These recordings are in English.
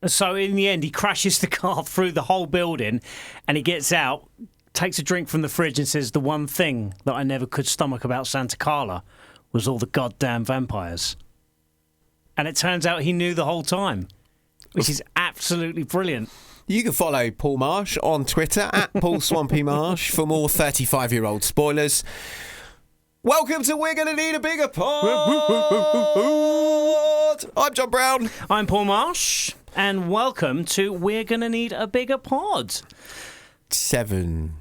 So in the end, he crashes the car through the whole building and he gets out, takes a drink from the fridge and says, the one thing that I never could stomach about Santa Carla was all the goddamn vampires. And it turns out he knew the whole time, which is absolutely brilliant. You can follow Paul Marsh on Twitter at Paul Swampy Marsh for more 35-year-old spoilers. Welcome to We're Gonna Need a Bigger Pod. I'm Jon Brown. I'm Paul Marsh, and welcome to We're Gonna Need a Bigger Pod. 7.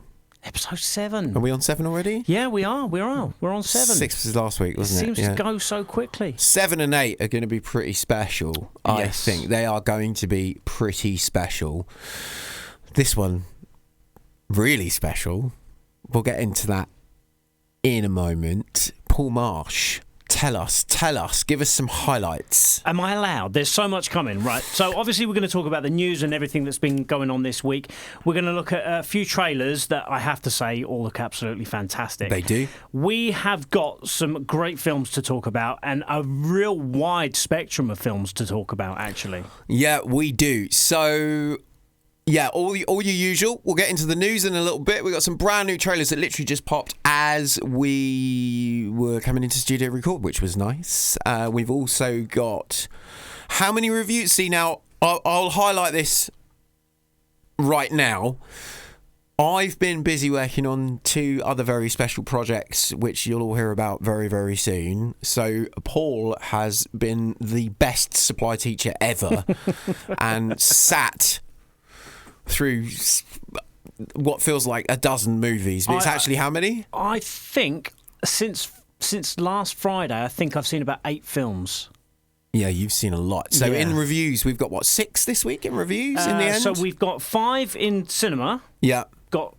Episode 7. Are we on 7 already? Yeah, we are. We're on 7. 6 was last week, wasn't it? Seems to go so quickly. 7 and 8 are going to be pretty special. I think they are going to be pretty special. This one, really special. We'll get into that in a moment. Paul Marsh, tell us, give us some highlights. Am I allowed? There's so much coming, right? So obviously we're going to talk about the news and everything that's been going on this week. We're going to look at a few trailers that I have to say all look absolutely fantastic. They do. We have got some great films to talk about and a real wide spectrum of films to talk about, actually. Yeah, we do. So... yeah, all your usual. We'll get into the news in a little bit. We've got some brand new trailers that literally just popped as we were coming into studio record, which was nice. We've also got how many reviews? See, now, I'll highlight this right now. I've been busy working on 2 other very special projects, which you'll all hear about very, very soon. So Paul has been the best supply teacher ever and sat through what feels like a dozen movies, but it's actually how many? I think since last Friday, I think I've seen about 8 films. Yeah, you've seen a lot. So in reviews, we've got, 6 this week in reviews in the end? So we've got 5 in cinema. Yeah. Got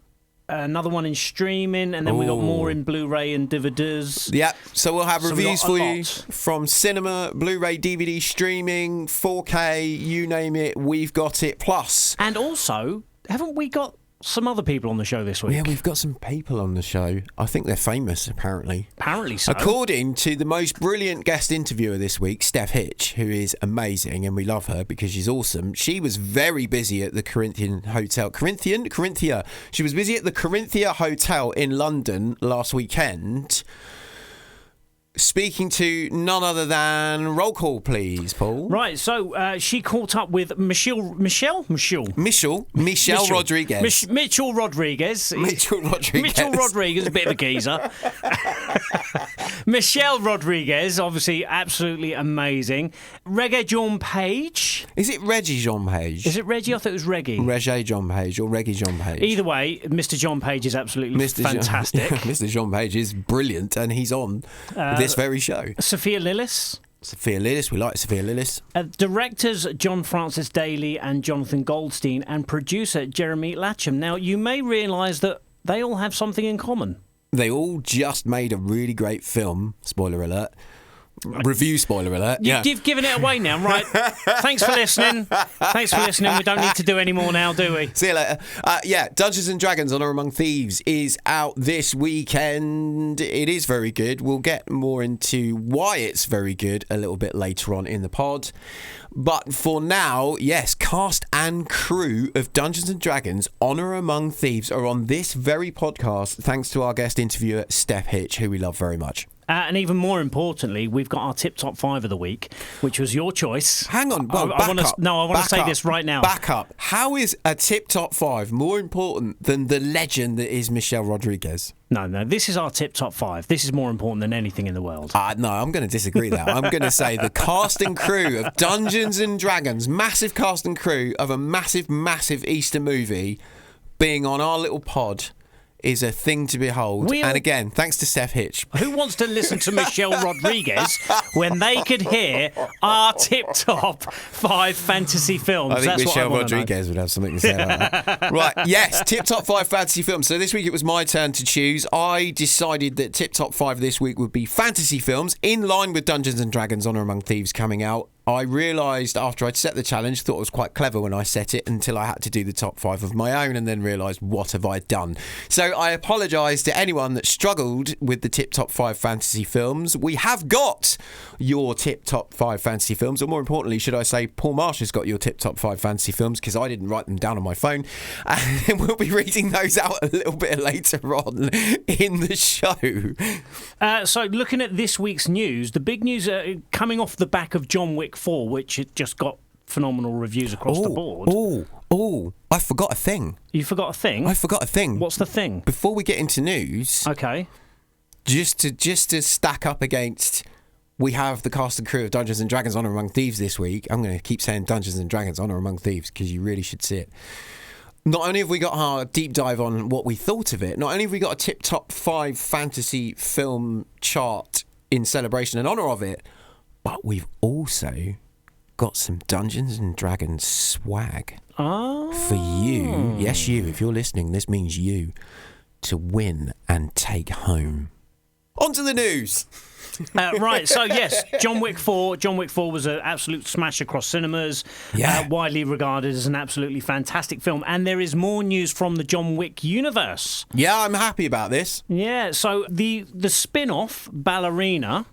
another one in streaming, and then we got more in Blu-ray and DVDs. Yeah, so we'll have reviews for you from cinema, Blu-ray, DVD, streaming, 4K, you name it, we've got it. Plus, and also, haven't we got some other people on the show this week? Yeah, we've got some people on the show. I think they're famous, apparently. Apparently so. According to the most brilliant guest interviewer this week, Steph Hitch, who is amazing, and we love her because she's awesome. She was very busy at the Corinthia. She was busy at the Corinthia Hotel in London last weekend, speaking to none other than, roll call please, Paul. Right, so she caught up with Michelle Rodriguez. Mitchell Rodriguez, a bit of a geezer. Michelle Rodriguez, obviously absolutely amazing. Rege John Page. Is it Reggie John Page? Is it Reggie? I thought it was Reggie. Rege John Page or Reggie John Page. Either way, Mr. John Page is absolutely fantastic. Mr. John Page is brilliant, and he's on this very show. Sophia Lillis, we like Sophia Lillis. Directors John Francis Daley and Jonathan Goldstein, and producer Jeremy Latcham. Now, you may realise that they all have something in common. They all just made a really great film. Spoiler alert. Review spoiler alert. You've given it away now, right? Thanks for listening. We don't need to do any more now, do we? See you later. Dungeons and Dragons Honor Among Thieves is out this weekend. It is very good. We'll get more into why it's very good a little bit later on in the pod. But for now, yes, cast and crew of Dungeons and Dragons Honor Among Thieves are on this very podcast thanks to our guest interviewer, Steph Hitch, who we love very much. And even more importantly, we've got our tip top 5 of the week, which was your choice. Hang on, I want to say this right now. Back up. How is a tip top 5 more important than the legend that is Michelle Rodriguez? No, this is our tip top 5. This is more important than anything in the world. No, I'm going to disagree there. I'm going to say the cast and crew of Dungeons and Dragons, massive cast and crew of a massive, massive Easter movie being on our little pod is a thing to behold. And again, thanks to Steph Hitch. Who wants to listen to Michelle Rodriguez when they could hear our tip-top 5 fantasy films? I think Michelle Rodriguez would have something to say about that. Right, yes, tip-top 5 fantasy films. So this week it was my turn to choose. I decided that tip-top 5 this week would be fantasy films in line with Dungeons and Dragons Honor Among Thieves coming out I realised after I'd set the challenge, thought it was quite clever when I set it until I had to do the top 5 of my own and then realised, what have I done? So I apologise to anyone that struggled with the top 5 fantasy films. We have got your top 5 fantasy films, or more importantly, should I say, Paul Marsh has got your top 5 fantasy films, because I didn't write them down on my phone. And we'll be reading those out a little bit later on in the show. So looking at this week's news, the big news coming off the back of John Wick 4, which it just got phenomenal reviews across the board. I forgot a thing. You forgot a thing? I forgot a thing. What's the thing? Before we get into news, okay, just to stack up against, we have the cast and crew of Dungeons and Dragons Honor Among Thieves this week. I'm going to keep saying Dungeons and Dragons Honor Among Thieves because you really should see it. Not only have we got our deep dive on what we thought of it, not only have we got a top 5 fantasy film chart in celebration and honour of it, but we've also got some Dungeons and Dragons swag for you. Yes, you. If you're listening, this means you to win and take home. On to the news. Right, so yes, John Wick 4 was an absolute smash across cinemas, widely regarded as an absolutely fantastic film, and there is more news from the John Wick universe. Yeah, I'm happy about this. Yeah, so the spin-off, Ballerina,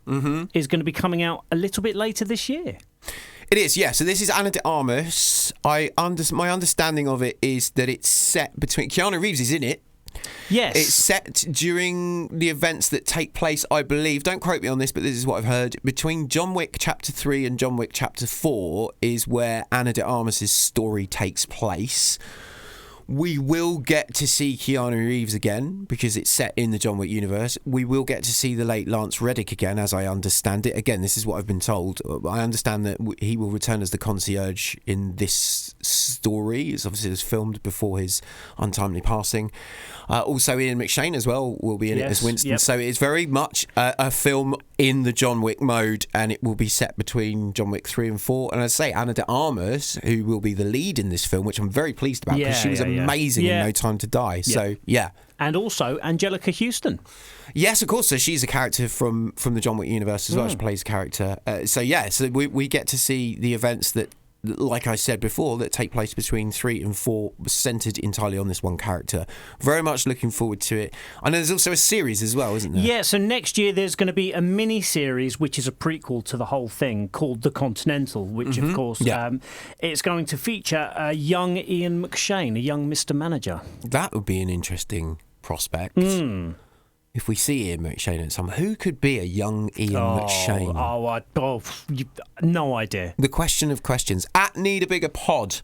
is going to be coming out a little bit later this year. It is, yeah. So this is Ana de Armas. My understanding of it is that it's set between... Keanu Reeves is in it. Yes. It's set during the events that take place, I believe, don't quote me on this, but this is what I've heard, between John Wick Chapter 3 and John Wick Chapter 4 is where Ana de Armas' story takes place. We will get to see Keanu Reeves again because it's set in the John Wick universe. We will get to see the late Lance Reddick again, as I understand it. Again, this is what I've been told. I understand that he will return as the concierge in this story. It's obviously was filmed before his untimely passing. Also, Ian McShane as well will be in it as Winston. Yep. So it's very much a film in the John Wick mode, and it will be set between John Wick 3 and 4. And I say Ana de Armas, who will be the lead in this film, which I'm very pleased about because she was amazing in No Time to Die. So, yeah. And also Angelica Houston. Yes, of course. So she's a character from the John Wick universe as well. She plays a character. So we get to see the events that, like I said before, that take place between 3 and 4, centred entirely on this one character. Very much looking forward to it. I know there's also a series as well, isn't there? Yeah, so next year there's going to be a mini-series, which is a prequel to the whole thing, called The Continental, which, of course, it's going to feature a young Ian McShane, a young Mr. Manager. That would be an interesting prospect. If we see Ian McShane at some, who could be a young Ian McShane? No idea. The question of questions. At Need a Bigger Pod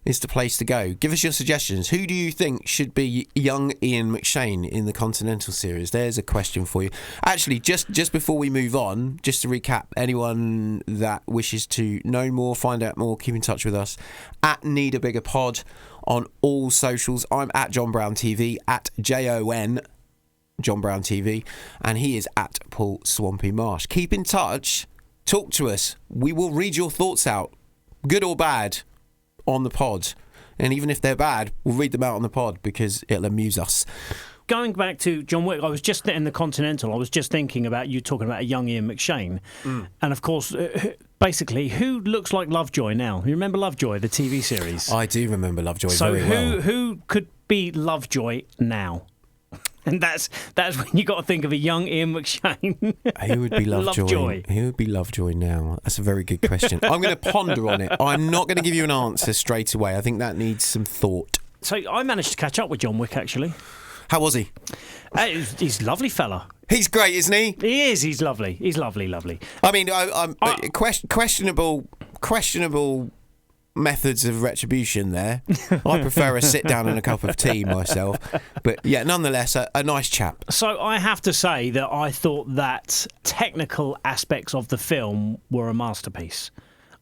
is the place to go. Give us your suggestions. Who do you think should be young Ian McShane in the Continental series? There's a question for you. Actually, just before we move on, just to recap, anyone that wishes to know more, find out more, keep in touch with us. At Need a Bigger Pod on all socials. I'm at John Brown TV, at JON John Brown TV, and he is at Paul Swampy Marsh. Keep in touch, talk to us. We will read your thoughts out, good or bad, on the pod. And even if they're bad, we'll read them out on the pod because it'll amuse us. Going back to John Wick, I was just in the Continental, I was just thinking about you talking about a young Ian McShane. And of course, basically, who looks like Lovejoy now? You remember Lovejoy, the TV series? I do remember Lovejoy very well. So who could be Lovejoy now? And that's when you got to think of a young Ian McShane. Who would be Lovejoy? Who would be Lovejoy now? That's a very good question. I'm going to ponder on it. I'm not going to give you an answer straight away. I think that needs some thought. So I managed to catch up with John Wick, actually. How was he? He's a lovely fella. He's great, isn't he? He is. He's lovely. He's lovely. I mean, questionable methods of retribution there. I prefer a sit down and a cup of tea myself, but yeah, nonetheless a nice chap. So I have to say that I thought that technical aspects of the film were a masterpiece.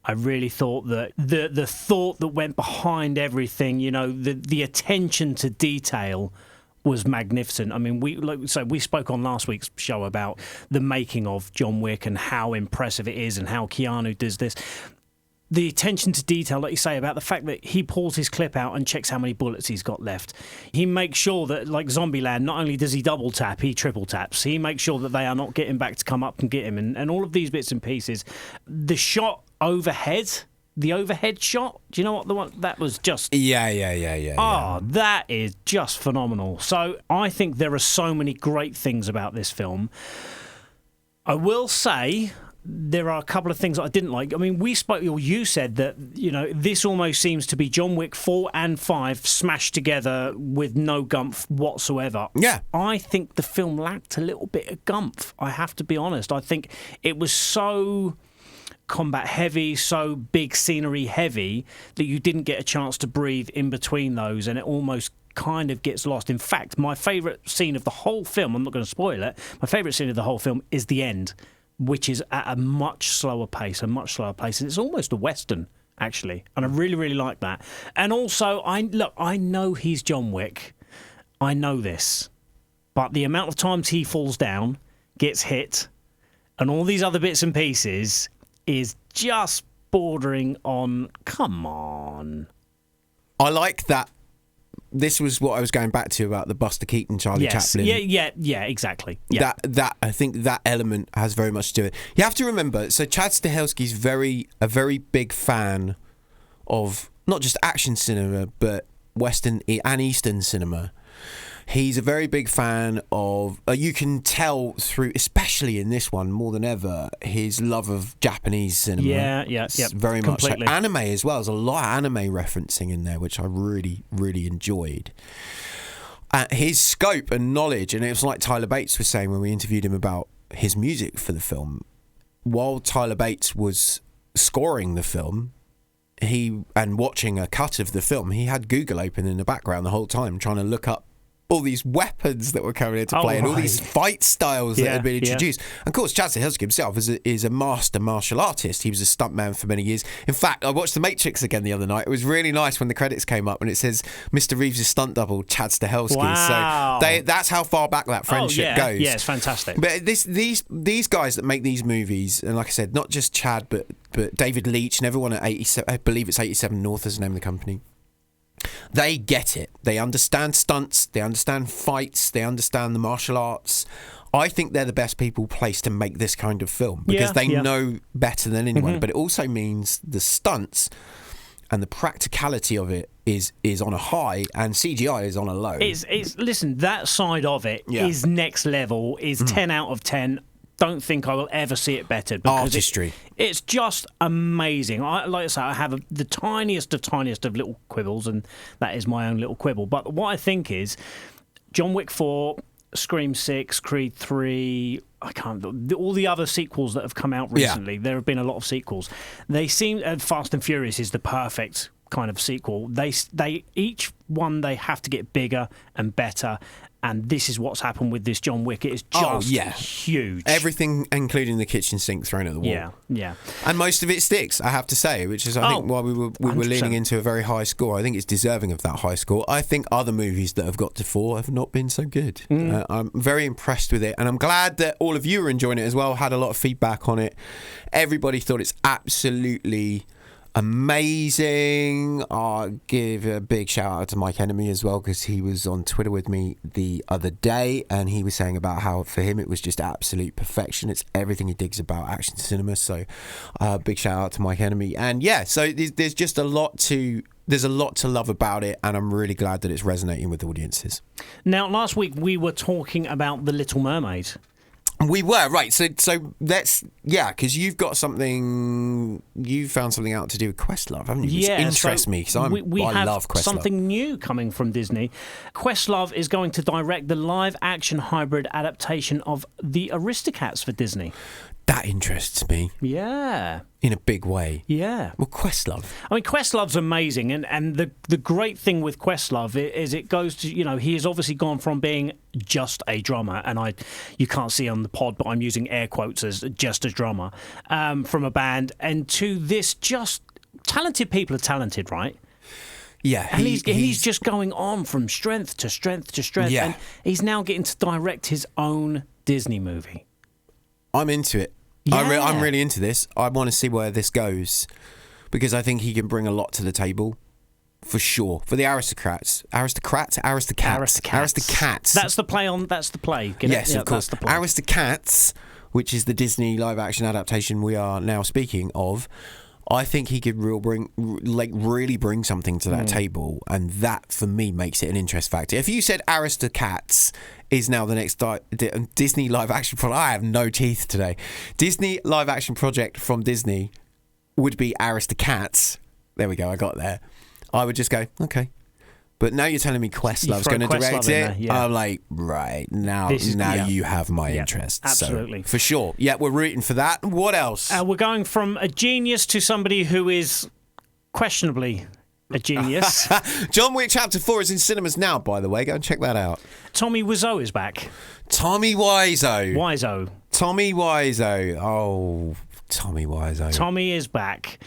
I really thought that the thought that went behind everything, you know, the attention to detail was magnificent. I mean, we spoke on last week's show about the making of John Wick and how impressive it is and how Keanu does this. The attention to detail, like you say, about the fact that he pulls his clip out and checks how many bullets he's got left. He makes sure that, like Zombieland, not only does he double tap, he triple taps. He makes sure that they are not getting back to come up and get him, and all of these bits and pieces. The shot overhead. The overhead shot. Do you know what the one that was just? Yeah. Oh, that is just phenomenal. So I think there are so many great things about this film. I will say there are a couple of things that I didn't like. I mean, you said that, this almost seems to be John Wick 4 and 5 smashed together with no gumph whatsoever. Yeah. I think the film lacked a little bit of gumph. I have to be honest. I think it was so combat heavy, so big scenery heavy that you didn't get a chance to breathe in between those, and it almost kind of gets lost. In fact, my favourite scene of the whole film, I'm not going to spoil it, my favourite scene of the whole film is the end, which is at a much slower pace, and it's almost a Western, actually, and I really, really like that. And also, I know he's John Wick, I know this, but the amount of times he falls down, gets hit, and all these other bits and pieces is just bordering on, come on. I like that. This was what I was going back to about the Buster Keaton, Charlie Chaplin. Yeah, exactly. Yeah. That I think that element has very much to do with it. You have to remember, so Chad Stahelski's a very big fan of not just action cinema, but Western and Eastern cinema. He's a very big fan of, you can tell through, especially in this one more than ever, his love of Japanese cinema. Yeah. Very completely. much so. Anime as well. There's a lot of anime referencing in there, which I really, really enjoyed. His scope and knowledge, and it was like Tyler Bates was saying when we interviewed him about his music for the film, while Tyler Bates was scoring the film, and watching a cut of the film, he had Google open in the background the whole time, trying to look up all these weapons that were coming into play and all these fight styles that had been introduced. And of course, Chad Stahelski himself is a master martial artist. He was a stuntman for many years. In fact, I watched The Matrix again the other night. It was really nice when the credits came up and it says Mr. Reeves' stunt double, Chad Stahelski. Wow. So that's how far back that friendship goes. Yeah, it's fantastic. But these guys that make these movies, and like I said, not just Chad, but David Leitch and everyone at 87, I believe it's 87 North is the name of the company. They get it. They understand stunts. They understand fights. They understand the martial arts. I think they're the best people placed to make this kind of film because they know better than anyone. Mm-hmm. But it also means the stunts and the practicality of it is on a high and CGI is on a low. Listen, that side of it is next level, is 10 out of 10. Don't think I will ever see it better. Artistry. It's just amazing. Like I say, I have the tiniest of little quibbles, and that is my own little quibble. But what I think is, John Wick 4, Scream 6, Creed 3, all the other sequels that have come out recently, there have been a lot of sequels. They seem, Fast and Furious is the perfect kind of sequel. They each one, they have to get bigger and better. And this is what's happened with this John Wick. It is just huge. Everything, including the kitchen sink thrown at the wall. Yeah. And most of it sticks, I have to say, which is, I think, why we were leaning into a very high score. I think it's deserving of that high score. I think other movies that have got to 4 have not been so good. I'm very impressed with it. And I'm glad that all of you are enjoying it as well. Had a lot of feedback on it. Everybody thought it's absolutely amazing. I'll give a big shout out to Mike Enemy as well, because he was on Twitter with me the other day and he was saying about how for him it was just absolute perfection. It's everything he digs about action cinema. So big shout out to Mike Enemy. And so there's just a lot to love about it, and I'm really glad that it's resonating with audiences. Now, last week we were talking about The Little Mermaid. We were, right. So let's, because you found something out to do with Questlove, haven't you? Which interests me, because I love Questlove. Something new coming from Disney. Questlove is going to direct the live-action hybrid adaptation of The Aristocats for Disney. That interests me. Yeah. In a big way. Yeah. Well, Questlove. I mean, Questlove's amazing. And the great thing with Questlove is it goes to, he has obviously gone from being just a drummer, and you can't see on the pod, but I'm using air quotes as just a drummer, from a band, and to this just talented people are talented, right? Yeah. And he's just going on from strength to strength to strength. Yeah. And he's now getting to direct his own Disney movie. I'm into it. Yeah. I'm really into this. I want to see where this goes, because I think he can bring a lot to the table, for sure. For the Aristocats. That's the play. Yes, of course. Aristocats, which is the Disney live-action adaptation we are now speaking of, I think he could really bring something to that table, and that for me makes it an interest factor. If you said Aristocats is now the next Disney live action project, I have no teeth today. Disney live action project from Disney would be Aristocats. There we go, I got there. I would just go, okay. But now you're telling me Questlove's going to direct it. I'm like, right, now you have my interest. Absolutely. So, for sure. Yeah, we're rooting for that. What else? We're going from a genius to somebody who is questionably a genius. John Wick Chapter 4 is in cinemas now, by the way. Go and check that out. Tommy Wiseau is back. Tommy Wiseau. Tommy Wiseau. Oh, Tommy Wiseau. Tommy is back.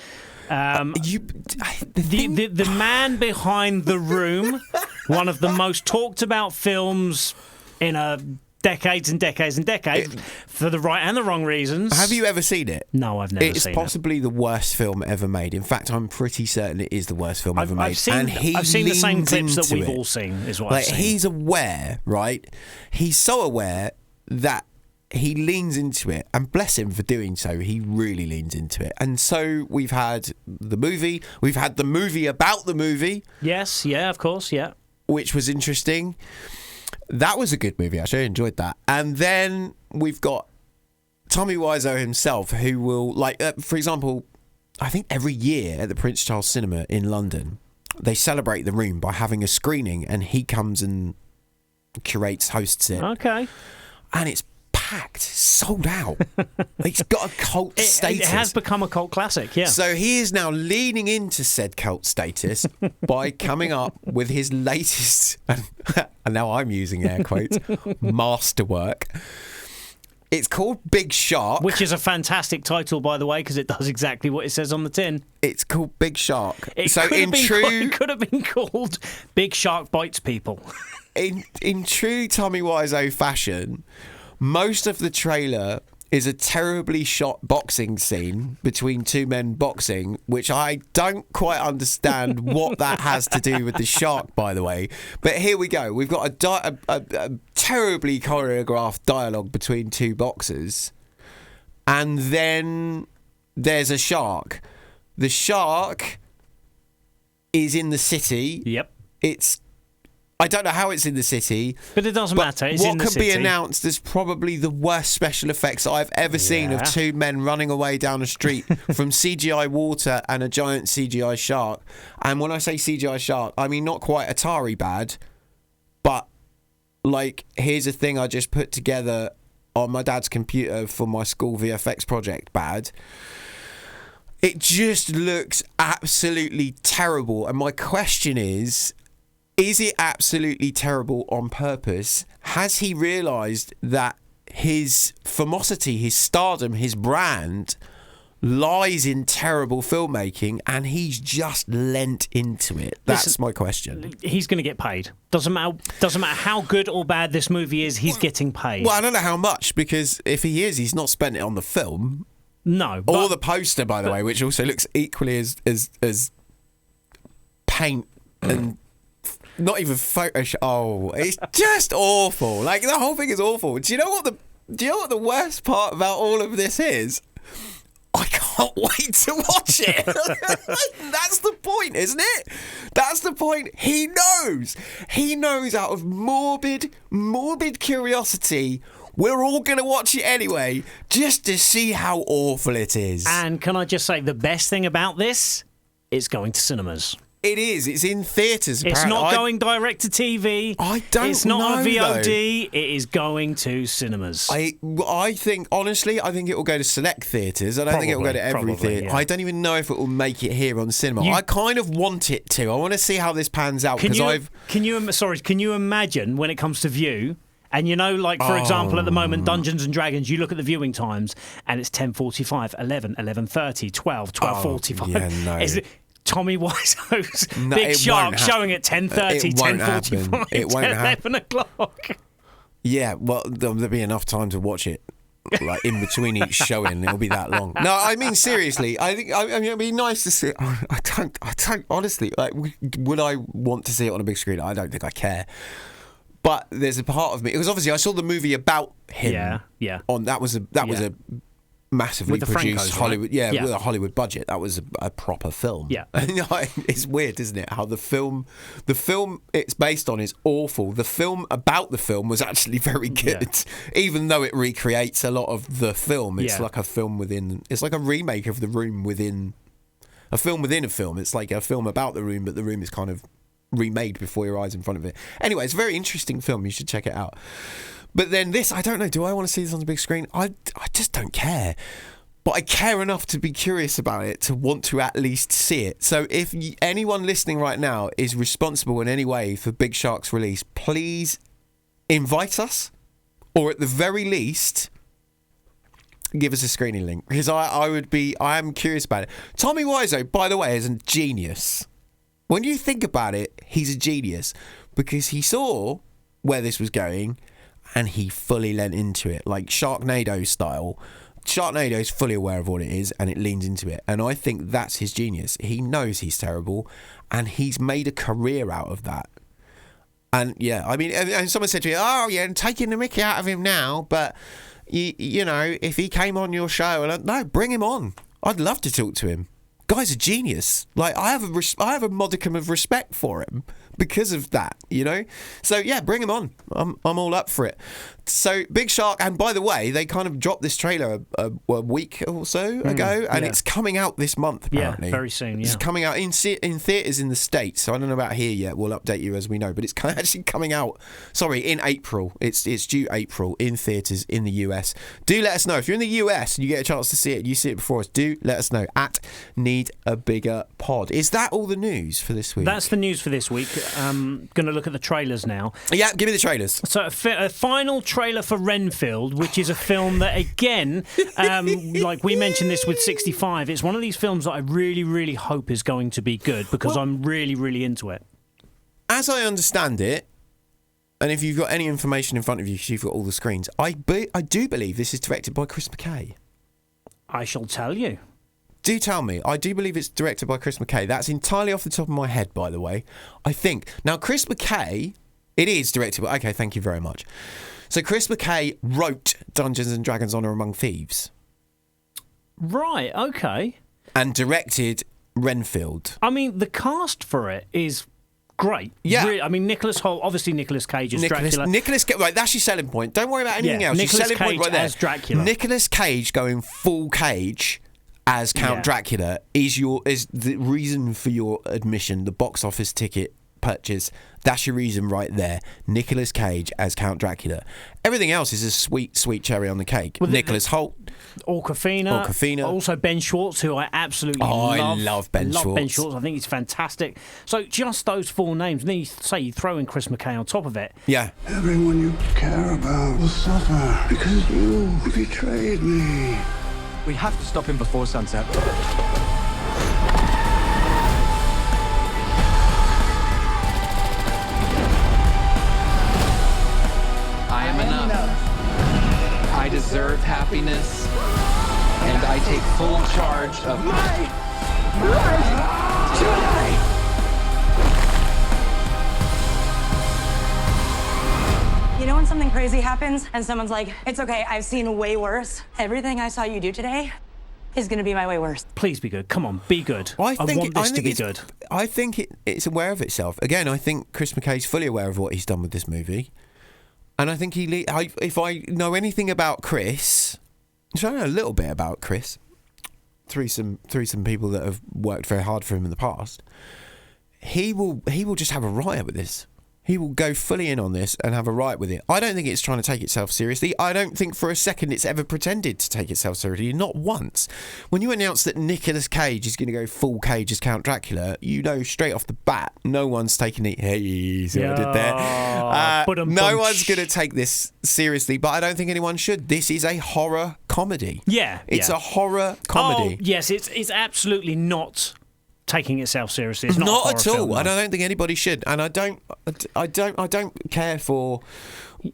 The man behind The Room, one of the most talked about films in decades and decades and decades, for the right and the wrong reasons. Have you ever seen it? No, I've never seen it. It's possibly the worst film ever made. In fact, I'm pretty certain it is the worst film ever made. I've seen the same clips that we've all seen, is what I've seen. He's aware, right? He's so aware that he leans into it, and bless him for doing so. He really leans into it. And so we've had the movie about the movie. Yes, yeah, of course, yeah. Which was interesting. That was a good movie, actually. I enjoyed that. And then we've got Tommy Wiseau himself, who will, for example, I think every year at the Prince Charles Cinema in London, they celebrate The Room by having a screening, and he comes and hosts it. Okay. And it's packed, sold out. It's got a cult status. It has become a cult classic, yeah. So he is now leaning into said cult status by coming up with his latest, and now I'm using air quotes, masterwork. It's called Big Shark. Which is a fantastic title, by the way, because it does exactly what it says on the tin. It's called Big Shark. It could have been called Big Shark Bites People. In true Tommy Wiseau fashion, most of the trailer is a terribly shot boxing scene between two men boxing, which I don't quite understand what that has to do with the shark, by the way. But here we go. We've got a terribly choreographed dialogue between two boxers. And then there's a shark. The shark is in the city. Yep. I don't know how it's in the city. But it doesn't matter. It's in the city. What can be announced as probably the worst special effects I've ever seen of two men running away down a street from CGI water and a giant CGI shark. And when I say CGI shark, I mean not quite Atari bad, but here's a thing I just put together on my dad's computer for my school VFX project bad. It just looks absolutely terrible. And my question is it absolutely terrible on purpose? Has he realised that his famosity, his stardom, his brand lies in terrible filmmaking, and he's just lent into it? That's my question. He's going to get paid. Doesn't matter how good or bad this movie is, he's getting paid. Well, I don't know how much, because if he is, he's not spent it on the film. No. Or the poster, by the way, which also looks equally as paint and... Not even Photoshop. Oh, it's just awful. The whole thing is awful. Do you know what the worst part about all of this is? I can't wait to watch it. That's the point, isn't it? That's the point. He knows. He knows out of morbid curiosity, we're all going to watch it anyway, just to see how awful it is. And can I just say, the best thing about this is going to cinemas. It is. It's in theatres. It's not going direct to TV. I don't know. It's not a VOD. It is going to cinemas. I think, honestly, it will go to select theatres. I don't think it will go to every theatre. Yeah. I don't even know if it will make it here on cinema. I kind of want it to. I want to see how this pans out. Can you imagine when it comes to view? And for example, at the moment, Dungeons and Dragons, you look at the viewing times and it's 10:45, 11, 11:30, 12, 12:45. Yeah, no. Tommy Wiseau's Big Shark showing at 10:30, 10:45, 11 o'clock. Yeah, well, there'll be enough time to watch it, in between each showing. It'll be that long. No, I mean seriously. I think it'd be nice to see. I don't honestly. Would I want to see it on a big screen? I don't think I care. But there's a part of me, because obviously I saw the movie about him. Yeah. That was a massively With the produced Francos, Hollywood, right? with a Hollywood budget. That was a proper film. Yeah. It's weird, isn't it? How the film it's based on is awful. The film about the film was actually very good, even though it recreates a lot of the film. It's like a film within. It's like a remake of The Room within a film within a film. It's like a film about the room, but the room is kind of remade before your eyes in front of it. Anyway, it's a very interesting film. You should check it out. But then this, I don't know, do I want to see this on the big screen? I just don't care. But I care enough to be curious about it, to want to at least see it. So if anyone listening right now is responsible in any way for Big Shark's release, please invite us, or at the very least, give us a screening link. Because I am curious about it. Tommy Wiseau, by the way, is a genius. When you think about it, he's a genius. Because he saw where this was going, and he fully lent into it, like Sharknado style. Sharknado is fully aware of what it is, and it leans into it. And I think that's his genius. He knows he's terrible, and he's made a career out of that. And yeah, I mean, and someone said to me, "Oh yeah, and taking the mickey out of him now." But you know, if he came on your show, and no, bring him on. I'd love to talk to him. Guy's a genius. Like I have a modicum of respect for him because of that, you know. So yeah, bring him on. I'm all up for it. So Big Shark, and by the way, they kind of dropped this trailer a week or so ago, and it's coming out this month apparently. Yeah, very soon. Yeah, it's coming out in theaters in the States. So I don't know about here yet. We'll update you as we know. But it's actually coming out. Sorry, in April. It's due April in theaters in the US. Do let us know if you're in the US and you get a chance to see it. You see it before us. Do let us know at Need a Bigger Pod. Is that all the news for this week? That's the news for this week. Going to look at the trailers now. Yeah, give me the trailers. So a final trailer for Renfield, which is a film that, again, like we mentioned this with 65, it's one of these films that I really, really hope is going to be good because I'm really, really into it. As I understand it, and if you've got any information in front of you, because you've got all the screens, I do believe this is directed by Chris McKay. I shall tell you. Do tell me. I do believe it's directed by Chris McKay. That's entirely off the top of my head, by the way. I think. Now, Chris McKay, it is directed by... Okay, thank you very much. So Chris McKay wrote Dungeons & Dragons Honor Among Thieves. Right, okay. And directed Renfield. I mean, the cast for it is great. Yeah. Really, I mean, Nicholas Hoult, obviously Nicolas Cage as Dracula. Right, that's your selling point. Don't worry about anything else. Nicolas Your selling Cage point right there. as Dracula. Nicolas Cage going full Cage as Count Dracula is the reason for your admission, the box office ticket purchase. That's your reason right there. Nicolas Cage as Count Dracula. Everything else is a sweet, sweet cherry on the cake. Well, Nicholas Hoult. Awkwafina. Also Ben Schwartz, who I absolutely love. I love Ben Schwartz. Ben Schwartz. I think he's fantastic. So just those four names. And then you throw in Chris McKay on top of it. Yeah. Everyone you care about will suffer because you betrayed me. We have to stop him before sunset. I am enough. I deserve happiness, and I take full charge of my life tonight. You know when something crazy happens and someone's like, it's okay, I've seen way worse. Everything I saw you do today is going to be my way worse. Please be good. Come on, be good. I want this to be good. I think it's aware of itself. Again, I think Chris McKay's fully aware of what he's done with this movie. And I think if I know anything about Chris, which I know a little bit about Chris, through some people that have worked very hard for him in the past, he will just have a riot with this. He will go fully in on this and have a riot with it. I don't think it's trying to take itself seriously. I don't think for a second it's ever pretended to take itself seriously. Not once. When you announce that Nicolas Cage is going to go full Cage as Count Dracula, you know straight off the bat, no one's taking it. Hey, see what I did there? No one's going to take this seriously, but I don't think anyone should. This is a horror comedy. Yeah. It's a horror comedy. Oh, yes, it's absolutely not taking itself seriously. It's not at all. Film, no. And I don't think anybody should. And I don't care for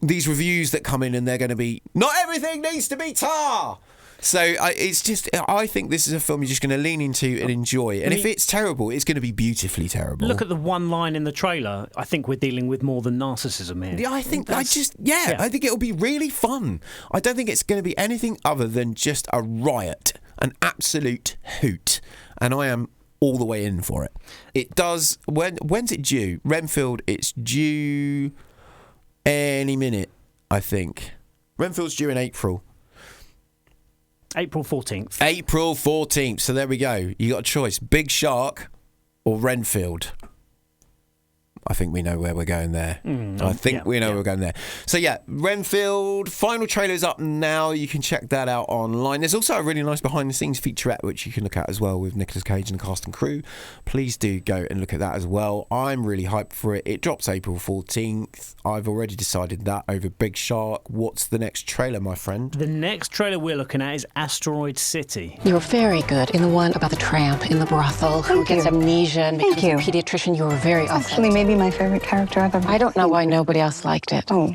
these reviews that come in and they're going to be, not everything needs to be tar. So I think this is a film you're just going to lean into and enjoy. And if it's terrible, it's going to be beautifully terrible. Look at the one line in the trailer. I think we're dealing with more than narcissism here. Yeah, I think I think it'll be really fun. I don't think it's going to be anything other than just a riot, an absolute hoot. And I am all the way in for it. It does. When's it due? Renfield, it's due any minute, I think. Renfield's due in April. April 14th. April 14th. So there we go. You got a choice. Big Shark or Renfield. I think we know where we're going there. We know where we're going there. So yeah, Renfield, final trailer's up now. You can check that out online. There's also a really nice behind-the-scenes featurette which you can look at as well with Nicolas Cage and the cast and crew. Please do go and look at that as well. I'm really hyped for it. It drops April 14th. I've already decided that over Big Shark. What's the next trailer, my friend? The next trailer we're looking at is Asteroid City. You were very good in the one about the tramp in the brothel who gets amnesia and becomes a pediatrician. You were very authentic. Actually, maybe my favorite character ever. I don't know why nobody else liked it. Oh.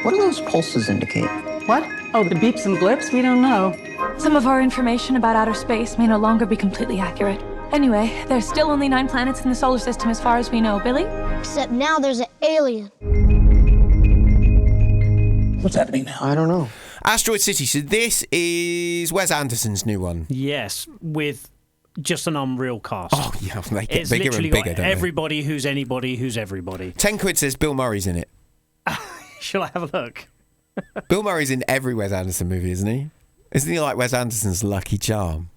What do those pulses indicate? What? Oh, the beeps and blips? We don't know. Some of our information about outer space may no longer be completely accurate. Anyway, there's still only 9 planets in the solar system as far as we know. Billy? Except now there's an alien. What's happening now? I don't know. Asteroid City. So this is Wes Anderson's new one. Yes, with just an unreal cast. Oh, yeah, they get it's bigger literally and bigger, got don't everybody who's anybody who's everybody. 10 quid says Bill Murray's in it. Shall I have a look? Bill Murray's in every Wes Anderson movie, isn't he? Isn't he like Wes Anderson's Lucky Charm?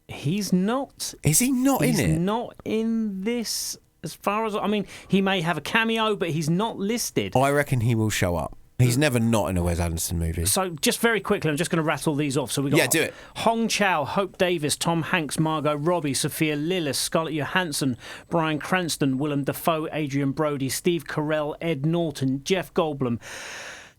He's not. Is he not in it? He's not in this, as far as... I mean, he may have a cameo, but he's not listed. I reckon he will show up. He's never not in a Wes Anderson movie. So, just very quickly, I'm just going to rattle these off. So we got do it. Hong Chow, Hope Davis, Tom Hanks, Margot Robbie, Sophia Lillis, Scarlett Johansson, Bryan Cranston, Willem Dafoe, Adrian Brody, Steve Carell, Ed Norton, Jeff Goldblum,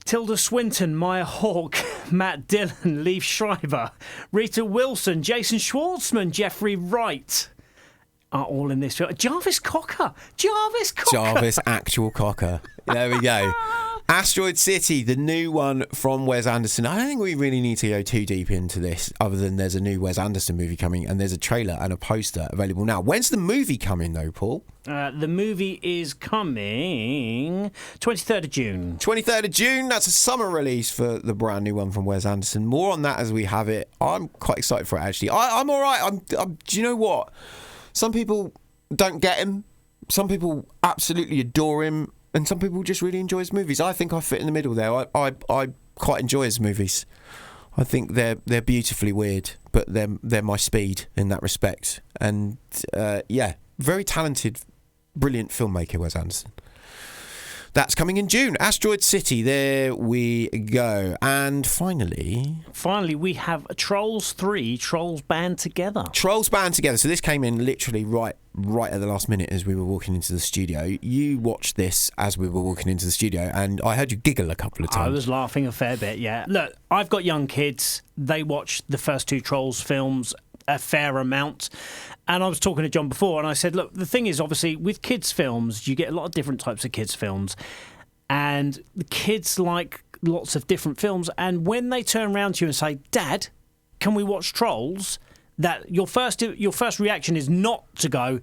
Tilda Swinton, Maya Hawke, Matt Dillon, Liev Schreiber, Rita Wilson, Jason Schwartzman, Jeffrey Wright are all in this film. Jarvis Cocker. Jarvis actual Cocker. There we go. Asteroid City, the new one from Wes Anderson. I don't think we really need to go too deep into this, other than there's a new Wes Anderson movie coming and there's a trailer and a poster available now. When's the movie coming, though, Paul? The movie is coming 23rd of June. 23rd of June, that's a summer release for the brand new one from Wes Anderson. More on that as we have it. I'm quite excited for it, actually. I'm all right. Do you know what? Some people don't get him. Some people absolutely adore him. And some people just really enjoy his movies. I think I fit in the middle there. I quite enjoy his movies. I think they're beautifully weird, but they're my speed in that respect. And very talented, brilliant filmmaker, Wes Anderson. That's coming in June. Asteroid City, there we go. And finally, we have Trolls 3, Trolls Band Together. Trolls Band Together. So this came in literally right at the last minute as we were walking into the studio. You watched this as we were walking into the studio, and I heard you giggle a couple of times. I was laughing a fair bit, yeah. Look, I've got young kids. They watched the first 2 Trolls films a fair amount. And I was talking to John before, and I said, look, the thing is, obviously, with kids' films, you get a lot of different types of kids' films. And the kids like lots of different films. And when they turn around to you and say, Dad, can we watch Trolls? That your first reaction is not to go,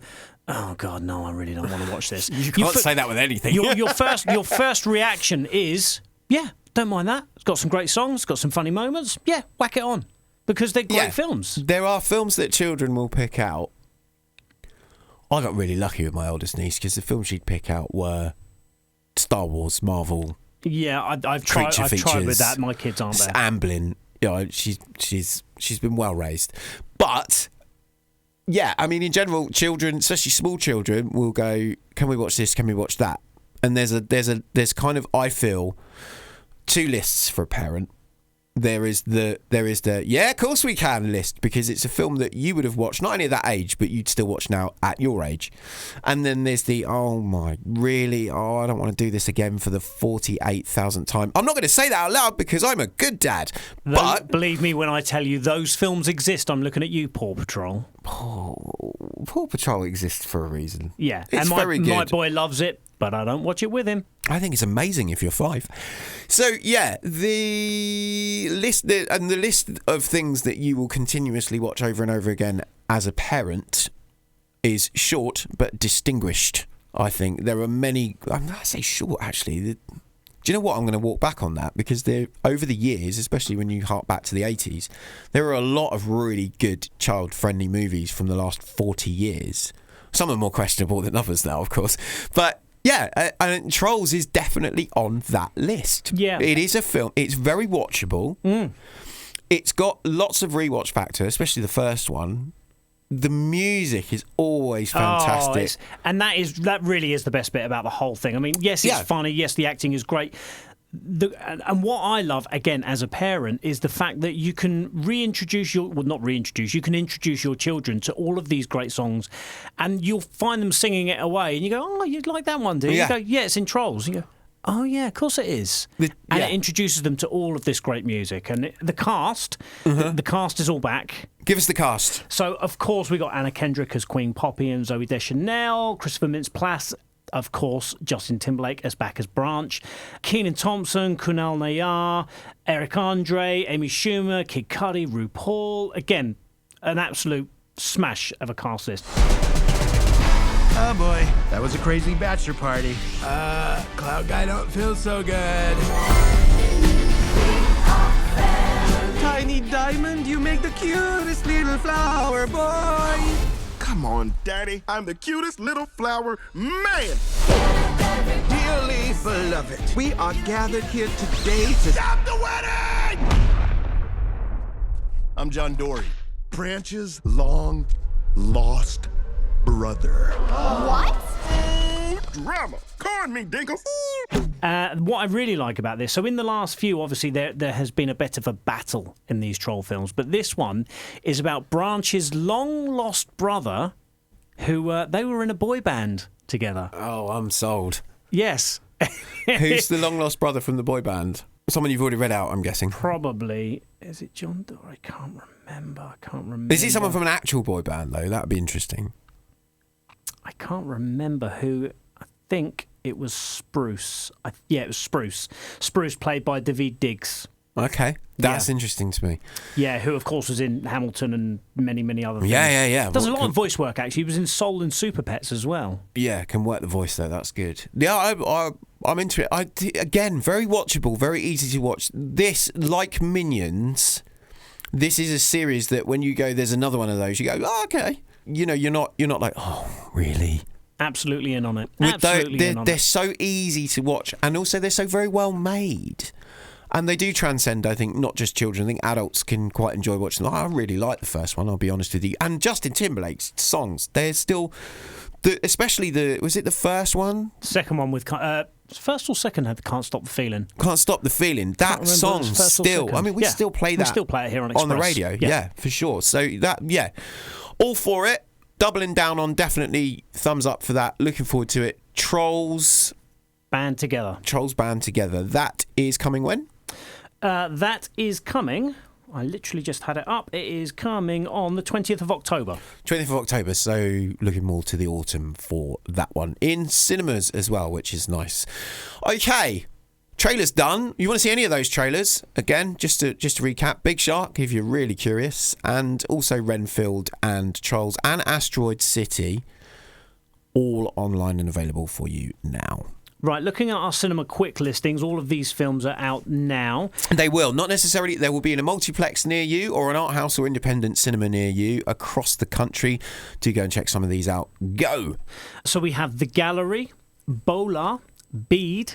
oh, God, no, I really don't want to watch this. You can't say that with anything. Your first reaction is, yeah, don't mind that. It's got some great songs, it's got some funny moments. Yeah, whack it on. Because they're great films. There are films that children will pick out. I got really lucky with my oldest niece because the films she'd pick out were Star Wars, Marvel. Yeah, I've tried with that. My kids aren't there. Amblin. You know, she's been well raised. But yeah, I mean, in general, children, especially small children, will go, can we watch this? Can we watch that? And there's kind of, I feel, 2 lists for a parent. There is the yeah, of course we can list, because it's a film that you would have watched not only at that age, but you'd still watch now at your age. And then there's the, oh my, really? Oh, I don't want to do this again for the 48,000th time. I'm not going to say that out loud because I'm a good dad. But believe me when I tell you those films exist. I'm looking at you, Paw Patrol. Paw Patrol exists for a reason. Yeah, it's and very good. My boy loves it, but I don't watch it with him. I think it's amazing if you're 5. So yeah, the list of things that you will continuously watch over and over again as a parent is short but distinguished. I think there are many. I'm going to say short actually. Do you know what? I'm going to walk back on that because over the years, especially when you hark back to the 80s, there are a lot of really good child-friendly movies from the last 40 years. Some are more questionable than others now, of course, but. Yeah, and Trolls is definitely on that list. Yeah. It is a film. It's very watchable. It's got lots of rewatch factor, especially the first one. The music is always fantastic. And that really is the best bit about the whole thing. I mean, yes, it's funny. Yes, the acting is great. And what I love, again, as a parent, is the fact that you can introduce your children to all of these great songs, and you'll find them singing it away, and you go, oh, you like that one, do you? Yeah. You go, yeah, it's in Trolls. You go, oh, yeah, of course it is. And it introduces them to all of this great music. And the cast, the cast is all back. Give us the cast. So, of course, we got Anna Kendrick as Queen Poppy and Zooey Deschanel, Christopher Mintz-Plasse, of course, Justin Timberlake as back as Branch, Kenan Thompson, Kunal Nayyar, Eric Andre, Amy Schumer, Kid Cudi, RuPaul. Again, an absolute smash of a cast list. Oh boy, that was a crazy bachelor party. Cloud Guy don't feel so good. Tiny Diamond, you make the cutest little flower boy. Come on, Daddy. I'm the cutest little flower man. Dearly beloved, we are gathered here today to Stop the wedding! I'm John Dory, Branch's long lost brother. What? Drama. Corn me, Dinkles. What I really like about this, so in the last few, obviously, there has been a bit of a battle in these troll films, but this one is about Branch's long-lost brother, who they were in a boy band together. Oh, I'm sold. Yes. Who's the long-lost brother from the boy band? Someone you've already read out, I'm guessing. Probably. Is it John Doe? I can't remember. Is it someone from an actual boy band, though? That would be interesting. I can't remember who. I think it was Spruce. It was Spruce. Spruce, played by Daveed Diggs. Okay, that's interesting to me. Yeah, who of course was in Hamilton and many, many other things. Yeah. Does a lot of voice work, actually. He was in Soul and Super Pets as well. Yeah, can work the voice though. That's good. Yeah, I'm into it. Again, very watchable, very easy to watch. This, like Minions, this is a series that when you go, there's another one of those. You go, oh, okay. You know, you're not like, oh, really? Absolutely in on it. They're so easy to watch, and also they're so very well made. And they do transcend, I think, not just children. I think adults can quite enjoy watching them. I really like the first one, I'll be honest with you. And Justin Timberlake's songs, they're still... especially was it the first one? Second one with... first or second had Can't Stop the Feeling. Can't Stop the Feeling. That song still... I mean, we still play that. We still play it here on Express. On the radio, yeah, for sure. So that, all for it. Doubling down on, definitely thumbs up for that. Looking forward to it. Trolls Band Together. That is coming when? That is coming... I literally just had it up. It is coming on the 20th of October. 20th of October, so looking more to the autumn for that one. In cinemas as well, which is nice. Okay, trailers done. You want to see any of those trailers? Again, just to recap, Big Shark, if you're really curious, and also Renfield and Trolls and Asteroid City, all online and available for you now. Right, looking at our cinema quick listings, all of these films are out now. They will. Not necessarily. They will be in a multiplex near you or an art house or independent cinema near you across the country. Do go and check some of these out. Go! So we have The Gallery, Bola, Bede,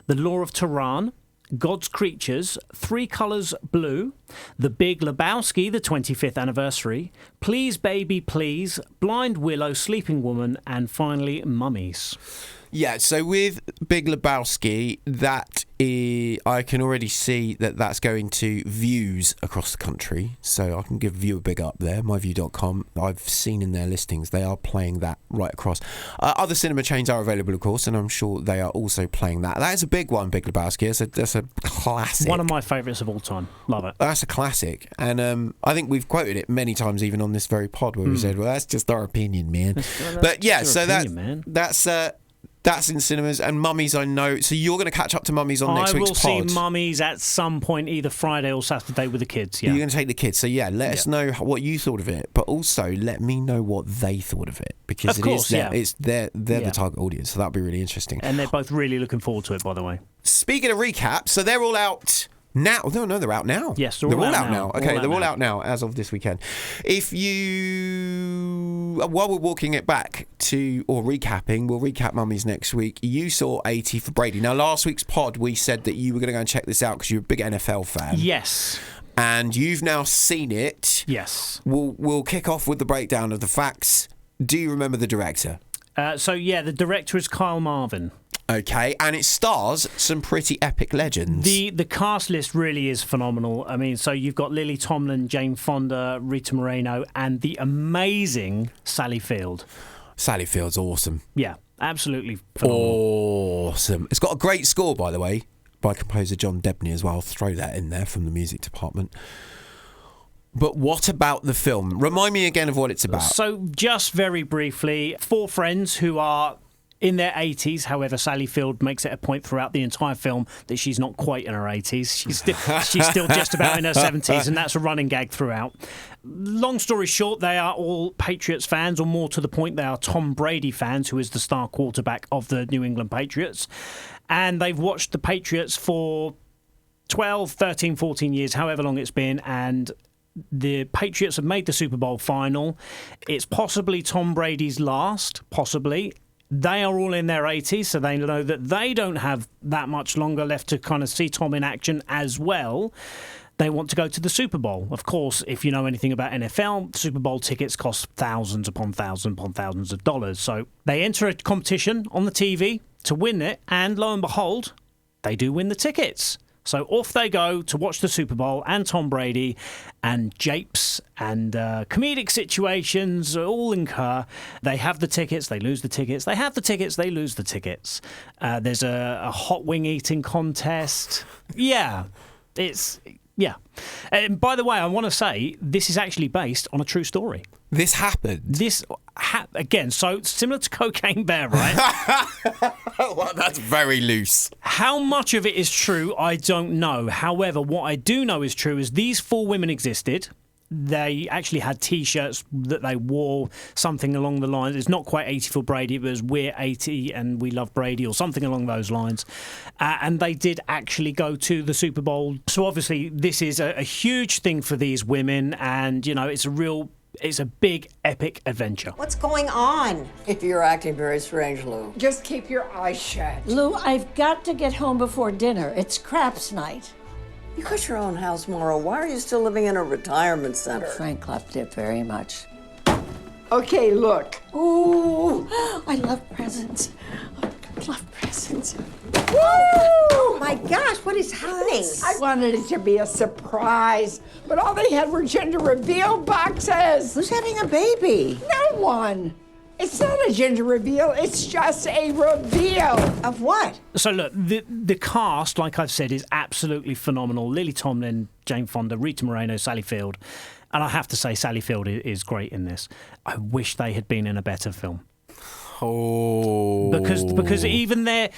The Law of Tehran, God's Creatures, Three Colours Blue, The Big Lebowski, the 25th anniversary, Please Baby Please, Blind Willow, Sleeping Woman, and finally Mummies. Yeah, so with Big Lebowski, I can already see that's going to views across the country. So I can give View a big up there, myview.com. I've seen in their listings, they are playing that right across. Other cinema chains are available, of course, and I'm sure they are also playing that. That is a big one, Big Lebowski. That's a classic. One of my favourites of all time. Love it. That's a classic. And I think we've quoted it many times, even on this very pod, where we said, well, that's just our opinion, man. But yeah, so that's... That's in cinemas, and Mummies I know. So you're going to catch up to Mummies on next week's pod. I will see Mummies at some point, either Friday or Saturday with the kids. Yeah, you're going to take the kids. So let us know what you thought of it, but also let me know what they thought of it, because they're the target audience. So that'll be really interesting. And they're both really looking forward to it, by the way. Speaking of recaps, so they're all out now. No, they're out now. Yes, they're all out now. Okay, they're all out now as of this weekend. If you, while we're walking it back to, or recapping, we'll recap Mummies next week. You saw 80 for Brady. Now, last week's pod, we said that you were going to go and check this out because you're a big NFL fan. Yes. And you've now seen it. Yes. We'll kick off with the breakdown of the facts. Do you remember the director? The director is Kyle Marvin. Okay, and it stars some pretty epic legends. The cast list really is phenomenal. I mean, so you've got Lily Tomlin, Jane Fonda, Rita Moreno, and the amazing Sally Field. Sally Field's awesome. Yeah, absolutely phenomenal. Awesome. It's got a great score, by the way, by composer John Debney as well. I'll throw that in there from the music department. But what about the film? Remind me again of what it's about. So just very briefly, 4 friends who are in their 80s. However, Sally Field makes it a point throughout the entire film that she's not quite in her 80s. She's still just about in her 70s, and that's a running gag throughout. Long story short, they are all Patriots fans, or more to the point, they are Tom Brady fans, who is the star quarterback of the New England Patriots. And they've watched the Patriots for 12, 13, 14 years, however long it's been, and the Patriots have made the Super Bowl final. It's possibly Tom Brady's last, possibly. They are all in their 80s, so they know that they don't have that much longer left to kind of see Tom in action as well. They want to go to the Super Bowl. Of course, if you know anything about NFL, Super Bowl tickets cost thousands upon thousands of dollars. So they enter a competition on the TV to win it, and lo and behold, they do win the tickets. So off they go to watch the Super Bowl, and Tom Brady, and japes and comedic situations all incur. They have the tickets, they lose the tickets. They have the tickets, they lose the tickets. There's a hot wing eating contest. Yeah, And by the way, I want to say this is actually based on a true story. This happened. Again, so similar to Cocaine Bear, right? Well, that's very loose. How much of it is true, I don't know. However, what I do know is true is these 4 women existed. They actually had T-shirts that they wore, something along the lines. It's not quite 80 for Brady, it was we're 80 and we love Brady, or something along those lines. And they did actually go to the Super Bowl. So obviously this is a huge thing for these women, and, you know, it's a big, epic adventure. What's going on? You're acting very strange, Lou. Just keep your eyes shut. Lou, I've got to get home before dinner. It's craps night. You got your own house, Maura. Why are you still living in a retirement center? Frank loved it very much. Okay, look. Ooh, I love presents. I love presents. Woo! Oh my gosh, what is happening? I wanted it to be a surprise, but all they had were gender reveal boxes. Who's having a baby? No one. It's not a gender reveal, it's just a reveal. Of what? So look, the cast, like I've said, is absolutely phenomenal. Lily Tomlin, Jane Fonda, Rita Moreno, Sally Field. And I have to say, Sally Field is great in this. I wish they had been in a better film. Oh. Because even their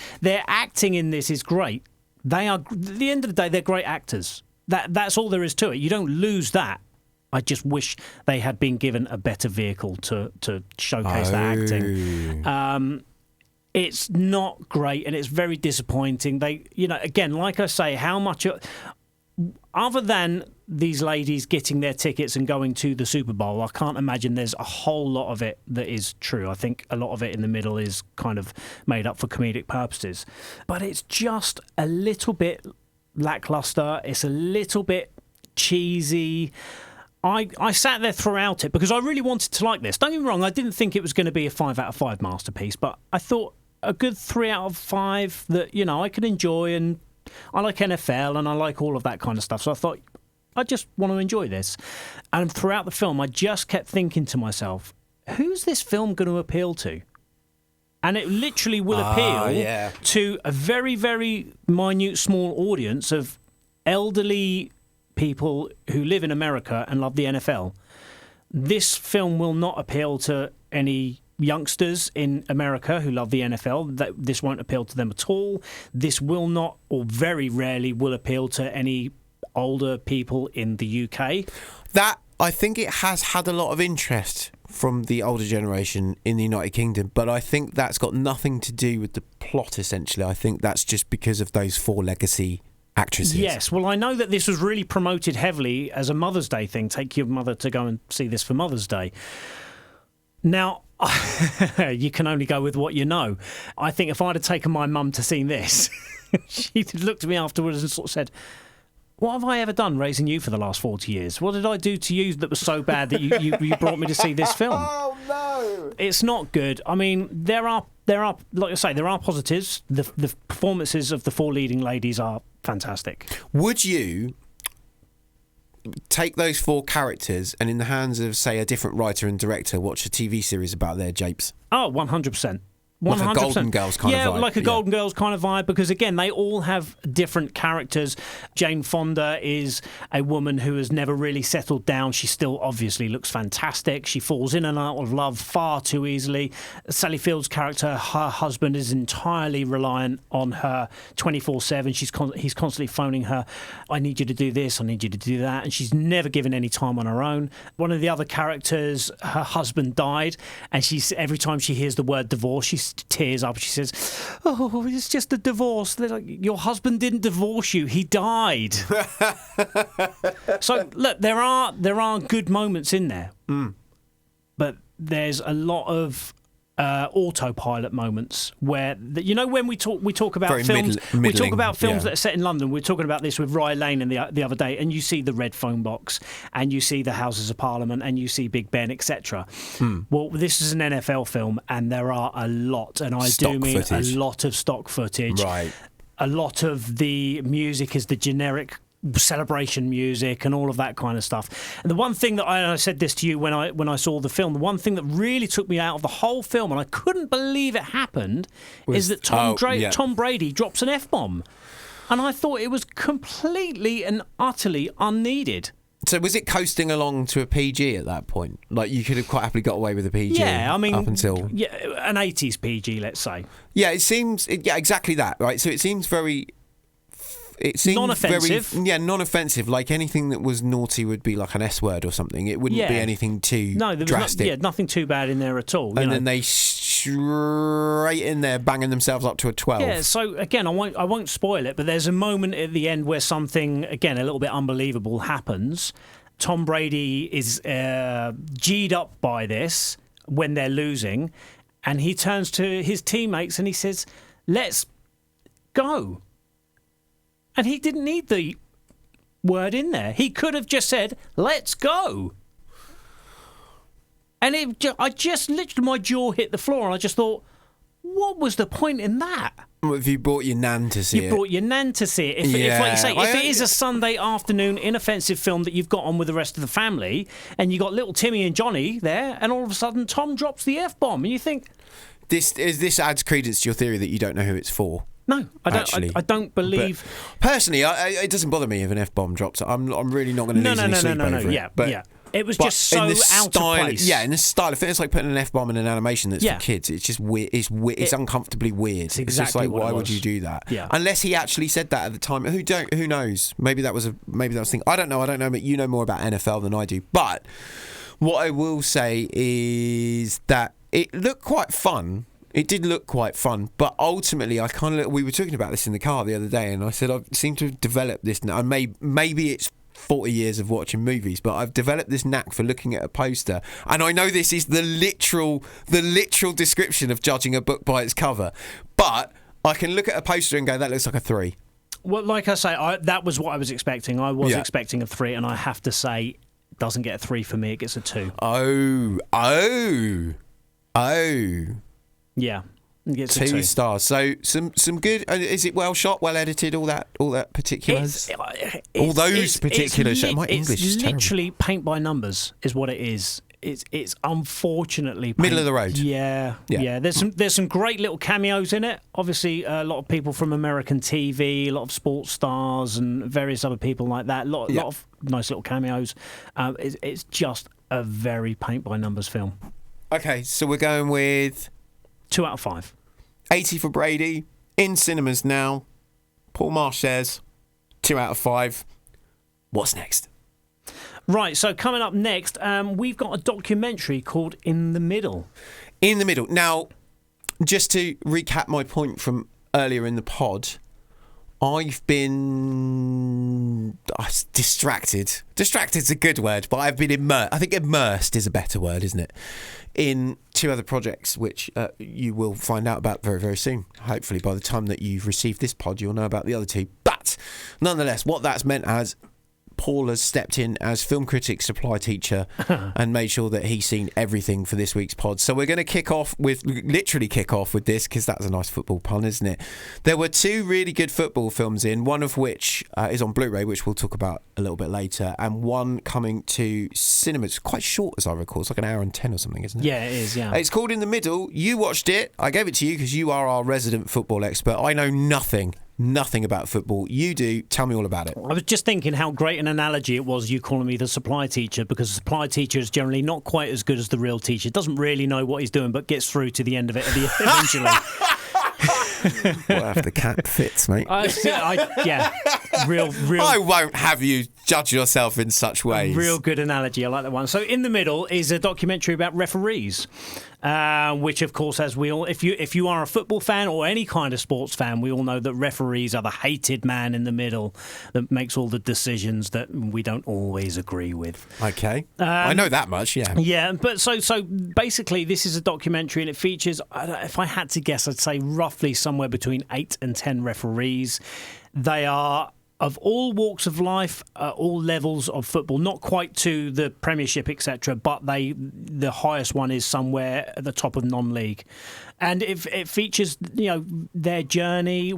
acting in this is great. They are, at the end of the day, they're great actors. That's all there is to it. You don't lose that. I just wish they had been given a better vehicle to showcase that acting. It's not great, and it's very disappointing. They, you know, again, like I say, how much, other than these ladies getting their tickets and going to the Super Bowl, I can't imagine there's a whole lot of it that is true. I think a lot of it in the middle is kind of made up for comedic purposes. But it's just a little bit lackluster. It's a little bit cheesy. I sat there throughout it because I really wanted to like this. Don't get me wrong, I didn't think it was going to be a 5 out of 5 masterpiece, but I thought a good 3 out of 5 that, you know, I could enjoy, and I like NFL and I like all of that kind of stuff. So I thought, I just want to enjoy this. And throughout the film, I just kept thinking to myself, who's this film going to appeal to? And it literally will appeal to a very, very minute, small audience of elderly people who live in America and love the NFL. This film will not appeal to any youngsters in America who love the NFL, that this won't appeal to them at all. This will not, or very rarely will appeal to any older people in the UK. That, I think it has had a lot of interest from the older generation in the United Kingdom, but I think that's got nothing to do with the plot, essentially. I think that's just because of those 4 legacy actresses. Yes, well, I know that this was really promoted heavily as a Mother's Day thing. Take your mother to go and see this for Mother's Day. Now, you can only go with what you know. I think if I'd have taken my mum to see this, she'd looked at me afterwards and sort of said, what have I ever done raising you for the last 40 years? What did I do to you that was so bad that you brought me to see this film? Oh, no! It's not good. I mean, there are like I say, there are positives. The performances of the 4 leading ladies are fantastic. Would you take those 4 characters and in the hands of, say, a different writer and director, watch a TV series about their japes? Oh, 100%. 100%. Like a Golden Girls kind of vibe. Yeah, like a Golden Girls kind of vibe, because, again, they all have different characters. Jane Fonda is a woman who has never really settled down. She still obviously looks fantastic. She falls in and out of love far too easily. Sally Field's character, her husband is entirely reliant on her 24/7. He's constantly phoning her, I need you to do this, I need you to do that, and she's never given any time on her own. One of the other characters, her husband died, and every time she hears the word divorce, she tears up. She says, oh, it's just a divorce. They're like, your husband didn't divorce you, he died. So look, there are good moments in there, but there's a lot of autopilot moments where when we talk about very films, we talk about films yeah. that are set in London. We're talking about this with Rye Lane the other day, and you see the red phone box, and you see the Houses of Parliament, and you see Big Ben, etc. Well, this is an NFL film, and there are a lot, and I do mean a lot of stock footage. Right. A lot of the music is the generic celebration music and all of that kind of stuff. And the one thing that I said this to you when I saw the film, the one thing that really took me out of the whole film, and I couldn't believe it happened, is that Tom Brady drops an F-bomb. And I thought it was completely and utterly unneeded. So was it coasting along to a PG at that point? Like, you could have quite happily got away with a PG. Yeah, I mean, up until an 80s PG, let's say. Yeah, it seems exactly that, right? So it seems very. It seems non-offensive. Very, non-offensive. Like anything that was naughty would be like an S word or something. It wouldn't be anything too drastic. Nothing too bad in there at all. And then they straight in there banging themselves up to a 12. Yeah. So again, I won't spoil it, but there's a moment at the end where something, again, a little bit unbelievable happens. Tom Brady is G'd up by this when they're losing, and he turns to his teammates and he says, "Let's go." And he didn't need the word in there. He could have just said, "Let's go." And I just literally, my jaw hit the floor, and I just thought, what was the point in that? Well, if you brought your nan to see it. You brought your nan to see it. If like you say, if it is a Sunday afternoon inoffensive film that you've got on with the rest of the family, and you got little Timmy and Johnny there, and all of a sudden Tom drops the F-bomb, and you think... This adds credence to your theory that you don't know who it's for. No, I don't believe... But personally, it doesn't bother me if an F-bomb drops. I'm really not going to lose any sleep over it. Yeah. It was just so out of place. Yeah, in the style of it, it's like putting an F-bomb in an animation that's for kids. It's just weird. It's uncomfortably weird. It's exactly just like, why would you do that? Yeah. Unless he actually said that at the time. Who knows? Maybe that was a thing. I don't know, but you know more about NFL than I do. But what I will say is that it looked quite fun. It did look quite fun, but ultimately, we were talking about this in the car the other day, and I said I seem to have developed this now. Maybe it's 40 years of watching movies, but I've developed this knack for looking at a poster, and I know this is the literal description of judging a book by its cover, but I can look at a poster and go, that looks like a 3. Well, like I say, that was what I was expecting. I was expecting a 3, and I have to say, it doesn't get a 3 for me. It gets a 2. Oh. Yeah. It gets 2 stars. So some good. Is it well shot, well edited? All that particulars. All those particulars. My English is terrible. Literally paint by numbers is what it is. It's unfortunately middle of the road. Yeah. There's some great little cameos in it. Obviously, a lot of people from American TV, a lot of sports stars, and various other people like that. A lot of nice little cameos. It's just a very paint by numbers film. Okay, so we're going with 2 out of 5. 80 for Brady. In cinemas now. Paul Marsh says 2 out of 5. What's next? Right, so coming up next, we've got a documentary called In the Middle. In the Middle. Now, just to recap my point from earlier in the pod, I've been distracted. Distracted's a good word, but I've been immersed. I think immersed is a better word, isn't it? In 2 other projects, which you will find out about very, very soon. Hopefully, by the time that you've received this pod, you'll know about the other 2. But nonetheless, what that's meant as Paul has stepped in as film critic supply teacher and made sure that he's seen everything for this week's pod. So we're going to literally kick off with this, because that's a nice football pun, isn't it? There were 2 really good football films in, one of which is on Blu-ray, which we'll talk about a little bit later, and one coming to cinema. It's quite short, as I recall. It's like an hour and 10 or something, isn't it? Yeah, it is, yeah. It's called In the Middle. You watched it. I gave it to you because you are our resident football expert. I know nothing about football. You do. Tell me all about it. I was just thinking how great an analogy it was, you calling me the supply teacher, because the supply teacher is generally not quite as good as the real teacher. Doesn't really know what he's doing, but gets through to the end of it eventually. Well, if the cap fits, mate. Yeah, real. I won't have you judge yourself in such ways. Real good analogy. I like that one. So, In the Middle is a documentary about referees, which, of course, as we all, if you are a football fan or any kind of sports fan, we all know that referees are the hated man in the middle that makes all the decisions that we don't always agree with. Okay, I know that much. Yeah. Yeah, but so basically, this is a documentary, and it features, if I had to guess, I'd say roughly somewhere between 8 and 10 referees. They are of all walks of life, all levels of football, not quite to the Premiership, etc., but the highest one is somewhere at the top of non-league. And it features, their journey,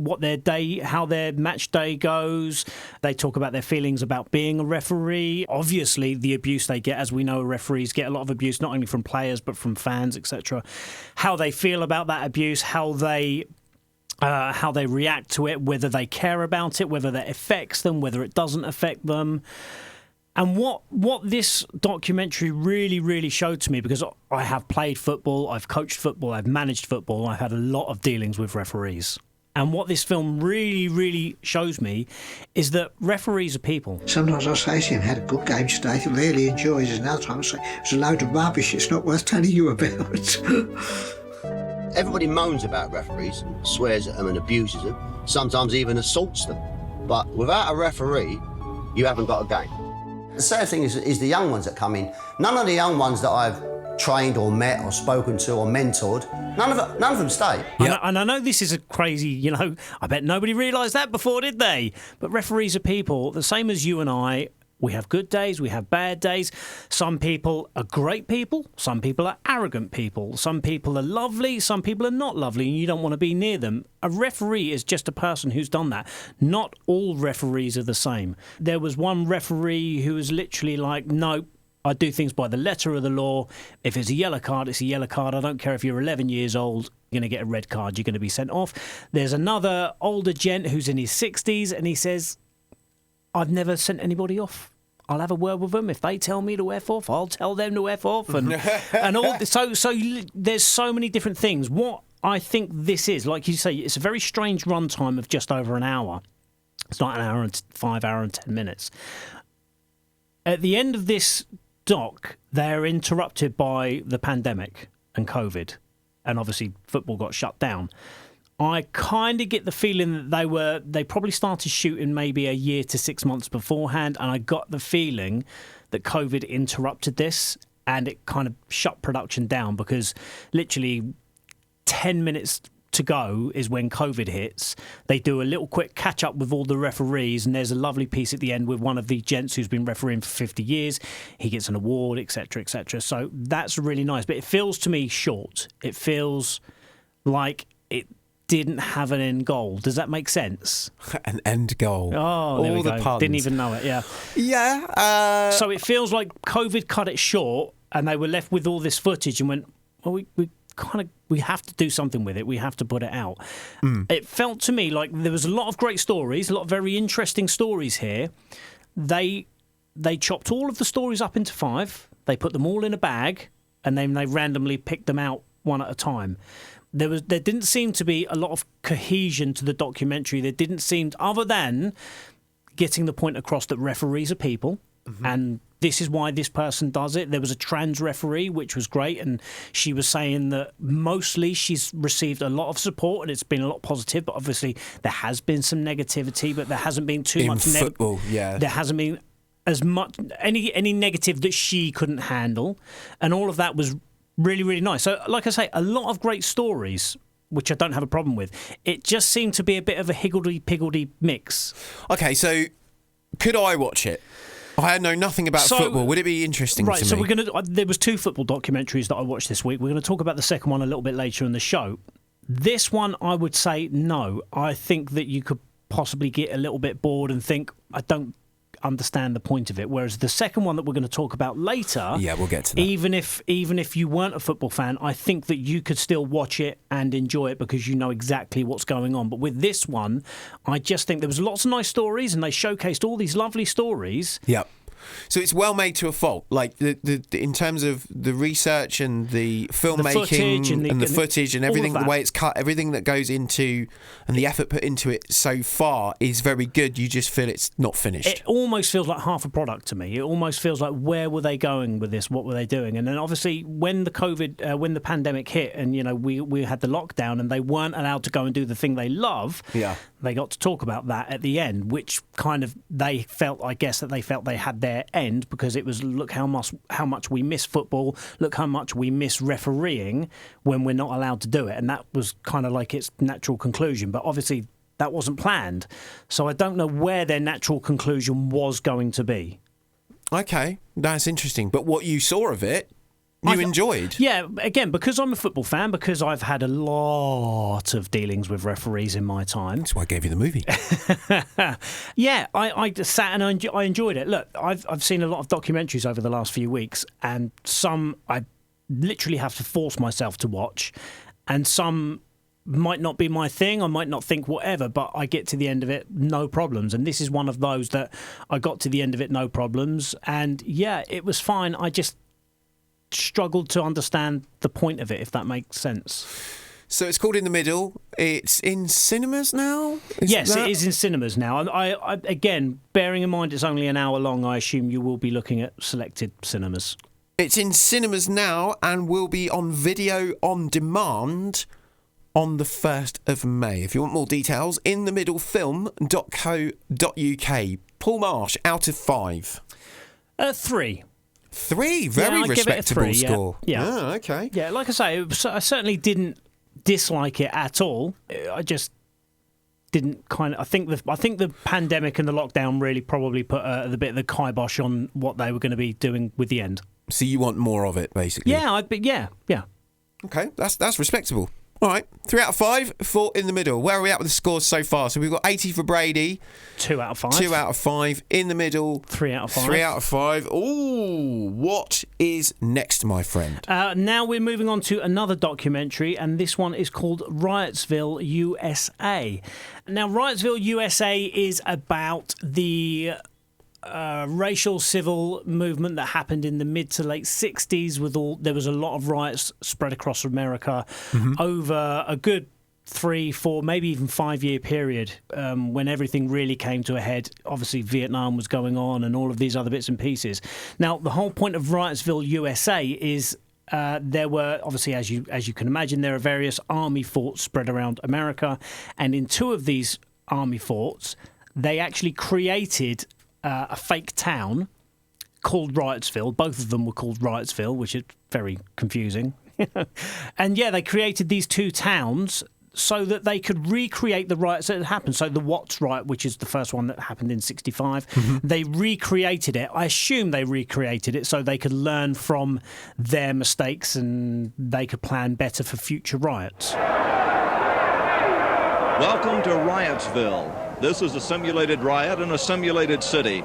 how their match day goes. They talk about their feelings about being a referee. Obviously, the abuse they get, as we know, referees get a lot of abuse, not only from players, but from fans, etc. How they feel about that abuse, how they react to it, whether they care about it, whether that affects them, whether it doesn't affect them. And what this documentary really, really showed to me, because I have played football, I've coached football, I've managed football, I've had a lot of dealings with referees. And what this film really, really shows me is that referees are people. Sometimes I say to him, had a good game today, he really enjoys it. And other times I say, it's a load of rubbish, it's not worth telling you about. Everybody moans about referees, swears at them and abuses them, sometimes even assaults them. But without a referee, you haven't got a game. The sad thing is the young ones that come in. None of the young ones that I've trained or met or spoken to or mentored, none of them stay. Yep. And I know this is a crazy, I bet nobody realised that before, did they? But referees are people, the same as you and I. We have good days, we have bad days. Some people are great people, some people are arrogant people, some people are lovely, some people are not lovely, and you don't want to be near them. A referee is just a person who's done that. Not all referees are the same. There was one referee who was literally like, no, I do things by the letter of the law. If it's a yellow card, it's a yellow card. I don't care if you're 11 years old, you're going to get a red card, you're going to be sent off. There's another older gent who's in his 60s, and he says, I've never sent anybody off. I'll have a word with them. If they tell me to F off, I'll tell them to F off. And all. So there's so many different things. What I think this is, like you say, it's a very strange runtime of just over an hour. It's not an hour and 5 hour and 10 minutes. At the end of this doc, they're interrupted by the pandemic and COVID. And obviously football got shut down. I kind of get the feeling that they probably started shooting maybe a year to 6 months beforehand, and I got the feeling that COVID interrupted this and it kind of shut production down, because literally 10 minutes to go is when COVID hits. They do a little quick catch up with all the referees, and there's a lovely piece at the end with one of the gents who's been refereeing for 50 years. He gets an award, etc., etc. So that's really nice, but it feels to me short. It feels like it didn't have an end goal. Does that make sense? An end goal. Oh, there we go. Puns. Didn't even know it. Yeah. Yeah. So it feels like COVID cut it short, and they were left with all this footage and went, well, we have to do something with it. We have to put it out. It felt to me like there was a lot of great stories, a lot of very interesting stories here. They chopped all of the stories up into 5. They put them all in a bag, and then they randomly picked them out one at a time. There didn't seem to be a lot of cohesion to the documentary. There didn't seem, other than getting the point across that referees are people, and this is why this person does it. There was a trans referee, which was great, and she was saying that mostly she's received a lot of support and it's been a lot positive, but obviously there has been some negativity, but there hasn't been too much football. Yeah, there hasn't been as much any negative that she couldn't handle, and all of that was really, really nice. So, like I say, a lot of great stories, which I don't have a problem with. It just seemed to be a bit of a higgledy-piggledy mix. Okay, so could I watch it? I know nothing about football. Would it be interesting to me? Right, so there was 2 football documentaries that I watched this week. We're going to talk about the second one a little bit later in the show. This one, I would say no. I think that you could possibly get a little bit bored and think, I don't understand the point of it. Whereas the second one that we're going to talk about later, yeah, we'll get to that. Even if you weren't a football fan, I think that you could still watch it and enjoy it because you know exactly what's going on. But with this one, I just think there was lots of nice stories and they showcased all these lovely stories. Yep. So it's well made to a fault, like the in terms of the research and the filmmaking and the footage and everything, the way it's cut, everything that goes into and the effort put into it so far is very good. You just feel it's not finished. It almost feels like half a product to me. It almost feels like, where were they going with this? What were they doing? And then obviously when the pandemic hit and we had the lockdown and they weren't allowed to go and do the thing they love. Yeah. They got to talk about that at the end, which kind of they felt they had their end, because it was, look how much we miss football, look how much we miss refereeing when we're not allowed to do it. And that was kind of like its natural conclusion. But obviously that wasn't planned. So I don't know where their natural conclusion was going to be. Okay, that's interesting. But what you saw of it, you enjoyed? Yeah, again, because I'm a football fan, because I've had a lot of dealings with referees in my time. That's why I gave you the movie. Yeah, I just sat and I enjoyed it. Look, I've seen a lot of documentaries over the last few weeks, and some I literally have to force myself to watch, and some might not be my thing. I might not think whatever, but I get to the end of it, no problems. And this is one of those that I got to the end of it, no problems. And yeah, it was fine. I just struggled to understand the point of it, if that makes sense. So it's called In the Middle. It's in cinemas now? Yes, it is in cinemas now. I again, bearing in mind it's only an hour long, I assume you will be looking at selected cinemas. It's in cinemas now and will be on video on demand on the 1st of May. If you want more details, inthemiddlefilm.co.uk. Paul Marsh, out of 5. 3. 3? Very respectable score. Yeah. Oh, okay. Yeah, like I say, I certainly didn't dislike it at all. I just didn't I think the pandemic and the lockdown really probably put a bit of the kibosh on what they were going to be doing with the end. So you want more of it, basically? Yeah, yeah. Okay, that's respectable. All right, 3 out of 5 for In the Middle. Where are we at with the scores so far? So we've got 80 for Brady. 2 out of 5. 2 out of 5. In the Middle. 3 out of 5. 3 out of 5. Ooh, what is next, my friend? Now we're moving on to another documentary, and this one is called Riotsville, USA. Now, Riotsville, USA is about the racial civil movement that happened in the mid to late 60s. There was a lot of riots spread across America over a good 3, 4, maybe even 5-year period, when everything really came to a head. Obviously Vietnam was going on and all of these other bits and pieces. Now the whole point of Riotsville, USA is there were, obviously, as you can imagine, there are various army forts spread around America, and in 2 of these army forts they actually created a fake town called Riotsville. Both of them were called Riotsville, which is very confusing. And yeah, they created these 2 towns so that they could recreate the riots that had happened. So the Watts riot, which is the first one that happened in 65, they recreated it. I assume they recreated it so they could learn from their mistakes and they could plan better for future riots. Welcome to Riotsville. This is a simulated riot in a simulated city.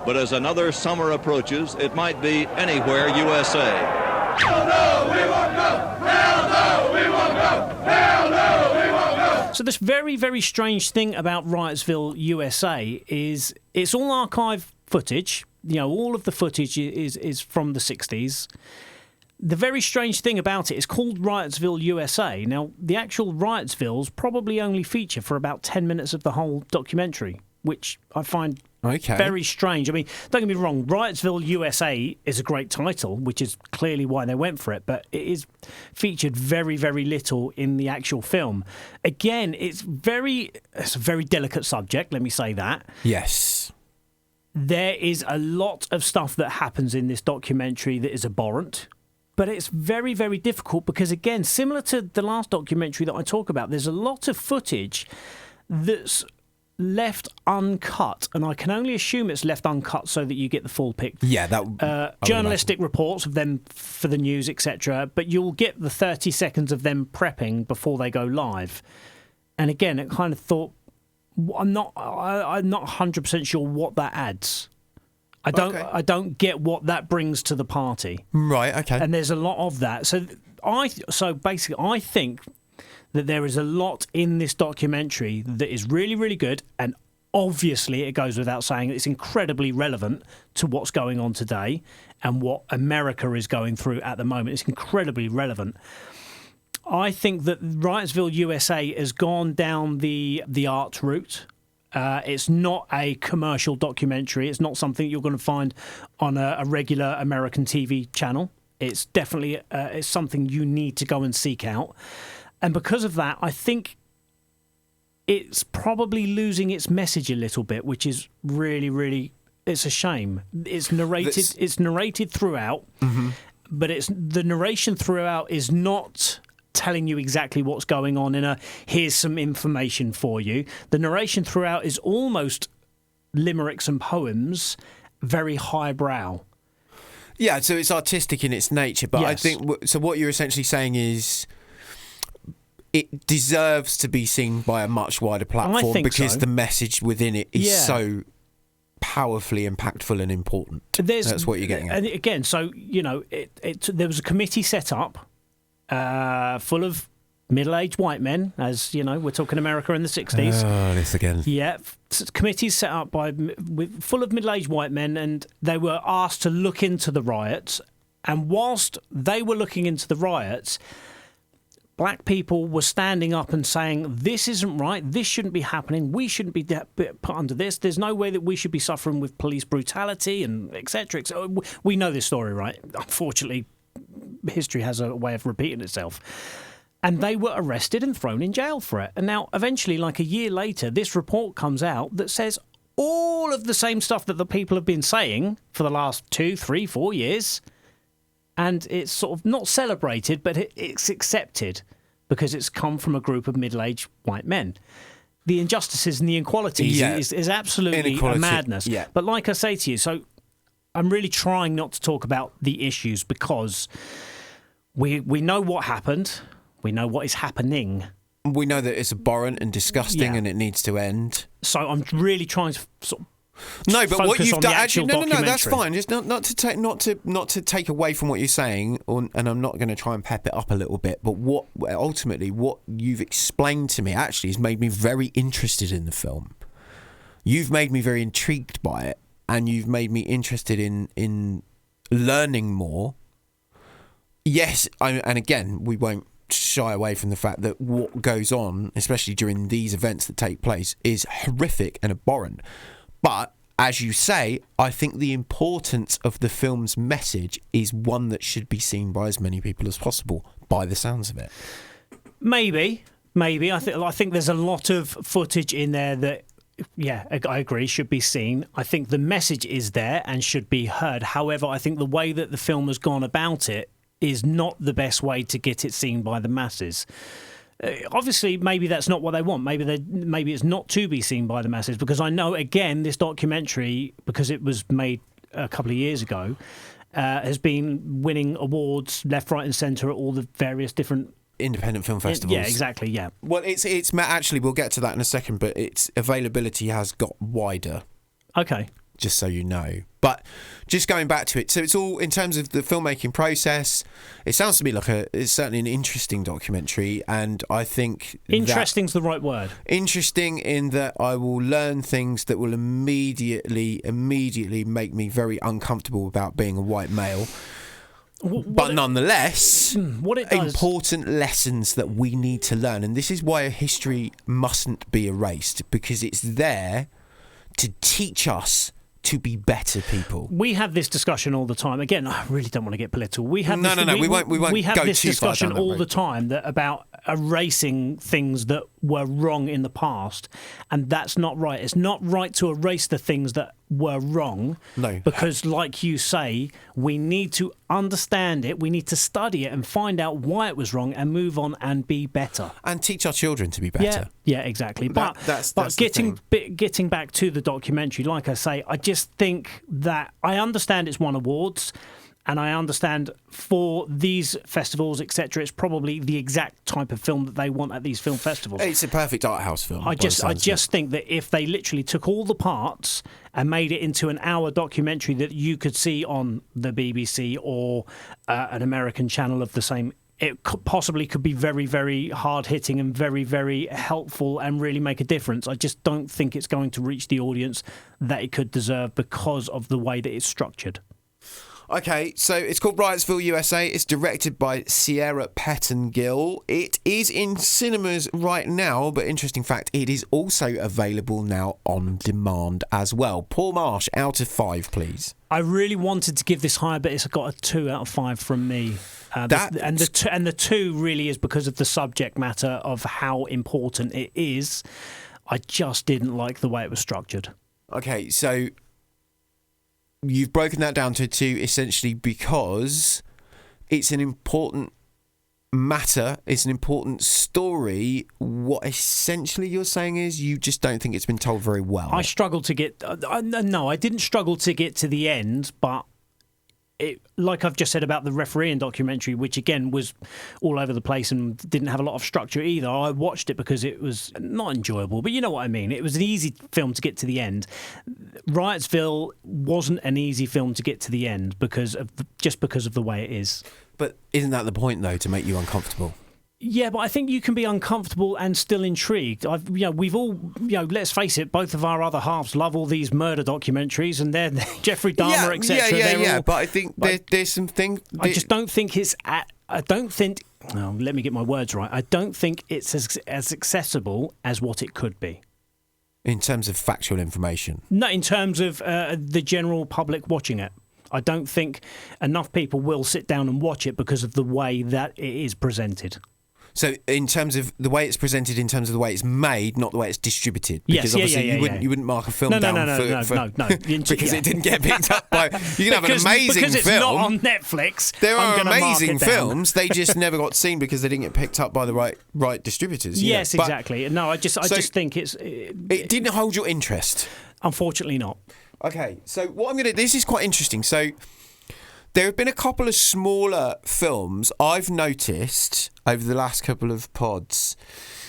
But as another summer approaches, it might be anywhere USA. Hell no, we won't go! Hell no, we won't go! Hell no, we won't go! So this very, very strange thing about Riotsville, USA is it's all archive footage. You know, all of the footage is from the 60s. The very strange thing about it is called Riotsville, USA. Now, the actual Riotsvilles probably only feature for about 10 minutes of the whole documentary, which I find very strange. I mean, don't get me wrong, Riotsville, USA is a great title, which is clearly why they went for it, but it is featured very, very little in the actual film. Again, it's a very delicate subject, let me say that. Yes. There is a lot of stuff that happens in this documentary that is abhorrent. But it's very, very difficult because, again, similar to the last documentary that I talk about, there's a lot of footage that's left uncut, and I can only assume it's left uncut so that you get the full picture. Yeah, journalistic reports of them for the news, etc. But you'll get the 30 seconds of them prepping before they go live. And again, it kind of thought, I'm not 100% sure what that adds. I don't get what that brings to the party. Right, okay. And there's a lot of that. So basically, I think that there is a lot in this documentary that is really, really good, and obviously it goes without saying it's incredibly relevant to what's going on today and what America is going through at the moment. It's incredibly relevant. I think that Riotsville, USA has gone down the art route. It's not a commercial documentary. It's not something you're going to find on a regular American TV channel. It's definitely it's something you need to go and seek out. And because of that, I think it's probably losing its message a little bit, which is really, really, it's a shame. It's narrated throughout, but the narration throughout is not telling you exactly what's going on here's some information for you. The narration throughout is almost limericks and poems, very highbrow. Yeah, so it's artistic in its nature, but Yes. I think so. What you're essentially saying is it deserves to be seen by a much wider platform because the message within it is so powerfully impactful and important. That's what you're getting at. And again, so there was a committee set up full of middle-aged white men, as you know, we're talking America in the 60s. Oh, this again. Yeah, committees set up full of middle-aged white men, and they were asked to look into the riots. And whilst they were looking into the riots, black people were standing up and saying, this isn't right, this shouldn't be happening, we shouldn't be put under this, there's no way that we should be suffering with police brutality, and etc. So we know this story, right? Unfortunately, history has a way of repeating itself. And they were arrested and thrown in jail for it. And now, eventually, like a year later, this report comes out that says all of the same stuff that the people have been saying for the last 2, 3, 4 years. And it's sort of not celebrated, but it's accepted because it's come from a group of middle-aged white men. The injustices and the inequalities is absolutely a madness. Yeah. But like I say to you, so I'm really trying not to talk about the issues because we know what happened. We know what is happening. We know that it's abhorrent and disgusting and it needs to end. So I'm really trying to sort of No, but what you've done, actually, no, that's documentary. fine. Just not to take away from what you're saying, and I'm not going to try and pep it up a little bit. But what you've explained to me actually has made me very interested in the film. You've made me very intrigued by it, and you've made me interested in learning more. Yes, and again, we won't shy away from the fact that what goes on, especially during these events that take place, is horrific and abhorrent. But, as you say, I think the importance of the film's message is one that should be seen by as many people as possible, by the sounds of it. Maybe. I think there's a lot of footage in there that, yeah, I agree, should be seen. I think the message is there and should be heard. However, I think the way that the film has gone about it is not the best way to get it seen by the masses. Obviously, maybe that's not what they want. Maybe it's not to be seen by the masses, because I know, again, this documentary, because it was made a couple of years ago, has been winning awards left, right and centre at all the various different independent film festivals. Yeah, exactly, yeah. Well, it's actually, we'll get to that in a second, but its availability has got wider. Okay. Just so you know. But just going back to it, so it's all in terms of the filmmaking process. It sounds to me like it's certainly an interesting documentary, and I think interesting's the right word. Interesting in that I will learn things that will immediately make me very uncomfortable about being a white male. But nonetheless, what it does, important lessons that we need to learn. And this is why history mustn't be erased, because it's there to teach us to be better people. We have this discussion all the time. Again, I really don't want to get political. We have we won't we have go this too far discussion down that all road. the time that about erasing things that were wrong in the past, and that's not right. It's not right to erase the things that were wrong. No. Because like you say, we need to understand it, we need to study it and find out why it was wrong and move on and be better. And teach our children to be better. Yeah, exactly. That's but the getting back to the documentary, like I say, I just think that I understand it's won awards, and I understand for these festivals, etc., it's probably the exact type of film that they want at these film festivals. It's a perfect art house film. I just think that if they literally took all the parts and made it into an hour documentary that you could see on the BBC or an American channel of the same, it possibly could be very, very hard-hitting and very, very helpful and really make a difference. I just don't think it's going to reach the audience that it could deserve because of the way that it's structured. Okay, so it's called Riotsville, USA. It's directed by Sierra Pettengill. It is in cinemas right now, but interesting fact, it is also available now on demand as well. Paul Marsh, out of 5, please. I really wanted to give this higher, but it's got a 2 out of 5 from me. And the 2 really is because of the subject matter of how important it is. I just didn't like the way it was structured. Okay, so you've broken that down to 2 essentially because it's an important matter, it's an important story. What essentially you're saying is you just don't think it's been told very well. I struggled to get... no, I didn't struggle to get to the end, but like I've just said about the refereeing documentary, which again was all over the place and didn't have a lot of structure either. I watched it because it was not enjoyable, but you know what I mean. It was an easy film to get to the end. Riotsville wasn't an easy film to get to the end because of the way it is. But isn't that the point though, to make you uncomfortable? Yeah, but I think you can be uncomfortable and still intrigued. We've all, let's face it, both of our other halves love all these murder documentaries, and they're Jeffrey Dahmer, etc. Yeah. But I think there's some things. I just don't think it's. I don't think. Oh, let me get my words right. I don't think it's as accessible as what it could be. In terms of factual information. No, in terms of the general public watching it. I don't think enough people will sit down and watch it because of the way that it is presented. So in terms of the way it's presented, in terms of the way it's made, not the way it's distributed. Because yes, you wouldn't mark a film down no. because it didn't get picked up by... You can have an amazing film. Because it's not on Netflix. There are amazing films. They just never got seen because they didn't get picked up by the right distributors. Yes, exactly. No, I just think it's... It didn't hold your interest? Unfortunately not. Okay, so what I'm going to... This is quite interesting. So there have been a couple of smaller films I've noticed over the last couple of pods.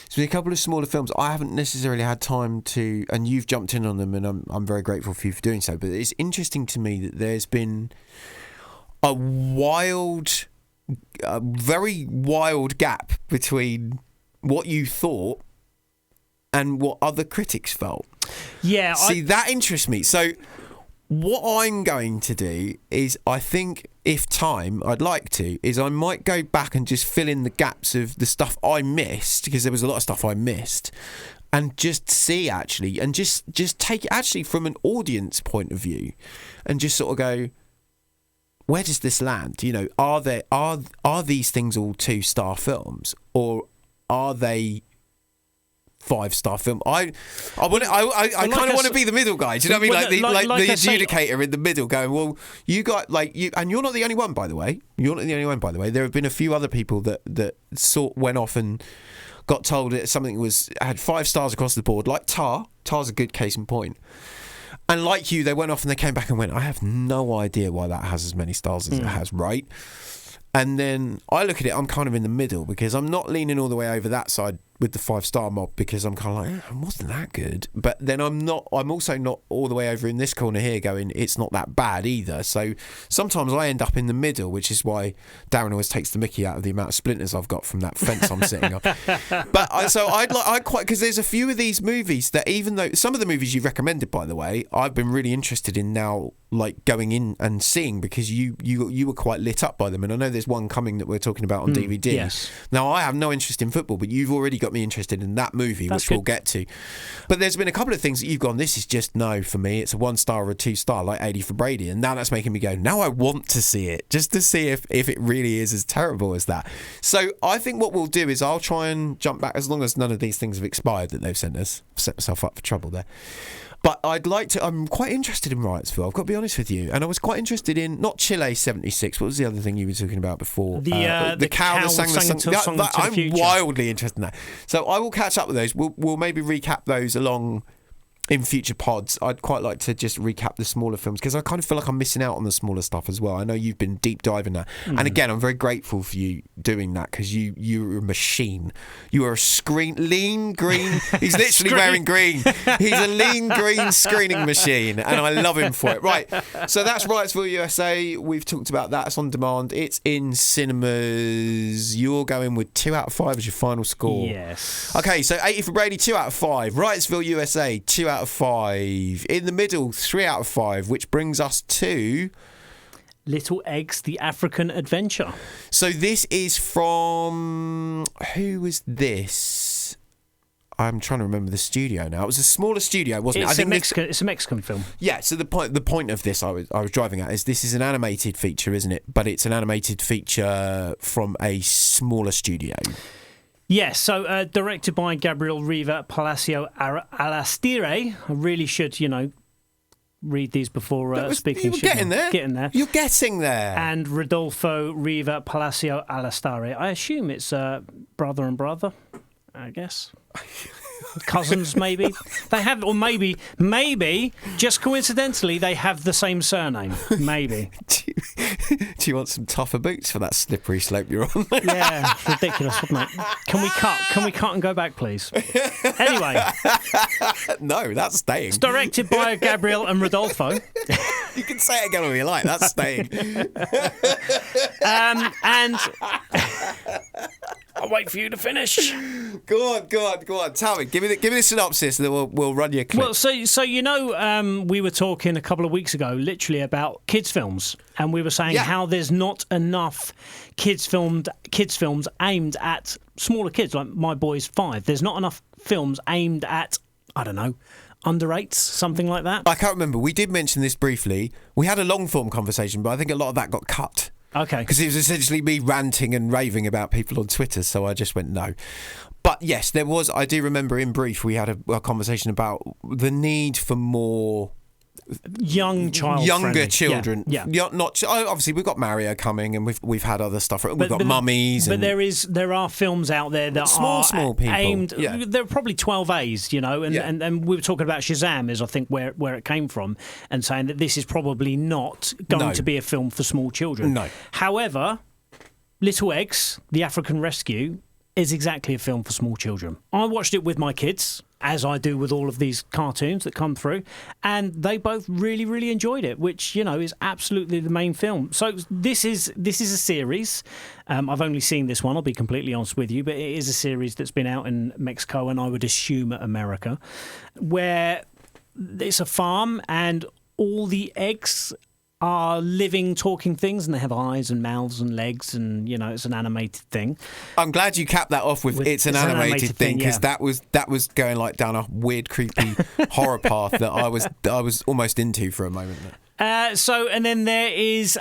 There's been a couple of smaller films I haven't necessarily had time to... And you've jumped in on them, and I'm very grateful for you for doing so. But it's interesting to me that there's been a very wild gap between what you thought and what other critics felt. Yeah. See, that interests me. So what I'm going to do is, I think if time, I'd like to, is I might go back and just fill in the gaps of the stuff I missed, because there was a lot of stuff I missed, and just see actually, and just take it actually from an audience point of view, and just sort of go, where does this land? You know, are these things all 2-star films, or are they 5-star film? I kind of want to be the middle guy. Do you know what I mean? Like the adjudicator in the middle, going, well, you got and you're not the only one, by the way. You're not the only one, by the way. There have been a few other people that went off and got told that something had 5 stars across the board, like Tar. Tar's a good case in point. And like you, they went off and they came back and went, I have no idea why that has as many stars as it has, right? And then I look at it, I'm kind of in the middle, because I'm not leaning all the way over that side with the 5-star mob because I'm kind of like, it wasn't that good. But then I'm also not all the way over in this corner here going, it's not that bad either. So sometimes I end up in the middle, which is why Darren always takes the mickey out of the amount of splinters I've got from that fence I'm sitting on. But I'd quite, because there's a few of these movies that, even though some of the movies you recommended, by the way, I've been really interested in now, like going in and seeing, because you were quite lit up by them. And I know there's one coming that we're talking about on DVD. Yes. Now, I have no interest in football, but you've already got me interested in that movie, which we'll get to. But there's been a couple of things that you've gone, this is just no for me. It's a 1-star or a 2-star, like 80 for Brady. And now that's making me go, now I want to see it, just to see if it really is as terrible as that. So I think what we'll do is I'll try and jump back, as long as none of these things have expired that they've sent us. Set myself up for trouble there. But I'm quite interested in Riotsville, I've got to be honest with you. And I was quite interested in, not Chile 76, what was the other thing you were talking about before? The cow that sang the song to the I'm future. wildly interested in that. So I will catch up with those. We'll maybe recap those along in future pods. I'd quite like to just recap the smaller films, because I kind of feel like I'm missing out on the smaller stuff as well. I know you've been deep diving that. And again, I'm very grateful for you doing that, because you're a machine. You are a lean green. He's literally wearing green. He's a lean green screening machine, and I love him for it. Right, so that's Riotsville, USA. We've talked about that. It's on demand. It's in cinemas. You're going with 2 out of 5 as your final score. Yes. Okay, so 80 for Brady, 2 out of 5. Riotsville, USA, 2 out of 5. In the middle, 3 out of 5, which brings us to Little Eggs, The African Adventure. So this is from, who was this? I'm trying to remember the studio now. It was a smaller studio, wasn't it? It's a Mexican film. Yeah, so the point of this I was driving at is this is an animated feature, isn't it? But it's an animated feature from a smaller studio. Yes, so directed by Gabriel Riva Palacio Alastire. I really should, read these before speaking. You're getting there. You're getting there. And Rodolfo Riva Palacio Alastire. I assume it's brother and brother, I guess. Cousins, maybe. They have, or maybe, just coincidentally, they have the same surname. Maybe. Do you want some tougher boots for that slippery slope you're on? Yeah, it's ridiculous, isn't it? Can we cut and go back, please? Anyway. No, that's staying. It's directed by Gabriel and Rodolfo. You can say it again when you like. That's staying. And I'll wait for you to finish. Go on. Tell me. Give me the synopsis, and then we'll run your clip. Well, so we were talking a couple of weeks ago, literally about kids' films, and we were saying how there's not enough kids' films aimed at smaller kids. Like my boy's 5. There's not enough films aimed at, I don't know, under 8s, something like that. I can't remember. We did mention this briefly. We had a long form conversation, but I think a lot of that got cut. Okay. Because it was essentially me ranting and raving about people on Twitter, so I just went no. But yes, there was, I do remember in brief, we had a conversation about the need for more younger children. Yeah. Not obviously we've got Mario coming, and we've had other stuff. We've got Mummies. But there are films out there that small people aimed. Yeah. There are probably 12As, and we were talking about Shazam is I think where it came from, and saying that this is probably not going to be a film for small children. No. However, Little Eggs, The African Rescue, is exactly a film for small children. I watched it with my kids, as I do with all of these cartoons that come through, and they both really, really enjoyed it, which, is absolutely the main film. So this is a series. I've only seen this one, I'll be completely honest with you, but it is a series that's been out in Mexico, and I would assume America, where it's a farm and all the eggs are living, talking things, and they have eyes and mouths and legs, and it's an animated thing. I'm glad you capped that off with it's an animated thing, because that was going like down a weird, creepy horror path that I was almost into for a moment. And then there is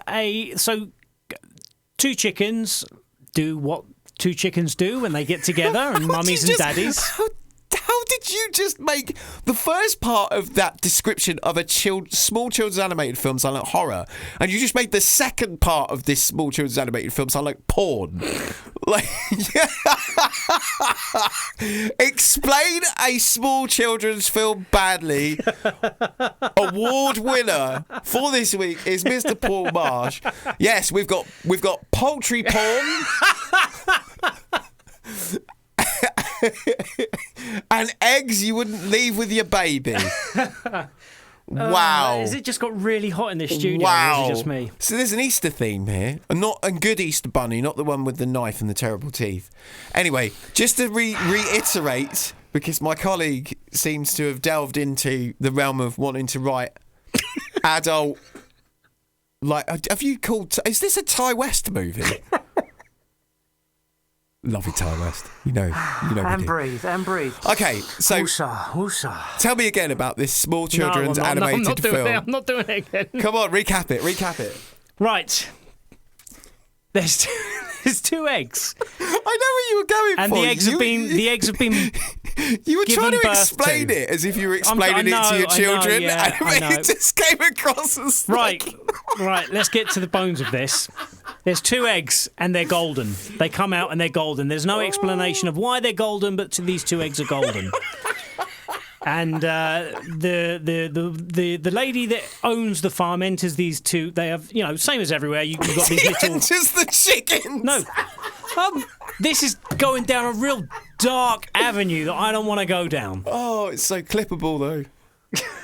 two chickens do what two chickens do when they get together, and mummies and daddies. How did you just make the first part of that description of a small children's animated film sound like horror, and you just made the second part of this small children's animated film sound like porn? Like, explain a small children's film badly. Award winner for this week is Mr. Paul Marsh. Yes, we've got poultry porn. And eggs you wouldn't leave with your baby. Wow. Has it just got really hot in this studio? Wow. Or is it just me? So there's an Easter theme here. Not a good Easter bunny, not the one with the knife and the terrible teeth. Anyway, just to reiterate, because my colleague seems to have delved into the realm of wanting to write adult... Like, have you called... Is this a Ty West movie? Lovely Ty West. You know. And breathe. Okay, so... Woosah. Tell me again about this small children's animated film. I'm not doing it again. Come on, recap it. Right. There's two eggs. I know where you were going and for. And the eggs have been You were trying to explain it as if you were explaining it to your children. And it just came across as right, let's get to the bones of this. There's two eggs and they're golden. They come out and they're golden. There's no explanation of why they're golden, but these two eggs are golden. And the lady that owns the farm enters these two. They have, same as everywhere. You've got these little. Enters the chickens. No, this is going down a real dark avenue that I don't want to go down. Oh, it's so clippable though.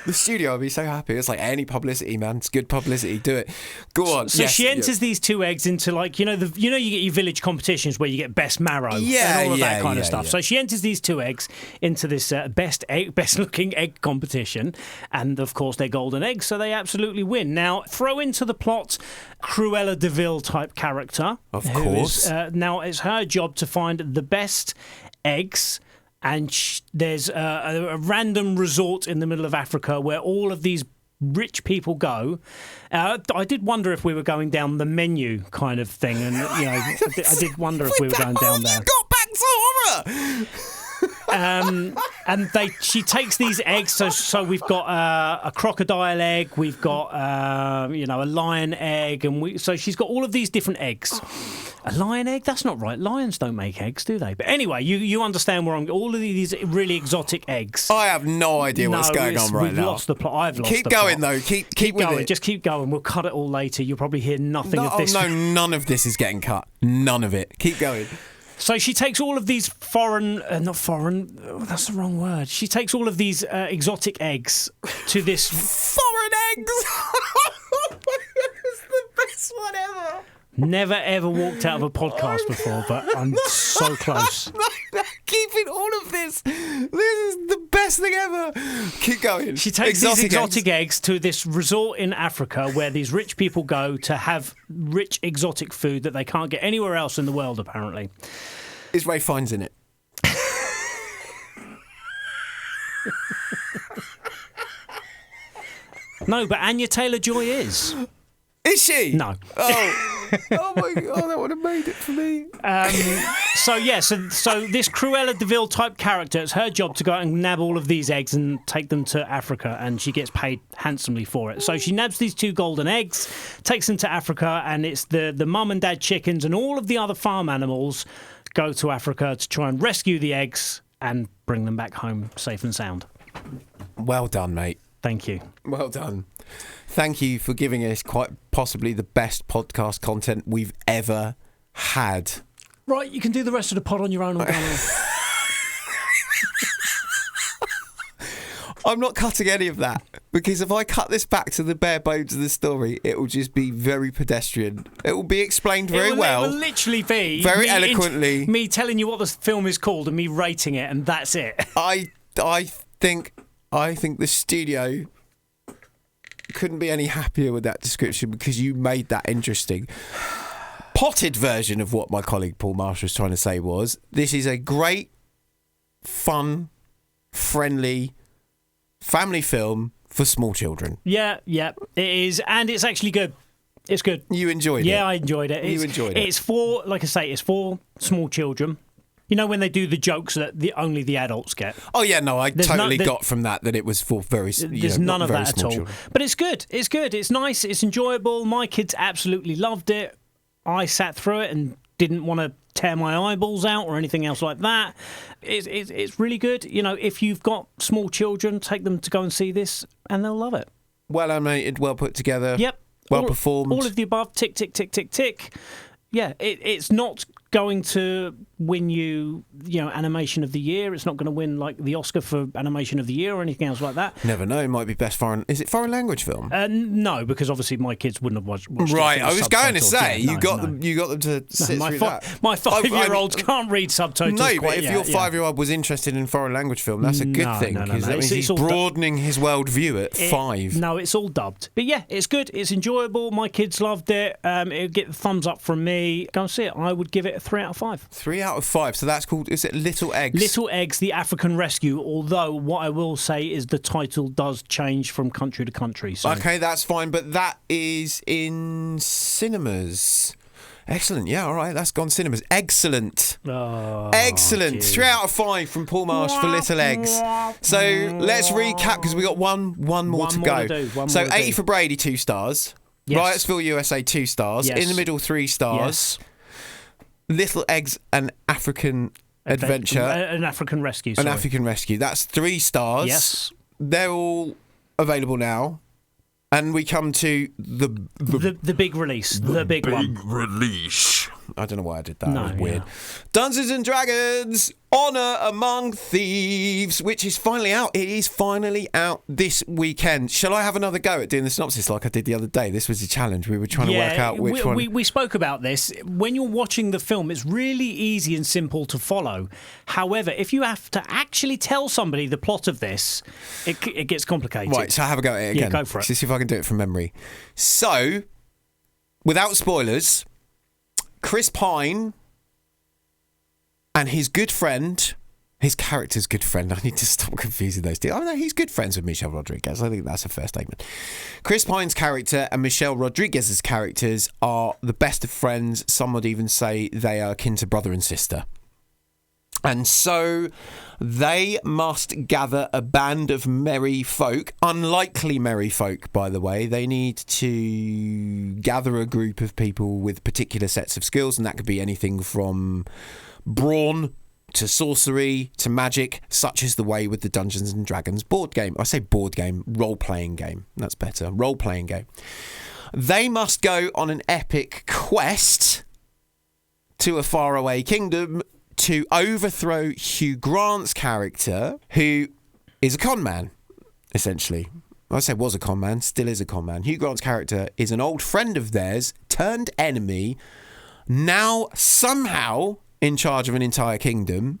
The studio will be so happy. It's like any publicity, man. It's good publicity. Do it. Go on. So she enters these two eggs into you get your village competitions where you get best marrow and all of that kind of stuff. Yeah. So she enters these two eggs into this best looking egg competition, and of course they're golden eggs, so they absolutely win. Now throw into the plot Cruella de Vil type character. Of course. Now it's her job to find the best eggs. And there's a random resort in the middle of Africa where all of these rich people go. I did wonder if we were going down the menu kind of thing, and I did wonder if we were going down there. You got back to horror. And she takes these eggs. So we've got a crocodile egg, we've got a lion egg, and so she's got all of these different eggs. A lion egg? That's not right. Lions don't make eggs, do they? But anyway, you understand where I'm going. All of these really exotic eggs. I have no idea what's going on right now. We've lost the plot. I've lost the plot. Keep going, though. Keep going. It. Just keep going. We'll cut it all later. You'll probably hear nothing of this. No, none of this is getting cut. None of it. Keep going. So she takes all of these not foreign, that's the wrong word. She takes all of these exotic eggs to this... Foreign eggs! It's the best one ever. Never ever walked out of a podcast before, but I'm so close. No, keeping all of this. This is the best thing ever. Keep going. She takes these exotic eggs to this resort in Africa where these rich people go to have rich exotic food that they can't get anywhere else in the world, apparently. Is Ray Fiennes in it? No, but Anya Taylor-Joy is. Is she? No. Oh my God, that would have made it for me. So this Cruella de Vil type character, it's her job to go out and nab all of these eggs and take them to Africa, and she gets paid handsomely for it. So she nabs these two golden eggs, takes them to Africa, and it's the mum and dad chickens and all of the other farm animals go to Africa to try and rescue the eggs and bring them back home safe and sound. Well done, mate. Thank you. Well done. Thank you for giving us quite possibly the best podcast content we've ever had. Right, you can do the rest of the pod on your own. I'm not cutting any of that, because if I cut this back to the bare bones of the story, it will just be very pedestrian. It will be explained very well. It will literally be very eloquently me telling you what the film is called and me rating it, and that's it. I think the studio couldn't be any happier with that description, because you made that interesting. Potted version of what my colleague Paul Marsh was trying to say was, this is a great, fun, friendly family film for small children. Yeah, it is, and it's actually good. It's good. You enjoyed it? Yeah, I enjoyed it. You enjoyed it. It's for, like I say, it's for small children. You know when they do the jokes that only the adults get? Oh, yeah, no, I totally got from that it was for very There's none of that at all. Children. But it's good. It's good. It's nice. It's enjoyable. My kids absolutely loved it. I sat through it and didn't want to tear my eyeballs out or anything else like that. It's really good. If you've got small children, take them to go and see this and they'll love it. Well animated, well put together. Yep. Well performed. All of the above. Tick, tick, tick, tick, tick. Yeah, it's not going to win you animation of the year. It's not going to win like the Oscar for animation of the year or anything else like that. Never know. It might be best foreign. Is it foreign language film? No, because obviously my kids wouldn't have watched right, it. I was going to say you got them to sit through that. My 5-year-olds can't read subtitles. No, but if your 5-year-old was interested in foreign language film, that's a good thing because that means he's broadening his worldview at 5. No, it's all dubbed. But yeah, it's good. It's enjoyable. My kids loved it. It'll get the thumbs up from me. Go and see it. I would give it a 3 out of 5. 3 out of 5. So that's called, is it Little Eggs? Little Eggs, the African Rescue. Although what I will say is the title does change from country to country. So. Okay, that's fine. But that is in cinemas. Excellent. Yeah, all right. That's gone cinemas. Excellent. Oh, excellent. Geez. 3 out of 5 from Paul Marsh for Little Eggs. So let's recap because we got one more to go. So 80 for Brady, 2 stars. Yes. Riotsville, USA, 2 stars. Yes. In the Middle, 3 stars. Yes. Little Eggs, an African adventure. An African rescue. An African rescue. That's 3 stars. Yes. They're all available now. And we come to the big release. The big one. Release. I don't know why I did that. No, it was weird. Dungeons and Dragons Honor Among Thieves, which is finally out. It is finally out this weekend. Shall I have another go at doing the synopsis like I did the other day? This was a challenge. We were trying to work out which one. We spoke about this. When you're watching the film, it's really easy and simple to follow. However, if you have to actually tell somebody the plot of this, it gets complicated. Right, so have a go at it again. Yeah, go for it. Let's see if I can do it from memory. So, without spoilers, Chris Pine and his good friend, his character's good friend, I need to stop confusing those two. Oh no, he's good friends with Michelle Rodriguez. I think that's a fair statement. Chris Pine's character and Michelle Rodriguez's characters are the best of friends. Some would even say they are akin to brother and sister. And so they must gather a band of merry folk, unlikely merry folk, by the way. They need to gather a group of people with particular sets of skills, and that could be anything from brawn to sorcery to magic, such as the way with the Dungeons and Dragons board game. I say board game, role-playing game. That's better. Role-playing game. They must go on an epic quest to a faraway kingdom to overthrow Hugh Grant's character, who is a con man, essentially. I say was a con man, still is a con man. Hugh Grant's character is an old friend of theirs, turned enemy, now somehow in charge of an entire kingdom.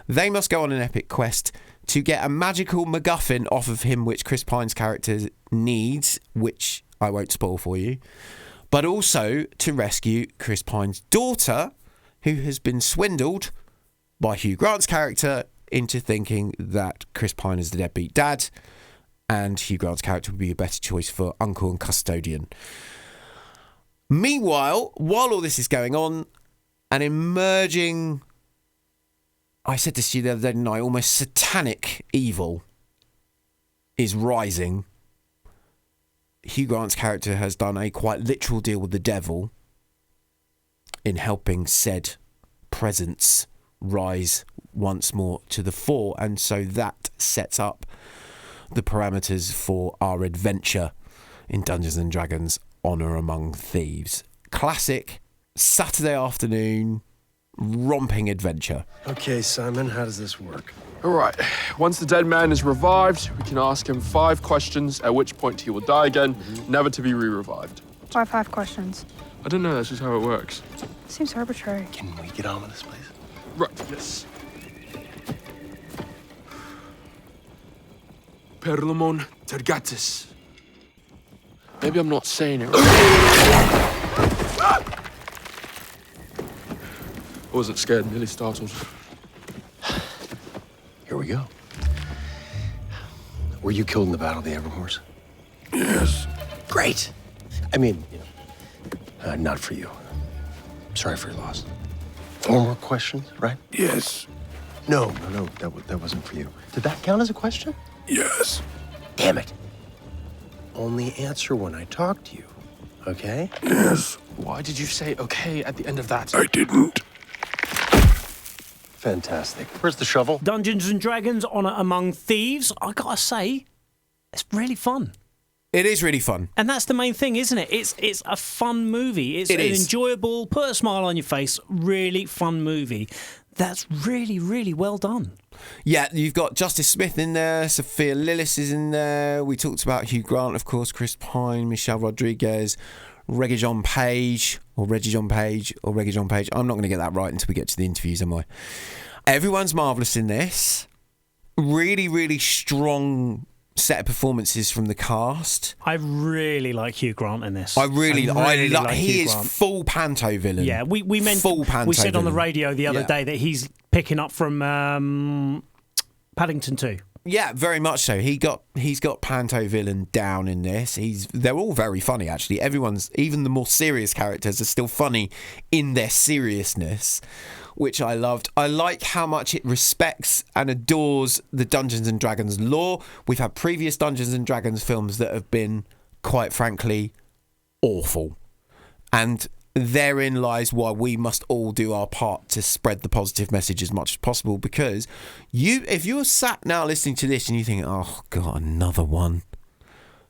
They must go on an epic quest to get a magical MacGuffin off of him, which Chris Pine's character needs, which I won't spoil for you, but also to rescue Chris Pine's daughter, who has been swindled by Hugh Grant's character into thinking that Chris Pine is the deadbeat dad and Hugh Grant's character would be a better choice for uncle and custodian. Meanwhile, while all this is going on, an emerging, I said this to you the other day, didn't I, almost satanic evil is rising. Hugh Grant's character has done a quite literal deal with the devil in helping said presence rise once more to the fore, and so that sets up the parameters for our adventure in Dungeons and Dragons Honor Among Thieves. Classic Saturday afternoon romping adventure. Okay, Simon, how does this work? All right. Once the dead man is revived, we can ask him 5 questions, at which point he will die again, never to be re-revived. Why 5 questions? I don't know, that's just how it works. Seems arbitrary. Can we get on with this, please? Right, yes. Perlamon Tergatis. Maybe I'm not saying it right. I wasn't scared, nearly startled. Here we go. Were you killed in the Battle of the Everhorse? Yes. Great. I mean, not for you. Sorry for your loss. 4 more questions, right? Yes. No, that wasn't for you. Did that count as a question? Yes. Damn it. Only answer when I talk to you, okay? Yes. Why did you say okay at the end of that? I didn't. Fantastic. Where's the shovel? Dungeons and Dragons Honor Among Thieves. I gotta say, it's really fun. It is really fun. And that's the main thing, isn't it? It's a fun movie. It's an enjoyable, put a smile on your face, really fun movie that's really, really well done. Yeah, you've got Justice Smith in there, Sophia Lillis is in there. We talked about Hugh Grant, of course, Chris Pine, Michelle Rodriguez, Rege Jon Page. I'm not going to get that right until we get to the interviews, am I? Everyone's marvellous in this. Really, really strong set of performances from the cast. I really like Hugh Grant in this. I like he Hugh is Grant. full panto villain. Yeah, we meant full panto we said on the villain. radio the other day that he's picking up from Paddington 2. Yeah, very much so. He's got panto villain down in this. They're all very funny actually. Even the more serious characters are still funny in their seriousness, which I loved. I like how much it respects and adores the Dungeons and Dragons lore. We've had previous Dungeons and Dragons films that have been, quite frankly, awful. And therein lies why we must all do our part to spread the positive message as much as possible, because if you're sat now listening to this and you think, oh God, another one,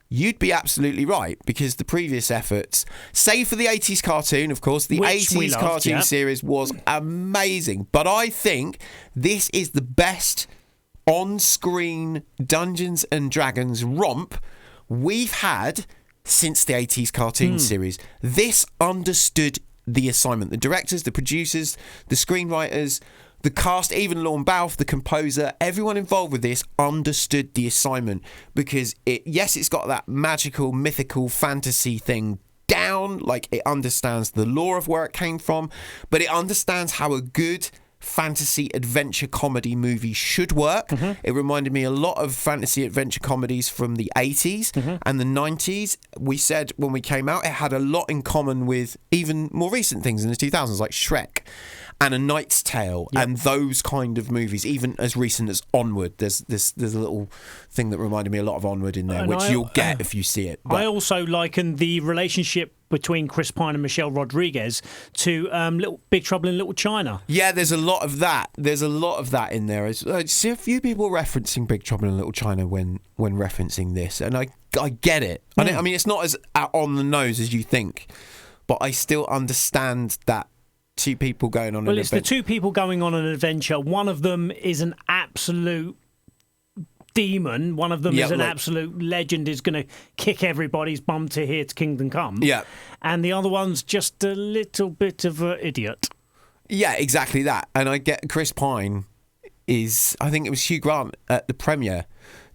you'd be absolutely right, because the previous efforts, save for the 80s cartoon, of course, the 80s cartoon series was amazing. But I think this is the best on-screen Dungeons and Dragons romp we've had since the 80s cartoon series. This understood the assignment. The directors, the producers, the screenwriters, the cast, even Lorne Balfe, the composer, everyone involved with this understood the assignment, because it's got that magical, mythical fantasy thing down, like it understands the lore of where it came from, but it understands how a good fantasy adventure comedy movie should work. It reminded me a lot of fantasy adventure comedies from the 80s and the 90s. We said when we came out it had a lot in common with even more recent things in the 2000s, like Shrek and A Knight's Tale and those kind of movies, even as recent as Onward. There's a little thing that reminded me a lot of Onward in there, which you'll get if you see it. But I also liken the relationship between Chris Pine and Michelle Rodriguez to Little Big Trouble in Little China. Yeah, there's a lot of that. There's a lot of that in there. I see a few people referencing Big Trouble in Little China when referencing this, and I get it. I mean, it's not as on the nose as you think, but I still understand that two people going on an adventure. Well, it's the two people going on an adventure. One of them is an absolute demon. One of them is an absolute legend, is going to kick everybody's bum to here to Kingdom Come. Yeah. And the other one's just a little bit of an idiot. Yeah, exactly that. And I get Chris Pine I think it was Hugh Grant at the premiere.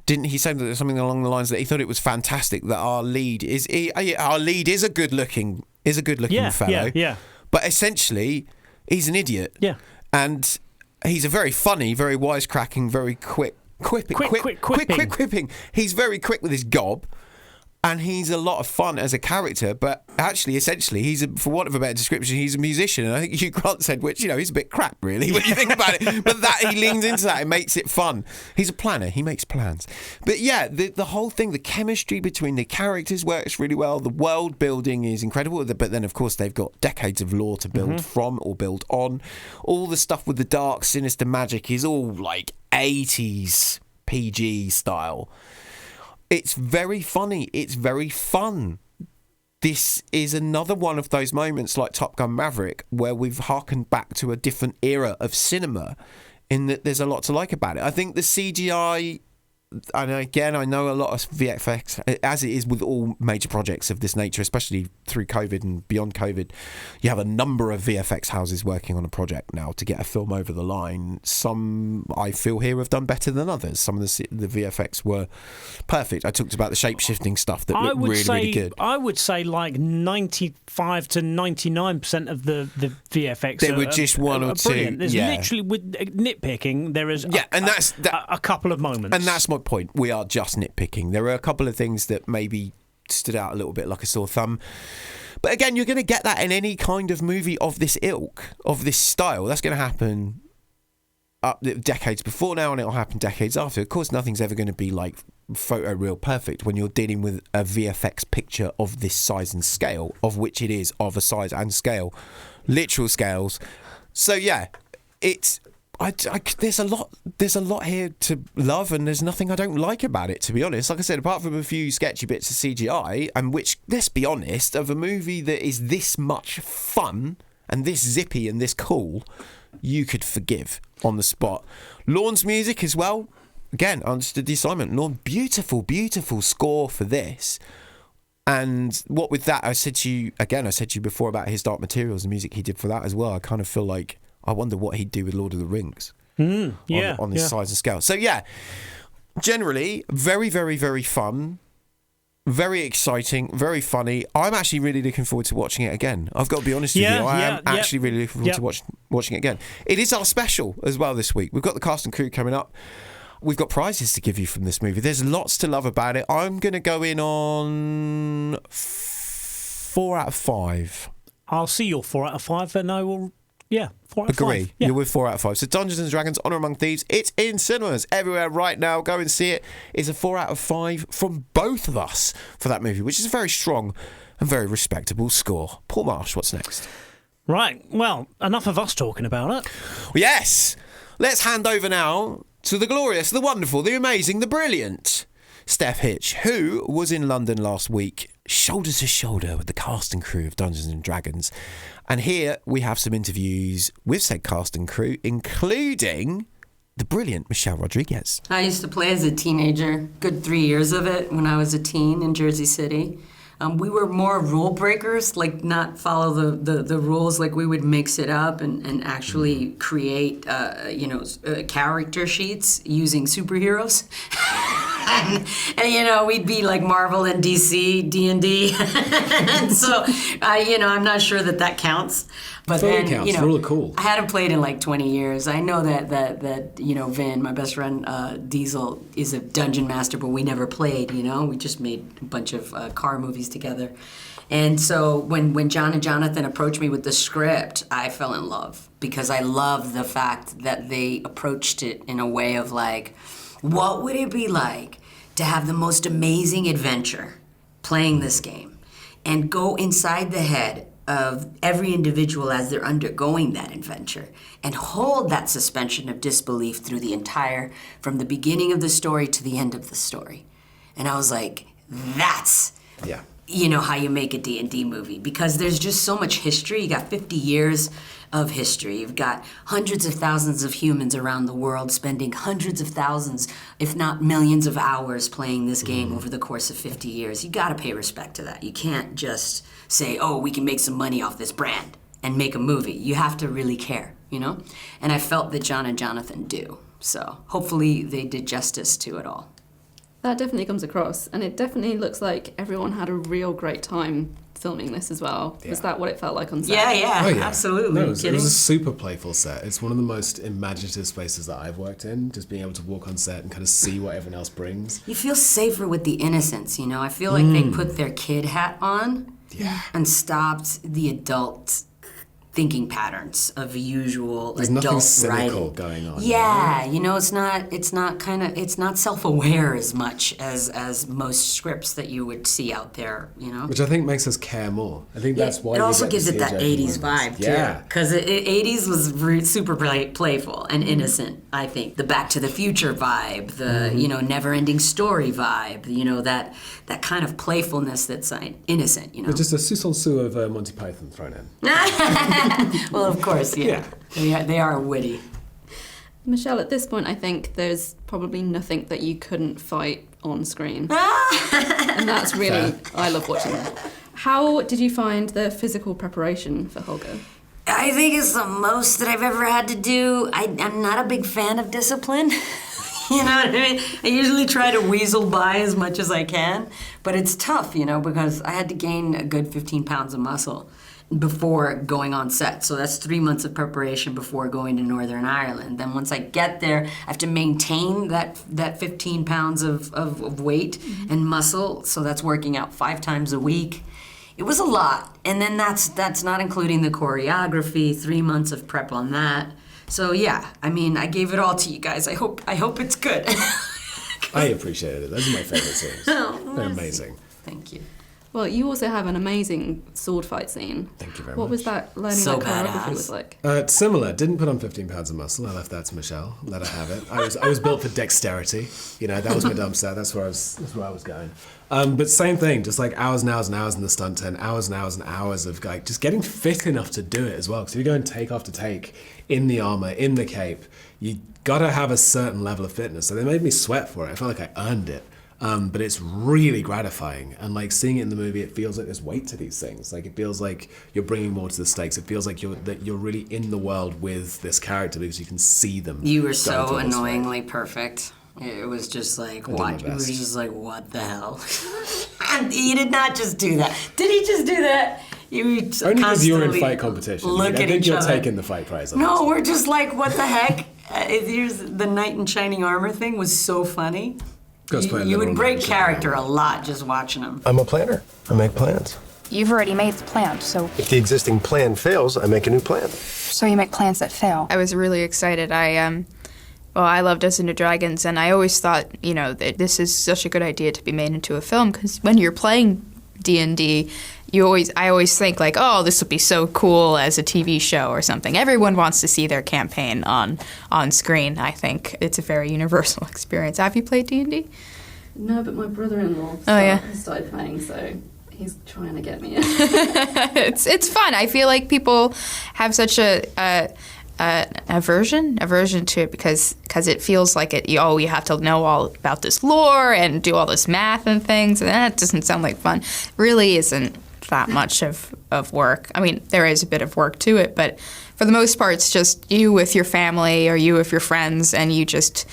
Didn't he say something along the lines that he thought it was fantastic that our lead is a good looking fellow. Yeah. But essentially, he's an idiot. Yeah. And he's a very funny, very wisecracking, very quick quipping. He's very quick with his gob, and he's a lot of fun as a character. But actually, essentially, for want of a better description, he's a musician. And I think Hugh Grant said, which, he's a bit crap, really, when you think about it. But that he leans into that, it makes it fun. He's a planner. He makes plans. But yeah, the whole thing, the chemistry between the characters works really well. The world building is incredible. But then, of course, they've got decades of lore to build from or build on. All the stuff with the dark, sinister magic is all like 80s PG style. It's very funny. It's very fun. This is another one of those moments like Top Gun Maverick where we've harkened back to a different era of cinema, in that there's a lot to like about it. I think the CGI, and again, I know a lot of VFX, as it is with all major projects of this nature, especially through COVID and beyond COVID, you have a number of VFX houses working on a project now to get a film over the line. Some, I feel here, have done better than others. Some of the VFX were perfect. I talked about the shape-shifting stuff that looked really good. I would say like 95 to 99% of the VFX there were just one or two. Brilliant. There's literally, with nitpicking, there is a couple of moments. And that's my point. We are just nitpicking. There are a couple of things that maybe stood out a little bit like a sore thumb. But again, you're going to get that in any kind of movie of this ilk, of this style. That's going to happen decades before now, and it'll happen decades after. Of course, nothing's ever going to be like photoreal perfect when you're dealing with a VFX picture of this size and scale, of which it is of a size and scale, literal scales. So yeah, it's there's a lot here to love, and there's nothing I don't like about it, to be honest. Like I said, apart from a few sketchy bits of CGI, and which, let's be honest, of a movie that is this much fun and this zippy and this cool, you could forgive on the spot. Lorne's music as well. Again, understood the assignment. Lorne, beautiful, beautiful score for this. And what with that, I said to you before about his Dark Materials, the music he did for that as well. I kind of feel like, I wonder what he'd do with Lord of the Rings on this size and scale. So yeah, generally, very, very, very fun, very exciting, very funny. I'm actually really looking forward to watching it again. I've got to be honest with you. I am actually really looking forward to watching it again. It is our special as well this week. We've got the cast and crew coming up. We've got prizes to give you from this movie. There's lots to love about it. I'm going to go in on 4 out of 5. I'll see your 4 out of 5, and I will, 4 out of 5. Agree. You're with 4 out of 5. So Dungeons & Dragons, Honor Among Thieves, it's in cinemas everywhere right now. Go and see it. It's a 4 out of 5 from both of us for that movie, which is a very strong and very respectable score. Paul Marsh, what's next? Right. Well, enough of us talking about it. Yes. Let's hand over now to the glorious, the wonderful, the amazing, the brilliant Steph Hitch, who was in London last week, shoulder to shoulder with the cast and crew of Dungeons & Dragons. And here we have some interviews with said cast and crew, including the brilliant Michelle Rodriguez. I used to play as a teenager, good 3 years of it when I was a teen in Jersey City. We were more rule breakers, like not follow the rules, like we would mix it up and actually create, character sheets using superheroes. and we'd be like Marvel and DC, D&D. And so, I'm not sure that counts. But totally counts. It's really cool. I hadn't played in like 20 years. I know that Vin, my best friend Diesel, is a dungeon master, but we never played. We just made a bunch of car movies together. And so when John and Jonathan approached me with the script, I fell in love because I love the fact that they approached it in a way of like, what would it be like to have the most amazing adventure playing this game and go inside the head of every individual as they're undergoing that adventure and hold that suspension of disbelief through the entire, from the beginning of the story to the end of the story. And I was like, that's how you make a D&D movie, because there's just so much history. You got 50 years of history. You've got hundreds of thousands of humans around the world spending hundreds of thousands, if not millions of hours playing this game over the course of 50 years. You got to pay respect to that. You can't just say, oh, we can make some money off this brand and make a movie. You have to really care, And I felt that John and Jonathan do. So hopefully they did justice to it all. That definitely comes across, and it definitely looks like everyone had a real great time filming this as well. Yeah. Was that what it felt like on set? Yeah, absolutely. No, it was a super playful set. It's one of the most imaginative spaces that I've worked in, just being able to walk on set and kind of see what everyone else brings. You feel safer with the innocence, I feel like they put their kid hat on and stopped the adult thinking patterns of usual There's adult nothing cynical writing going on. Yeah, it's not self-aware as much as most scripts that you would see out there, Which I think makes us care more. I think that's why it also gives it that 80s vibe too. Because 80s was super playful and innocent. I think the Back to the Future vibe, the never-ending story vibe, that kind of playfulness that's innocent. But just a sous-en-sous of Monty Python thrown in. Well, of course, they are witty. Michelle, at this point, I think there's probably nothing that you couldn't fight on screen. And that's really, I love watching that. How did you find the physical preparation for Holger? I think it's the most that I've ever had to do. I'm not a big fan of discipline. You know what I mean? I usually try to weasel by as much as I can, but it's tough, because I had to gain a good 15 pounds of muscle before going on set. So that's 3 months of preparation before going to Northern Ireland. Then once I get there, I have to maintain that 15 pounds of weight and muscle. So that's working out 5 times a week. It was a lot. And then that's not including the choreography, 3 months of prep on that. So I gave it all to you guys. I hope it's good. I appreciated it. Those are my favorite scenes. They're amazing. Thank you. Well, you also have an amazing sword fight scene. Thank you very What much. was that learning So that choreography badass. was like? Similar. Didn't put on 15 pounds of muscle. I left that to Michelle. Let her have it. I was built for dexterity. You know, that was my dump set. That's where I was going. But same thing. Just like hours and hours and hours in the stunt tent. Hours and hours and hours of like just getting fit enough to do it as well. Because if you go and take after take in the armor, in the cape, you gotta have a certain level of fitness. So they made me sweat for it. I felt like I earned it. But it's really gratifying, and like seeing it in the movie, it feels like there's weight to these things. Like it feels like you're bringing more to the stakes. It feels like you're really in the world with this character because you can see them. You were go so through this annoyingly perfect. It was just like, I did my what? It was best. just like, what the hell? And he did not just do that. Did he just do that? You Only because you're in constantly fight competition. look Like, I at think each you're other. taking the fight prize. No, we're just like, what the heck? Here's the knight in shining armor thing was so funny. You would break character a lot just watching him. I'm a planner. I make plans. You've already made the plan, so If the existing plan fails, I make a new plan. you make plans that fail. I was really excited. I love Dungeons & Dragons, and I always thought, that this is such a good idea to be made into a film, because when you're playing D&D, I always think like, oh, this would be so cool as a TV show or something. Everyone wants to see their campaign on screen. I think it's a very universal experience. Have you played D&D? No, but my brother-in-law started playing, so he's trying to get me in. It's fun. I feel like people have such a aversion to it because it feels like you have to know all about this lore and do all this math and things, and that doesn't sound like fun. It really isn't that much of work. I mean, there is a bit of work to it, but for the most part, it's just you with your family or you with your friends, and you just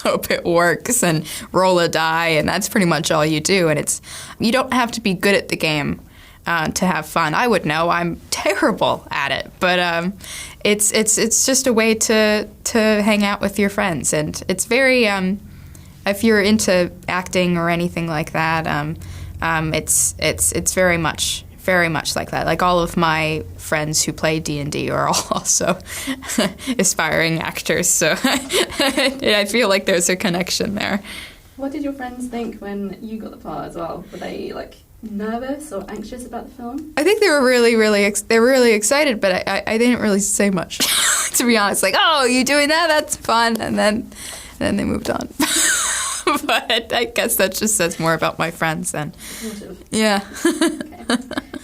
hope it works and roll a die, and that's pretty much all you do. And you don't have to be good at the game to have fun. I would know. I'm terrible at it, but it's just a way to hang out with your friends, and it's very if you're into acting or anything like that, it's very much like that. Like all of my friends who play D&D are also aspiring actors, so I feel like there's a connection there. What did your friends think when you got the part as well? Were they like nervous or anxious about the film? I think they were really excited, but I didn't really say much, to be honest. Like, oh, you doing that? That's fun, and then they moved on. But I guess that just says more about my friends than. Yeah. Okay.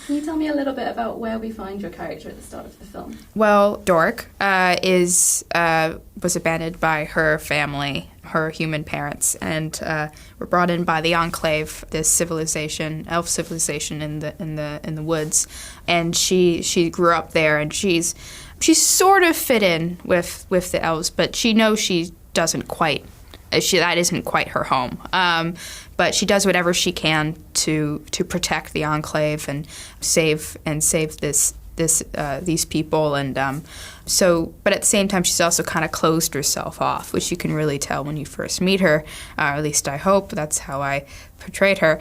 Can you tell me a little bit about where we find your character at the start of the film? Well, Dork was abandoned by her family, her human parents, and were brought in by the Enclave, this civilization, elf civilization in the woods, and she grew up there, and she's sort of fit in with the elves, but she knows she doesn't quite. That isn't quite her home, but she does whatever she can to protect the Enclave and save these people, and but at the same time she's also kind of closed herself off, which you can really tell when you first meet her. At least I hope that's how I portrayed her.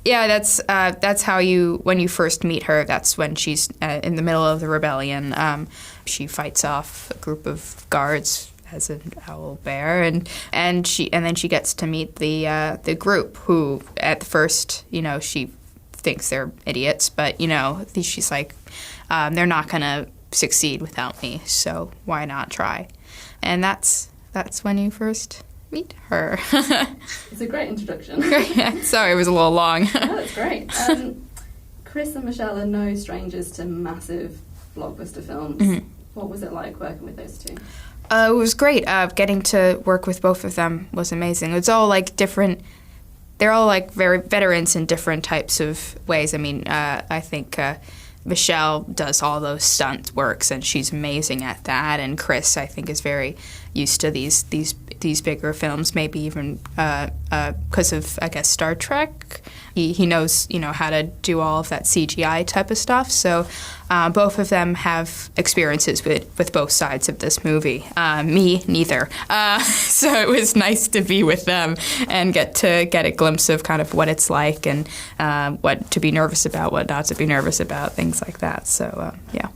Yeah, that's how when you first meet her. That's when she's in the middle of the rebellion. She fights off a group of guards as an owl bear, and then she gets to meet the group, who at first she thinks they're idiots, but she's like, they're not gonna succeed without me, so why not try? And that's when you first meet her. It's a great introduction. Sorry, it was a little long. No, that's great. Chris and Michelle are no strangers to massive blockbuster films. Mm-hmm. What was it like working with those two? It was great. Getting to work with both of them was amazing. It's all like different. They're all like very veterans in different types of ways. I mean, I think Michelle does all those stunt works, and she's amazing at that. And Chris, I think, is very used to these bigger films, maybe even because of, I guess, Star Trek. He knows, how to do all of that CGI type of stuff. So both of them have experiences with both sides of this movie. Me, neither. So it was nice to be with them and get a glimpse of kind of what it's like, and what to be nervous about, what not to be nervous about, things like that. So, yeah.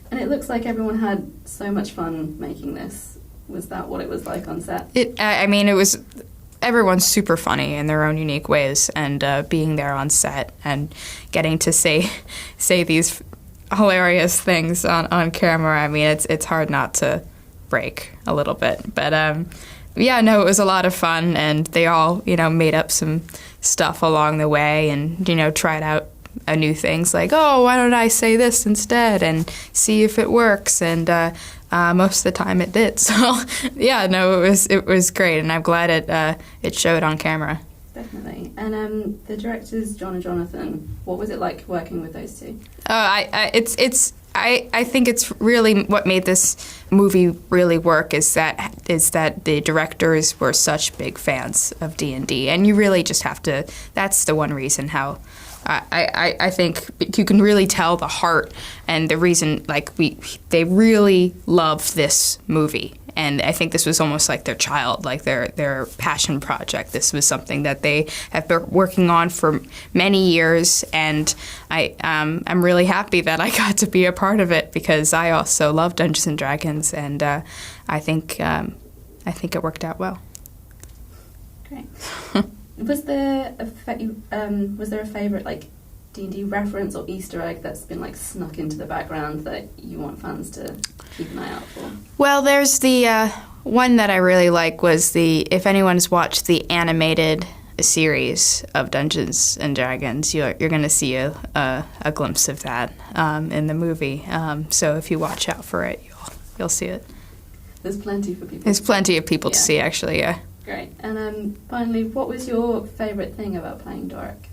And it looks like everyone had so much fun making this. Was that what it was like on set? It was everyone's super funny in their own unique ways, and being there on set and getting to say these hilarious things on camera, I mean, it's hard not to break a little bit. But yeah, no, it was a lot of fun, and they all, made up some stuff along the way and, tried out new things like, oh, why don't I say this instead and see if it works, and most of the time it did. So yeah, no, it was great, and I'm glad it showed on camera. Definitely. And the directors, John and Jonathan, what was it like working with those two? I think it's really what made this movie really work is that the directors were such big fans of D&D, and you really just have to. That's the one reason how. I think you can really tell the heart and the reason, they really love this movie. And I think this was almost like their child, like their passion project. This was something that they have been working on for many years, and I'm really happy that I got to be a part of it because I also love Dungeons and Dragons, and I think it worked out well. Great. Was there a favourite D&D reference or Easter egg that's been snuck into the background that you want fans to keep an eye out for? Well, there's the one that I really like was if anyone's watched the animated series of Dungeons and Dragons, you're going to see a glimpse of that in the movie. So if you watch out for it, you'll see it. There's plenty for people. There's plenty of people to see, actually. Yeah. Great. And finally, what was your favourite thing about playing Doric?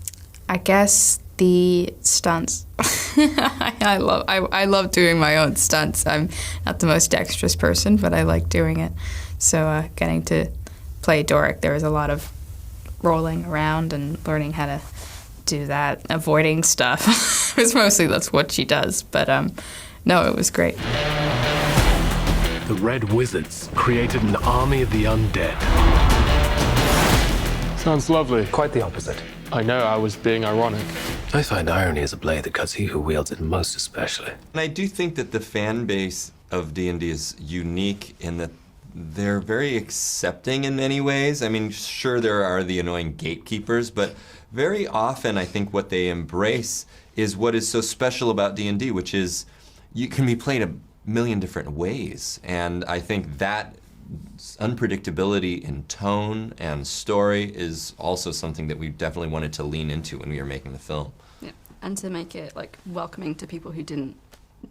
I guess the stunts. I love doing my own stunts. I'm not the most dexterous person, but I like doing it. So getting to play Doric, there was a lot of rolling around and learning how to do that, avoiding stuff. That's what she does. But no, it was great. The Red Wizards created an army of the undead. Sounds lovely. Quite the opposite. I know, I was being ironic. I find irony is a blade that cuts he who wields it most especially. And I do think that the fan base of D&D is unique in that they're very accepting in many ways. I mean, sure, there are the annoying gatekeepers, but very often I think what they embrace is what is so special about D&D, which is you can be played a million different ways. And I think that unpredictability in tone and story is also something that we definitely wanted to lean into when we were making the film. Yeah, and to make it welcoming to people who didn't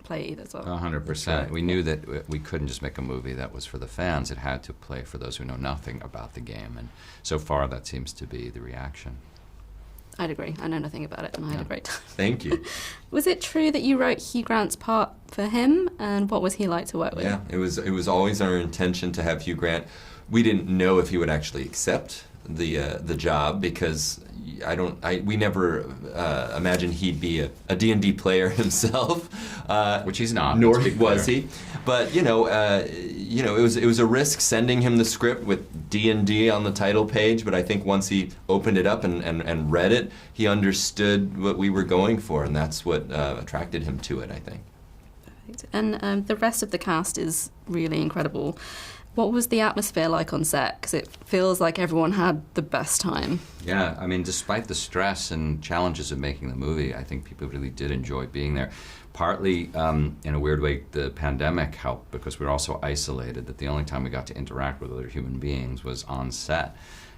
play either as well. 100%. Right. We knew that we couldn't just make a movie that was for the fans. It had to play for those who know nothing about the game, and so far that seems to be the reaction. I'd agree. I know nothing about it, and I had a great time. Thank you. Was it true that you wrote Hugh Grant's part for him, and what was he like to work with? Yeah, it was always our intention to have Hugh Grant. We didn't know if he would actually accept the job because we never imagined he'd be a D&D player himself, which he's not. Nor was he. But it was a risk sending him the script with D&D on the title page. But I think once he opened it up and read it, he understood what we were going for, and that's what attracted him to it, I think. Perfect. And the rest of the cast is really incredible. What was the atmosphere like on set? Because it feels like everyone had the best time. Yeah, I mean, despite the stress and challenges of making the movie, I think people really did enjoy being there. Partly, in a weird way, the pandemic helped because we were also isolated, that the only time we got to interact with other human beings was on set,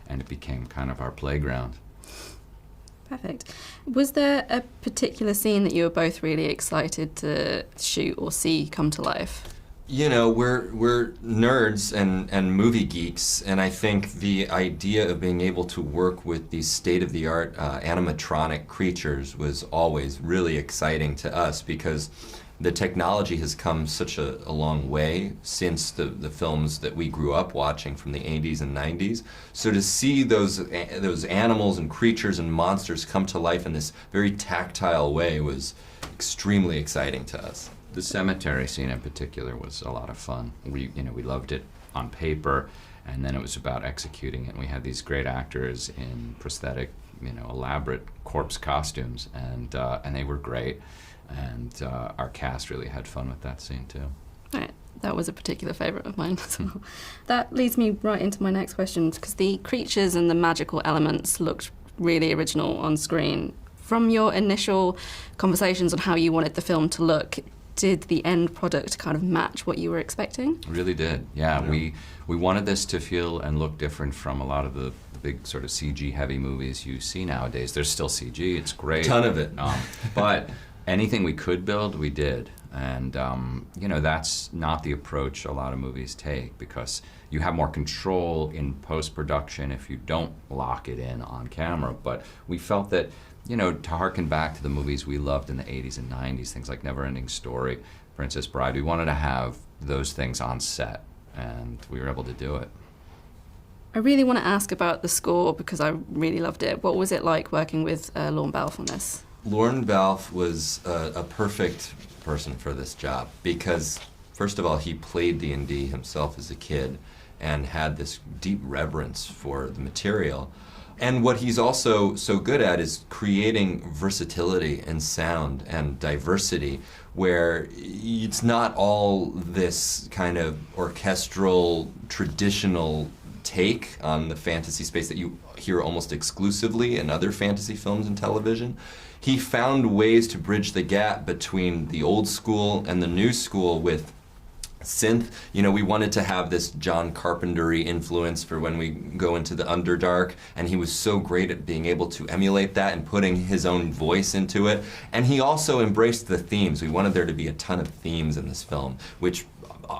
and it became kind of our playground. Perfect. Was there a particular scene that you were both really excited to shoot or see come to life? We're nerds and movie geeks, and I think the idea of being able to work with these state-of-the-art animatronic creatures was always really exciting to us because the technology has come such a long way since the films that we grew up watching from the 80s and 90s. So to see those animals and creatures and monsters come to life in this very tactile way was extremely exciting to us. The cemetery scene in particular was a lot of fun. We loved it on paper, and then it was about executing it. And we had these great actors in prosthetic, elaborate corpse costumes, and they were great. And our cast really had fun with that scene too. Right. That was a particular favourite of mine as well. That leads me right into my next question, because the creatures and the magical elements looked really original on screen. From your initial conversations on how you wanted the film to look, did the end product kind of match what you were expecting? It really did, yeah. We wanted this to feel and look different from a lot of the big sort of CG-heavy movies you see nowadays. There's still CG, it's great. Ton of it. But anything we could build, we did. And, you know, that's not the approach a lot of movies take, because you have more control in post-production if you don't lock it in on camera. But we felt that, you know, to harken back to the movies we loved in the 80s and 90s, things like Never-Ending Story, Princess Bride, we wanted to have those things on set, and we were able to do it. I really want to ask about the score, because I really loved it. What was it like working with Lorne Balfe on this? Lorne Balfe was a perfect person for this job, because first of all, he played D&D himself as a kid and had this deep reverence for the material. And what he's also so good at is creating versatility and sound and diversity, where it's not all this kind of orchestral, traditional take on the fantasy space that you hear almost exclusively in other fantasy films and television. He found ways to bridge the gap between the old school and the new school with synth. You know, we wanted to have this John Carpenter-y influence for when we go into the Underdark, and he was so great at being able to emulate that and putting his own voice into it. And he also embraced the themes. We wanted there to be a ton of themes in this film, which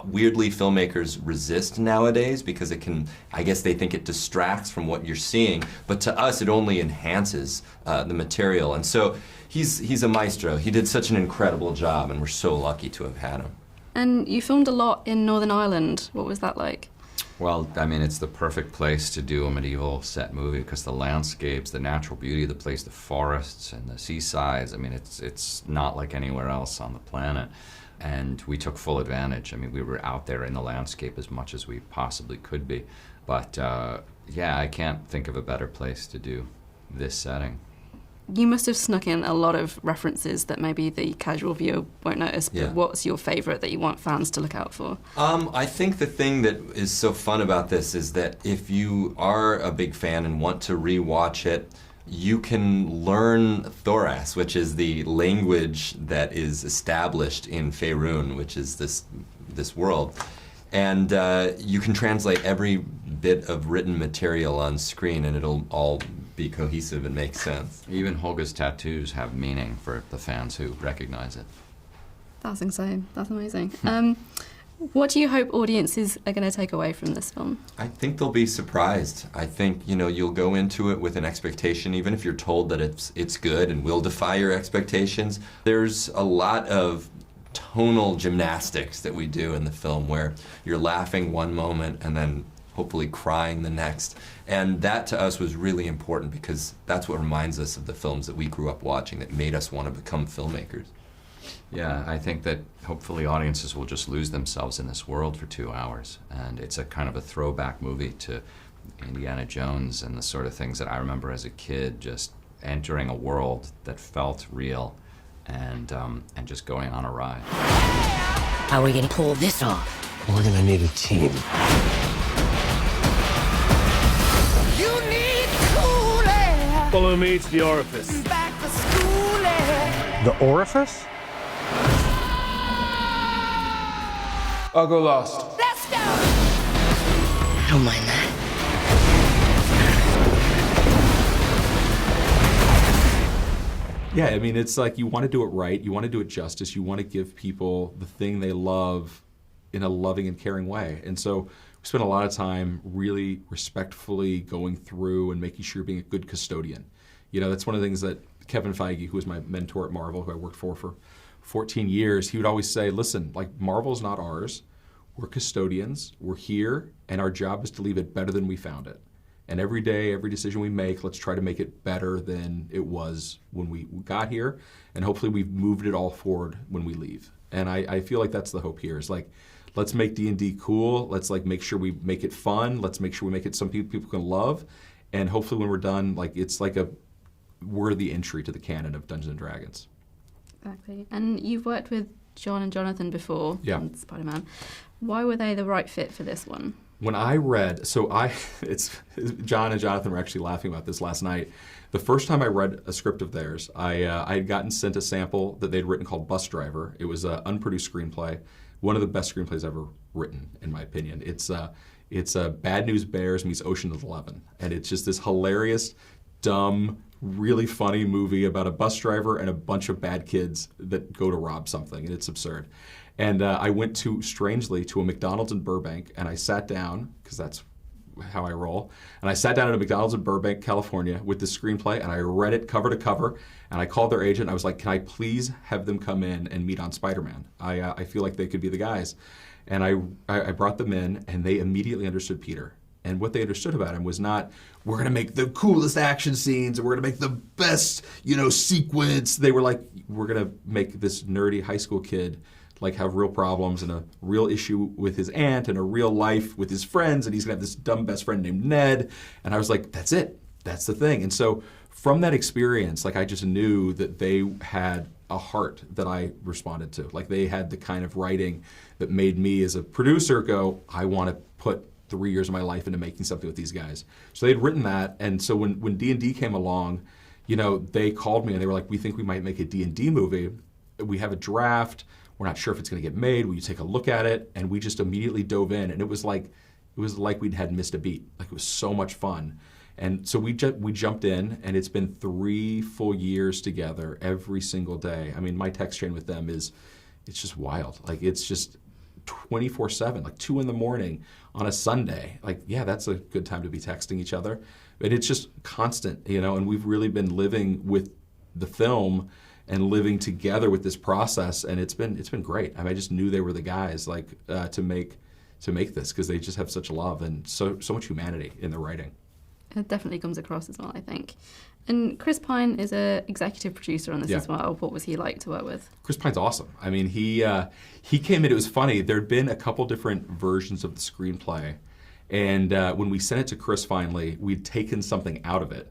weirdly filmmakers resist nowadays, because it can, I guess they think it distracts from what you're seeing, but to us it only enhances the material. And so he's a maestro. He did such an incredible job, and we're so lucky to have had him. And you filmed a lot in Northern Ireland. What was that like? Well, I mean, it's the perfect place to do a medieval set movie, because the landscapes, the natural beauty of the place, the forests and the seasides, I mean, it's not like anywhere else on the planet. And we took full advantage. I mean, we were out there in the landscape as much as we possibly could be. But yeah, I can't think of a better place to do this setting. You must have snuck in a lot of references that maybe the casual viewer won't notice, but what's your favourite that you want fans to look out for? I think the thing that is so fun about this is that if you are a big fan and want to re-watch it, you can learn Thoras, which is the language that is established in Faerun, which is this world. And you can translate every bit of written material on screen, and it'll all be cohesive and make sense. Even Holga's tattoos have meaning for the fans who recognize it. That's insane. That's amazing. What do you hope audiences are going to take away from this film? I think they'll be surprised. I think, you know, you'll go into it with an expectation, even if you're told that it's good and will defy your expectations. There's a lot of tonal gymnastics that we do in the film, where you're laughing one moment and then hopefully crying the next. And that to us was really important, because that's what reminds us of the films that we grew up watching that made us want to become filmmakers. Yeah, I think that hopefully audiences will just lose themselves in this world for 2 hours. And it's a kind of a throwback movie to Indiana Jones and the sort of things that I remember as a kid, just entering a world that felt real and just going on a ride. How are we going to pull this off? We're gonna need a team. You need cool air. Follow me to the orifice. Back to school air. The orifice? I'll go last. Let's go. I don't mind that. Yeah, I mean, it's like you want to do it right, you want to do it justice, you want to give people the thing they love in a loving and caring way. And so we spent a lot of time really respectfully going through and making sure you're being a good custodian. You know, that's one of the things that Kevin Feige, who was my mentor at Marvel, who I worked for 14 years, he would always say, listen, like, Marvel's not ours. We're custodians, we're here, and our job is to leave it better than we found it. And every day, every decision we make, let's try to make it better than it was when we got here. And hopefully we've moved it all forward when we leave. And I feel like that's the hope here, is like, let's make D&D cool. Let's like make sure we make it fun. Let's make sure we make it something people can love. And hopefully when we're done, like, it's like a worthy entry to the canon of Dungeons & Dragons. Exactly. And you've worked with John and Jonathan before on Spider-Man. Why were they the right fit for this one? When I read, it's John and Jonathan were actually laughing about this last night. The first time I read a script of theirs, I had gotten sent a sample that they'd written called Bus Driver. It was an unproduced screenplay, one of the best screenplays ever written, in my opinion. It's Bad News Bears meets Ocean's 11, and it's just this hilarious, dumb, really funny movie about a bus driver and a bunch of bad kids that go to rob something, and it's absurd. And I went strangely to a McDonald's in Burbank, and I sat down, because that's how I roll, and I sat down at a McDonald's in Burbank, California, with this screenplay, and I read it cover to cover, and I called their agent. I was like, can I please have them come in and meet on Spider-Man? I feel like they could be the guys. And I brought them in, and they immediately understood Peter. And what they understood about him was not, we're going to make the coolest action scenes, and we're going to make the best, sequence. They were like, we're going to make this nerdy high school kid have real problems and a real issue with his aunt and a real life with his friends, and he's going to have this dumb best friend named Ned. And I was like, that's it. That's the thing. And so from that experience, I just knew that they had a heart that I responded to. They had the kind of writing that made me as a producer go, I want to put 3 years of my life into making something with these guys. So they'd written that, and so when D&D came along, they called me and they were like, we think we might make a D&D movie. We have a draft. We're not sure if it's going to get made. Will you take a look at it? And we just immediately dove in, and it was like we'd had missed a beat. It was so much fun. And so we jumped in, and it's been 3 full years together every single day. I mean, my text chain with them it's just wild. It's just 24/7, 2 a.m. on a Sunday. Yeah, that's a good time to be texting each other. But it's just constant, and we've really been living with the film and living together with this process, and it's been great. I mean, I just knew they were the guys to make this, because they just have such love and so much humanity in their writing. It definitely comes across as well, I think. And Chris Pine is an executive producer on this as well. What was he like to work with? Chris Pine's awesome. I mean, he came in, it was funny, there'd been a couple different versions of the screenplay, and when we sent it to Chris finally, we'd taken something out of it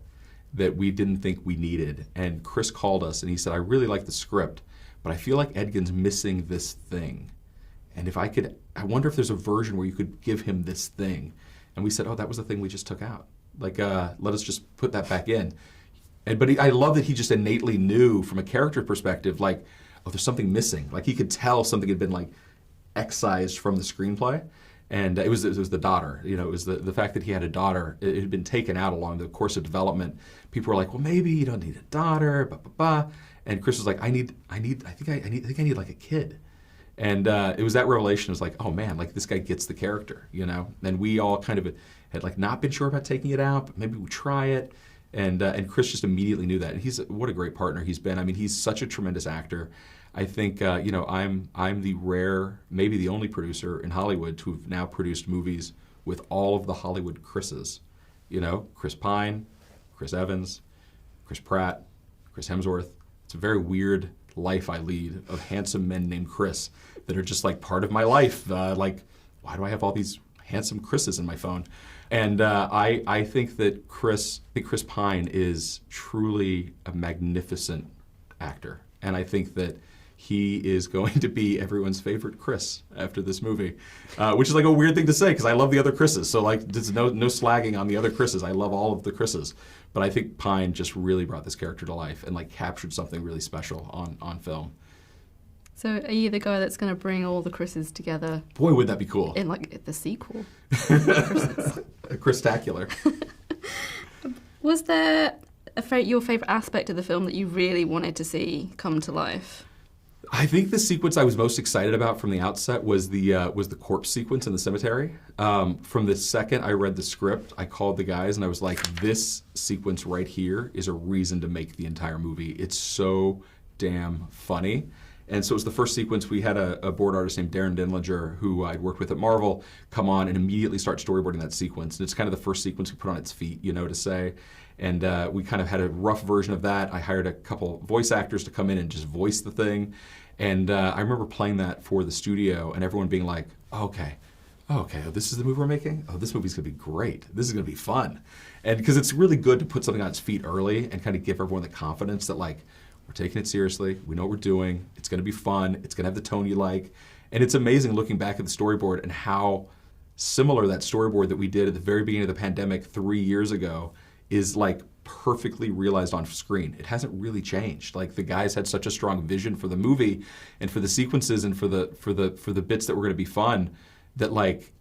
that we didn't think we needed. And Chris called us and he said, I really like the script, but I feel like Edgin's missing this thing. And I wonder if there's a version where you could give him this thing. And we said, oh, that was the thing we just took out. Let us just put that back in. But I love that he just innately knew from a character perspective, oh, there's something missing. He could tell something had been excised from the screenplay. And it was the daughter. It was the fact that he had a daughter. It had been taken out along the course of development. People were like, well, maybe you don't need a daughter, blah, blah, blah. And Chris was like, I think I need a kid. And it was that revelation. It was like, oh man, this guy gets the character, And we all kind of had not been sure about taking it out, but maybe we try it. And Chris just immediately knew that. And what a great partner he's been. I mean, he's such a tremendous actor. I think I'm the rare, maybe the only producer in Hollywood to have now produced movies with all of the Hollywood Chris's. Chris Pine, Chris Evans, Chris Pratt, Chris Hemsworth. It's a very weird life I lead of handsome men named Chris that are just part of my life. Why do I have all these handsome Chris's in my phone? And I think that Chris Pine is truly a magnificent actor, and I think that he is going to be everyone's favorite Chris after this movie, which is a weird thing to say because I love the other Chris's. So there's no slagging on the other Chris's. I love all of the Chris's, but I think Pine just really brought this character to life and captured something really special on film. So are you the guy that's going to bring all the Chris's together? Boy, would that be cool. In the sequel. A Christacular. Was there your favourite aspect of the film that you really wanted to see come to life? I think the sequence I was most excited about from the outset was the corpse sequence in the cemetery. From the second I read the script, I called the guys and I was like, this sequence right here is a reason to make the entire movie. It's so damn funny. And so it was the first sequence. We had a board artist named Darren Denlinger, who I'd worked with at Marvel, come on and immediately start storyboarding that sequence. And it's kind of the first sequence we put on its feet, to say. And we kind of had a rough version of that. I hired a couple voice actors to come in and just voice the thing. And I remember playing that for the studio and everyone being like, okay, this is the movie we're making? Oh, this movie's going to be great. This is going to be fun. And because it's really good to put something on its feet early and kind of give everyone the confidence that we're taking it seriously. We know what we're doing. It's going to be fun. It's going to have the tone you like. And it's amazing looking back at the storyboard and how similar that storyboard that we did at the very beginning of the pandemic 3 years ago is like perfectly realized on screen. It hasn't really changed. Like the guys had such a strong vision for the movie and for the sequences and for the bits that were going to be fun that like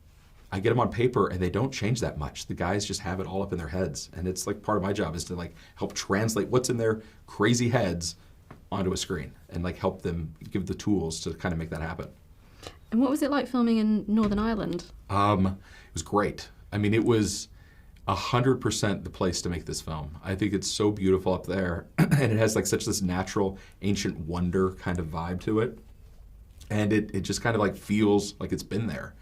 I get them on paper and they don't change that much. The guys just have it all up in their heads, and it's like part of my job is to like help translate what's in their crazy heads onto a screen and like help them give the tools to kind of make that happen. And what was it like filming in Northern Ireland? It was great. I mean, it was 100% the place to make this film. I think it's so beautiful up there, and it has like such this natural, ancient wonder kind of vibe to it, and it just kind of like feels like it's been there,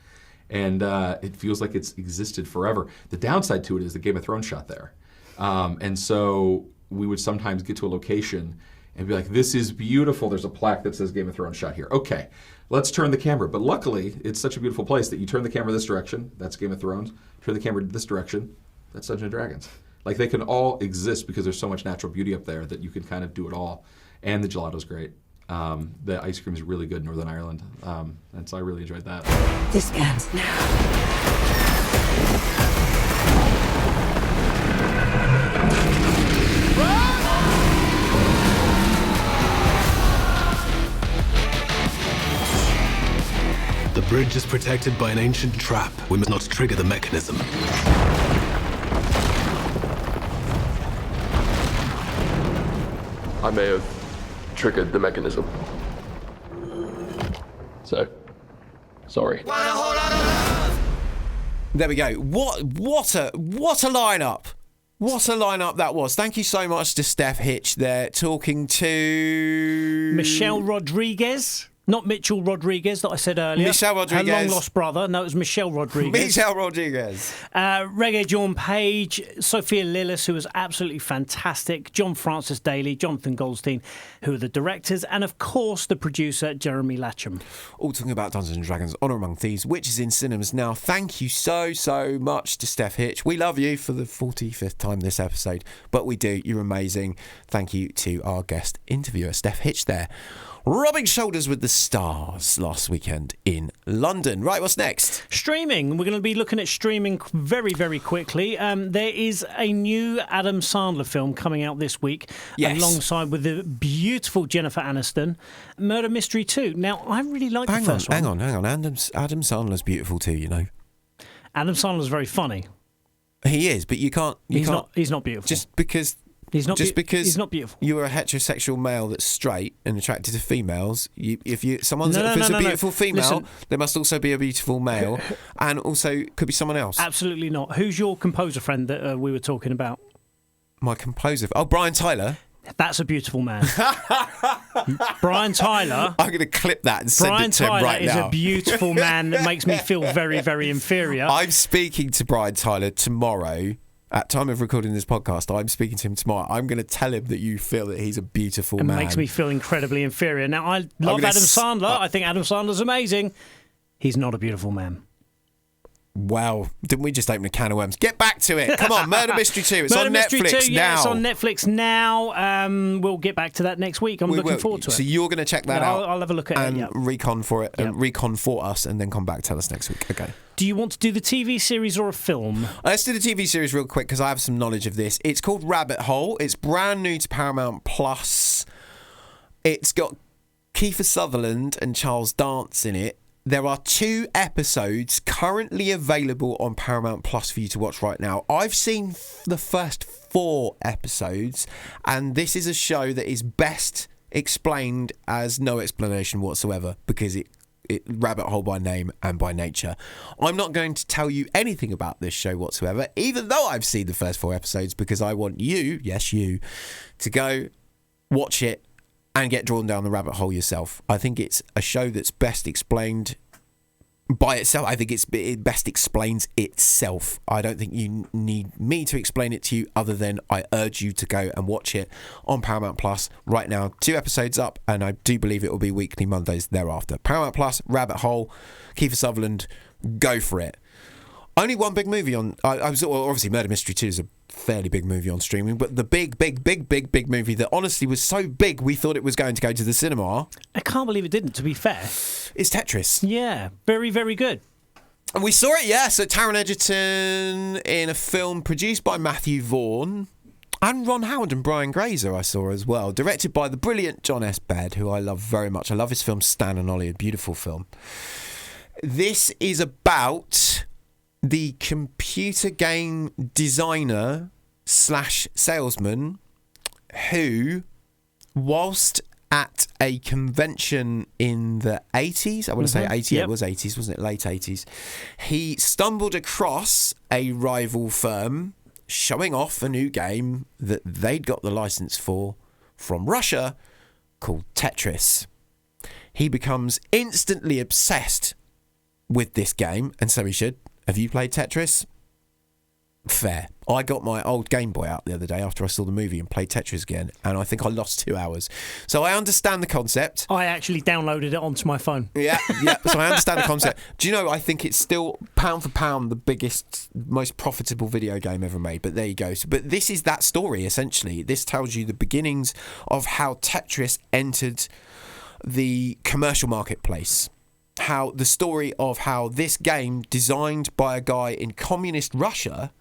and it feels like it's existed forever. The downside to it is the Game of Thrones shot there, and so we would sometimes get to a location and be like, "This is beautiful." There's a plaque that says Game of Thrones shot here. Okay, let's turn the camera. But luckily, it's such a beautiful place that you turn the camera this direction. That's Game of Thrones. Turn the camera this direction. That's Dungeons and Dragons. Like they can all exist because there's so much natural beauty up there that you can kind of do it all. And the gelato's great. The ice cream is really good in Northern Ireland. And so I really enjoyed that. This ends now. The bridge is protected by an ancient trap. We must not trigger the mechanism. I may have triggered the mechanism. So, sorry. There we go. What a lineup. What a lineup that was. Thank you so much to Steph Hitch there, talking to Michelle Rodriguez. Not Mitchell Rodriguez that I said earlier. Michelle Rodriguez. Her long-lost brother. No, it was Michelle Rodriguez. Michelle Rodriguez. Rege John Page, Sophia Lillis, who was absolutely fantastic, John Francis Daley, Jonathan Goldstein, who are the directors, and of course the producer, Jeremy Latcham. All talking about Dungeons & Dragons Honor Among Thieves, which is in cinemas now. Thank you so much to Steph Hitch. We love you for the 45th time this episode, but we do. You're amazing. Thank you to our guest interviewer, Steph Hitch there. Rubbing shoulders with the stars last weekend in London. Right, what's next? Streaming. We're going to be looking at streaming very, very quickly. There is a new Adam Sandler film coming out this week, alongside with the beautiful Jennifer Aniston, Murder Mystery 2. Now, I really like the first one. Hang on. Adam Sandler's beautiful too, you know. Adam Sandler's very funny. He is, but you can't... He's not beautiful. Just because... He's not because not beautiful. You are a heterosexual male that's straight and attracted to females. If it's a beautiful female, listen, there must also be a beautiful male, and also could be someone else. Absolutely not. Who's your composer friend that we were talking about? My composer? Oh, Brian Tyler. That's a beautiful man. Brian Tyler. I'm going to clip that and send it to him right now. Brian Tyler is a beautiful man that makes me feel very, very inferior. I'm speaking to Brian Tyler tomorrow. At time of recording this podcast, I'm speaking to him tomorrow. I'm going to tell him that you feel that he's a beautiful man. It makes me feel incredibly inferior. Now, I love Adam Sandler. I think Adam Sandler's amazing. He's not a beautiful man. Wow. Didn't we just open a can of worms? Get back to it. Come on, Murder Mystery 2. It's on Netflix now. Yeah, it's on Netflix now. We'll get back to that next week. I'm looking forward to it. So you're going to check that out. I'll have a look at it. And recon for it. And recon for us, and then come back, tell us next week. Okay. Do you want to do the TV series or a film? Let's do the TV series real quick because I have some knowledge of this. It's called Rabbit Hole. It's brand new to Paramount Plus. It's got Kiefer Sutherland and Charles Dance in it. There are 2 episodes currently available on Paramount Plus for you to watch right now. I've seen the first 4 episodes, and this is a show that is best explained as no explanation whatsoever because it rabbit hole by name and by nature. I'm not going to tell you anything about this show whatsoever, even though I've seen the first 4 episodes, because I want you, yes you, to go watch it and get drawn down the rabbit hole yourself. I think it's a show that's best explained by itself. I think it best explains itself. I don't think you need me to explain it to you other than I urge you to go and watch it on Paramount Plus right now. 2 episodes up, and I do believe it will be weekly Mondays thereafter. Paramount Plus, Rabbit Hole, Kiefer Sutherland, go for it. Only one big movie on. I was obviously Murder Mystery 2 is a fairly big movie on streaming, but the big movie that honestly was so big we thought it was going to go to the cinema. I can't believe it didn't. To be fair, it's Tetris. Yeah, very, very good. And we saw it, so Taron Egerton in a film produced by Matthew Vaughn and Ron Howard and Brian Grazer, I saw as well. Directed by the brilliant John S. Baird, who I love very much. I love his film Stan and Ollie, a beautiful film. This is about the computer game designer / salesman who, whilst at a convention in the 80s, I want to say 80, it was 80s, wasn't it? Late 80s. He stumbled across a rival firm showing off a new game that they'd got the license for from Russia called Tetris. He becomes instantly obsessed with this game, and so he should. Have you played Tetris? Fair. I got my old Game Boy out the other day after I saw the movie and played Tetris again, and I think I lost 2 hours. So I understand the concept. I actually downloaded it onto my phone. Yeah. So I understand the concept. Do you know, I think it's still, pound for pound, the biggest, most profitable video game ever made. But there you go. But this is that story, essentially. This tells you the beginnings of how Tetris entered the commercial marketplace. How the story of how this game, designed by a guy in communist Russia,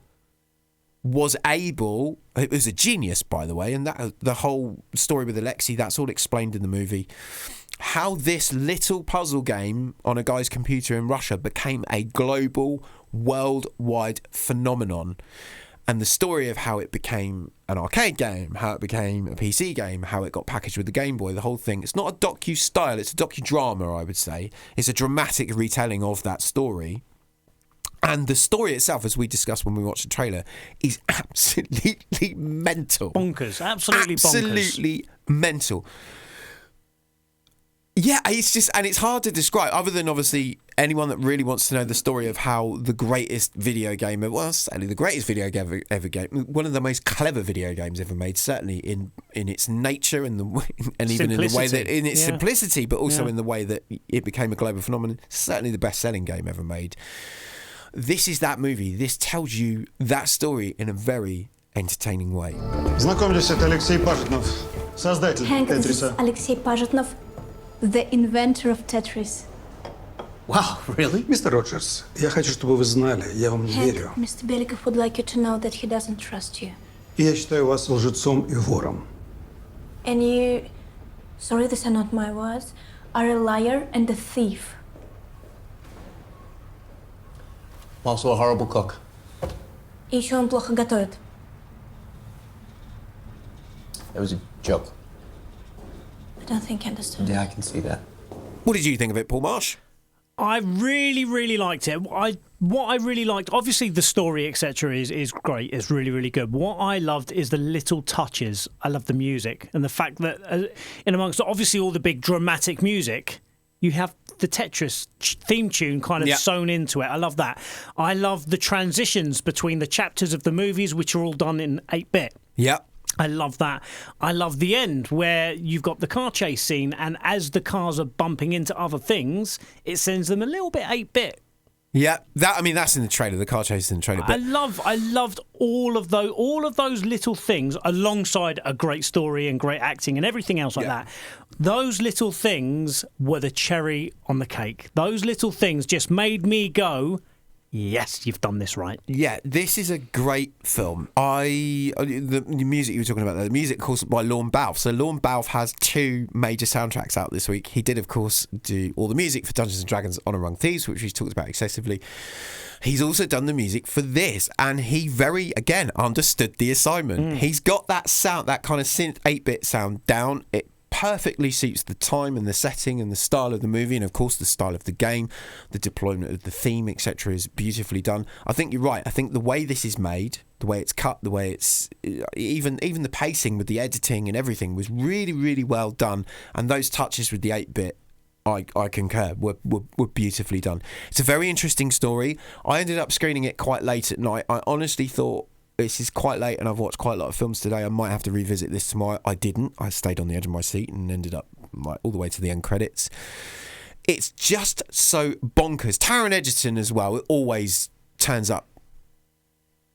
was able, it was a genius, by the way, and that the whole story with Alexei, that's all explained in the movie, how this little puzzle game on a guy's computer in Russia became a global, worldwide phenomenon. And the story of how it became an arcade game, how it became a PC game, how it got packaged with the Game Boy, the whole thing. It's not a docu-style, it's a docudrama, I would say. It's a dramatic retelling of that story. And the story itself, as we discussed when we watched the trailer, is absolutely mental. Bonkers. Absolutely bonkers. Absolutely mental. Yeah, it's just, and it's hard to describe, other than obviously anyone that really wants to know the story of how the greatest video game, well, certainly the greatest video game ever game, one of the most clever video games ever made, certainly in its nature and even in the way that, in its simplicity, but also in the way that it became a global phenomenon, certainly the best-selling game ever made. This is that movie. This tells you that story in a very entertaining way. Знакомьтесь, это Алексей Пажетнов, создатель Тетриса. Alexei Pajitnov, the inventor of Tetris. Wow, really? Mr. Rogers, я хочу, чтобы вы знали, я вам не верю. Mr. Belikov would like you to know that he doesn't trust you. Я считаю вас лжецом и вором. And you, sorry, these are not my words, are a liar and a thief. Also a horrible cook. И еще он плохо готовит. It was a joke. I don't think I understood. Yeah, I can see that. What did you think of it, Paul Marsh? I really, really liked it. What I really liked, obviously the story, etc., is great. It's really, really good. What I loved is the little touches. I love the music and the fact that in amongst obviously all the big dramatic music, you have the Tetris theme tune kind of sewn into it. I love that. I love the transitions between the chapters of the movies, which are all done in 8-bit. Yeah. I love that. I love the end where you've got the car chase scene, and as the cars are bumping into other things, it sends them a little bit 8-bit. Yeah, that's in the trailer. The car chase is in the trailer. But I loved all of those little things alongside a great story and great acting and everything else like that. Those little things were the cherry on the cake. Those little things just made me go, yes, you've done this right. Yeah, this is a great film. The music you were talking about there, the music, of course, by Lorne Balfe. So Lorne Balfe has 2 major soundtracks out this week. He did, of course, do all the music for Dungeons & Dragons on Among Thieves, which we've talked about excessively. He's also done the music for this, and he again, understood the assignment. He's got that sound, that kind of synth 8-bit sound down. It perfectly suits the time and the setting and the style of the movie, and of course the style of the game. The deployment of the theme, etc., is beautifully done. I think you're right. I think the way this is made, the way it's cut, the way it's even the pacing with the editing and everything was really, really well done. And those touches with the 8-bit, I concur, were beautifully done. It's a very interesting story. I ended up screening it quite late at night. I honestly thought, this is quite late and I've watched quite a lot of films today, I might have to revisit this tomorrow. I didn't. I stayed on the edge of my seat and ended up all the way to the end credits. It's just so bonkers. Taron Egerton as well, always turns up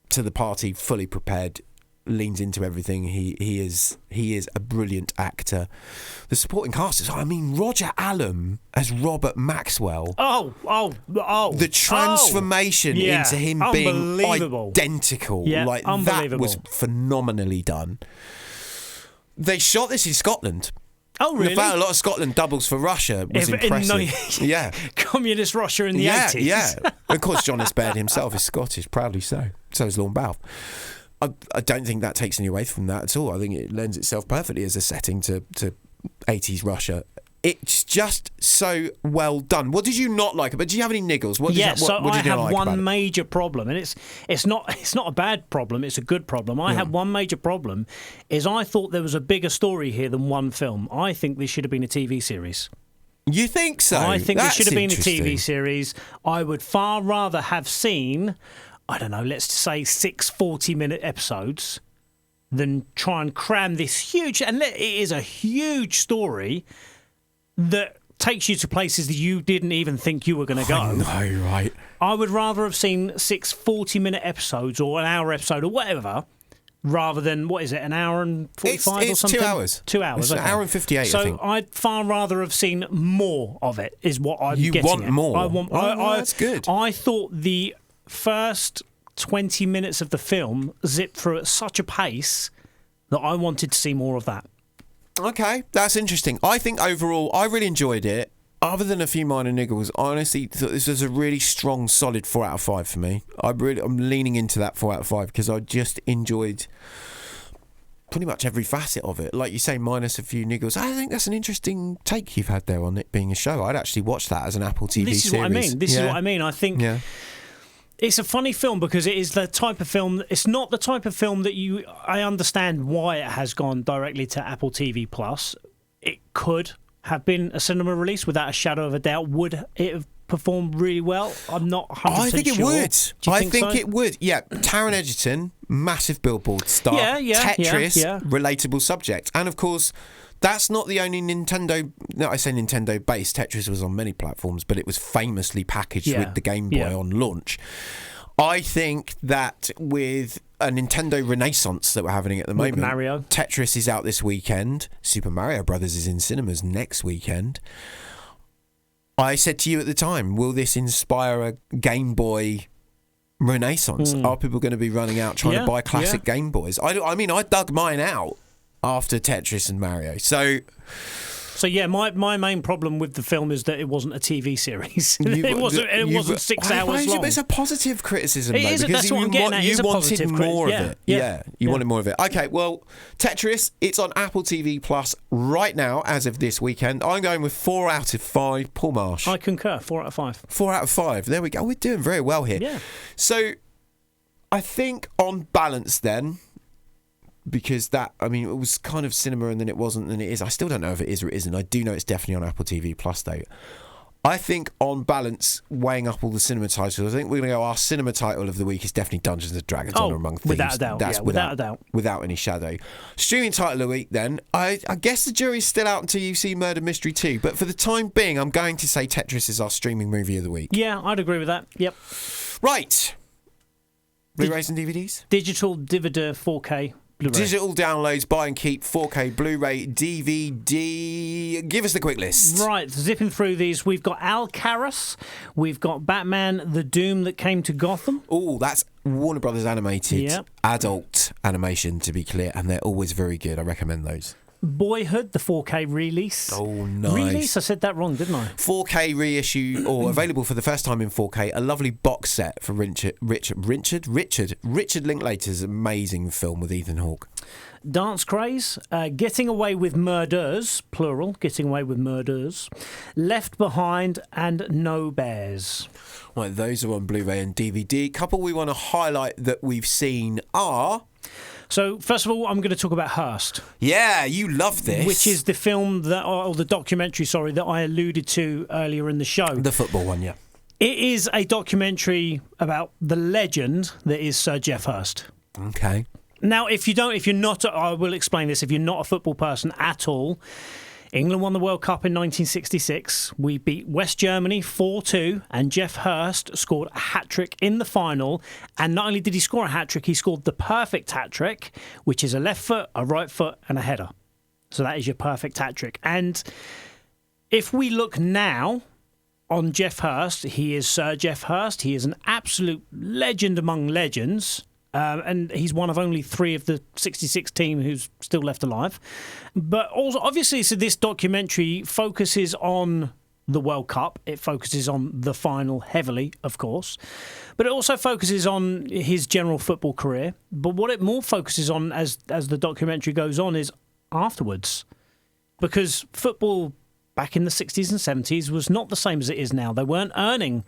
to the party fully prepared, leans into everything. He is a brilliant actor. The supporting cast is, I mean, Roger Allam as Robert Maxwell. The transformation into him being identical, that was phenomenally done. They shot this in Scotland. Oh, really? In fact, a lot of Scotland doubles for Russia was impressive. Yeah. Communist Russia in the 80s. Yeah. Of course, John S. Baird himself is Scottish, proudly so. So is Lorne Balfe. I don't think that takes any away from that at all. I think it lends itself perfectly as a setting to 80s Russia. It's just so well done. What did you not like? But do you have any niggles? What I have one major problem, and it's not a bad problem. It's a good problem. I have one major problem. Is I thought there was a bigger story here than one film. I think this should have been a TV series. You think so? I think this should have been a TV series. I would far rather have seen, I don't know, let's say 6 40-minute episodes than try and cram this huge, and it is a huge story that takes you to places that you didn't even think you were going to go. I know, right? I would rather have seen 6 40-minute episodes or an hour episode or whatever, rather than, what is it, an hour and 45 it's or something? 2 hours. 2 hours, It's an hour and 58, so I think. I'd far rather have seen more of it, is what I'm getting at. You want more? I want. That's good. I thought the first 20 minutes of the film zipped through at such a pace that I wanted to see more of that. Okay, that's interesting. I think overall, I really enjoyed it. Other than a few minor niggles, I honestly thought this was a really strong, solid 4 out of 5 for me. I'm leaning into that 4 out of 5 because I just enjoyed pretty much every facet of it. Like you say, minus a few niggles. I think that's an interesting take you've had there on it being a show. I'd actually watch that as an Apple TV series. This is what I mean. This is what I mean. I think... Yeah. It's a funny film because it is the type of film. It's not the type of film that I understand why it has gone directly to Apple TV Plus. It could have been a cinema release without a shadow of a doubt. Would it have performed really well? I'm not 100% sure. I think it would. I think it would. Yeah, Taron Egerton, massive Billboard star. Tetris, relatable subject, and of course. That's not the only Nintendo... No, I say Nintendo-based. Tetris was on many platforms, but it was famously packaged with the Game Boy on launch. I think that with a Nintendo renaissance that we're having at the moment... Mario. Tetris is out this weekend. Super Mario Brothers is in cinemas next weekend. I said to you at the time, will this inspire a Game Boy renaissance? Are people going to be running out trying to buy classic Game Boys? I mean, I dug mine out after Tetris and Mario. So yeah, my main problem with the film is that it wasn't a TV series. It wasn't 6 hours long. It's a positive criticism, though. That's what I'm getting at. You wanted more of it. You wanted more of it. Okay, well, Tetris, it's on Apple TV Plus right now, as of this weekend. I'm going with 4 out of 5. Paul Marsh. I concur. 4 out of 5. 4 out of 5. There we go. We're doing very well here. Yeah. So I think on balance then, because that, I mean, it was kind of cinema and then it wasn't and it is. I still don't know if it is or it isn't. I do know it's definitely on Apple TV Plus though. I think on balance, weighing up all the cinema titles, I think we're going to go, our cinema title of the week is definitely Dungeons and Dragons Honor Among Thieves. Without a doubt. That's without a doubt. Without any shadow. Streaming title of the week then, I guess the jury's still out until you see Murder Mystery 2, but for the time being, I'm going to say Tetris is our streaming movie of the week. Yeah, I'd agree with that. Yep. Right. Blu-rays and DVDs? Digital DVD 4K. Blu-ray. Digital downloads, buy and keep, 4K Blu-ray, DVD. Give us the quick list. Right, zipping through these, we've got Alcaraz, we've got Batman, The Doom That Came to Gotham. Oh, that's Warner Brothers animated, adult animation to be clear, and they're always very good. I recommend those. Boyhood, the 4K release. Oh, nice. Release? I said that wrong, didn't I? 4K reissue, or available for the first time in 4K. A lovely box set for Richard Linklater's amazing film with Ethan Hawke. Dance Craze, Getting Away with Murders, plural, Getting Away with Murders, Left Behind, and No Bears. Right, those are on Blu-ray and DVD. Couple we want to highlight that we've seen are... So, first of all, I'm going to talk about Hearst. Yeah, you love this. Which is the film or the documentary, that I alluded to earlier in the show. The football one, yeah. It is a documentary about the legend that is Sir Geoff Hurst. Okay. Now, if you're not, I will explain this, if you're not a football person at all, England won the World Cup in 1966. We beat West Germany 4-2, and Geoff Hurst scored a hat-trick in the final. And not only did he score a hat-trick, he scored the perfect hat-trick, which is a left foot, a right foot, and a header. So that is your perfect hat-trick. And if we look now on Geoff Hurst, he is Sir Geoff Hurst. He is an absolute legend among legends. And he's one of only 3 of the 66 team who's still left alive. But also, obviously, so this documentary focuses on the World Cup. It focuses on the final heavily, of course. But it also focuses on his general football career. But what it more focuses on as the documentary goes on is afterwards. Because football back in the 60s and 70s was not the same as it is now. They weren't earning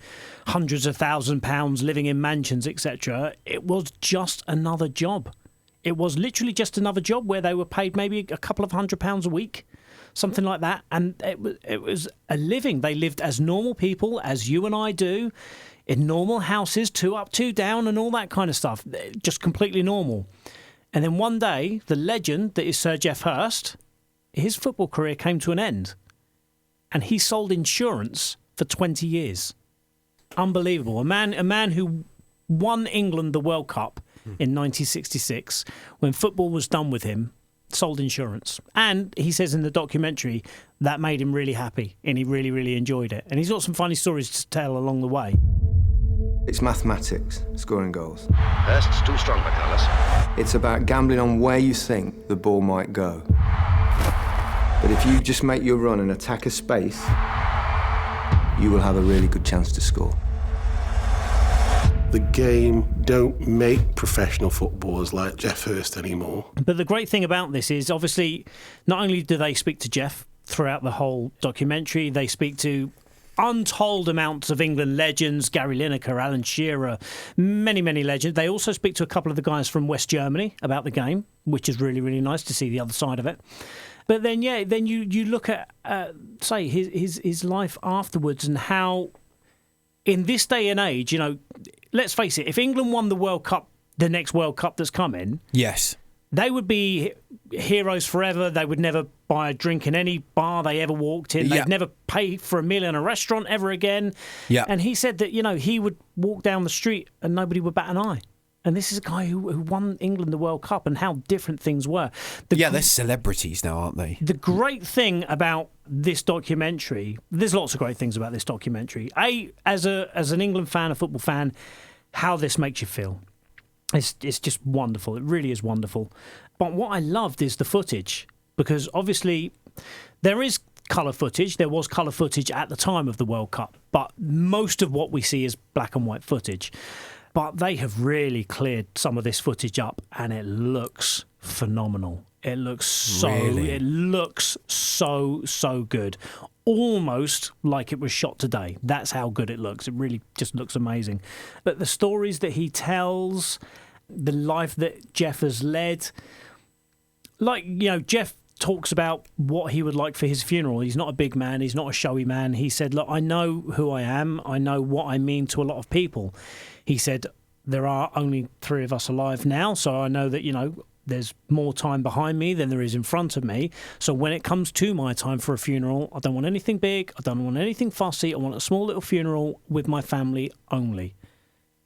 hundreds of £1,000s, living in mansions, etc. It was just another job. It was literally just another job where they were paid maybe a couple of £100 a week, something like that. And it was a living. They lived as normal people, as you and I do, in normal houses, 2 up, 2 down, and all that kind of stuff. Just completely normal. And then one day, the legend that is Sir Geoff Hurst, his football career came to an end. And he sold insurance for 20 years. Unbelievable. A man who won England the World Cup in 1966, when football was done with him, sold insurance. And he says in the documentary that made him really happy, and he really, really enjoyed it. And he's got some funny stories to tell along the way. It's mathematics, scoring goals. Hurst's too strong, McCullers. It's about gambling on where you think the ball might go. But if you just make your run and attack a space, you will have a really good chance to score. The game don't make professional footballers like Geoff Hurst anymore. But the great thing about this is, obviously, not only do they speak to Geoff throughout the whole documentary, they speak to untold amounts of England legends, Gary Lineker, Alan Shearer, many, many legends. They also speak to a couple of the guys from West Germany about the game, which is really, really nice to see the other side of it. But then, you look at, say, his life afterwards and how, in this day and age, let's face it, if England won the World Cup, the next World Cup that's coming, yes, they would be heroes forever. They would never buy a drink in any bar they ever walked in. They'd never pay for a meal in a restaurant ever again. Yeah. And he said that, he would walk down the street and nobody would bat an eye. And this is a guy who won England the World Cup, and how different things were. They're celebrities now, aren't they? The great thing about this documentary, there's lots of great things about this documentary. As an England fan, a football fan, how this makes you feel. It's just wonderful. It really is wonderful. But what I loved is the footage, because obviously there is colour footage. There was colour footage at the time of the World Cup, but most of what we see is black and white footage. But they have really cleared some of this footage up, and it looks phenomenal. It looks so good. Almost like it was shot today. That's how good it looks. It really just looks amazing. But the stories that he tells, the life that Geoff has led, Geoff talks about what he would like for his funeral. He's not a big man. He's not a showy man. He said, look, I know who I am. I know what I mean to a lot of people. He said, there are only 3 of us alive now, so I know that, there's more time behind me than there is in front of me. So when it comes to my time for a funeral, I don't want anything big. I don't want anything fussy. I want a small little funeral with my family only.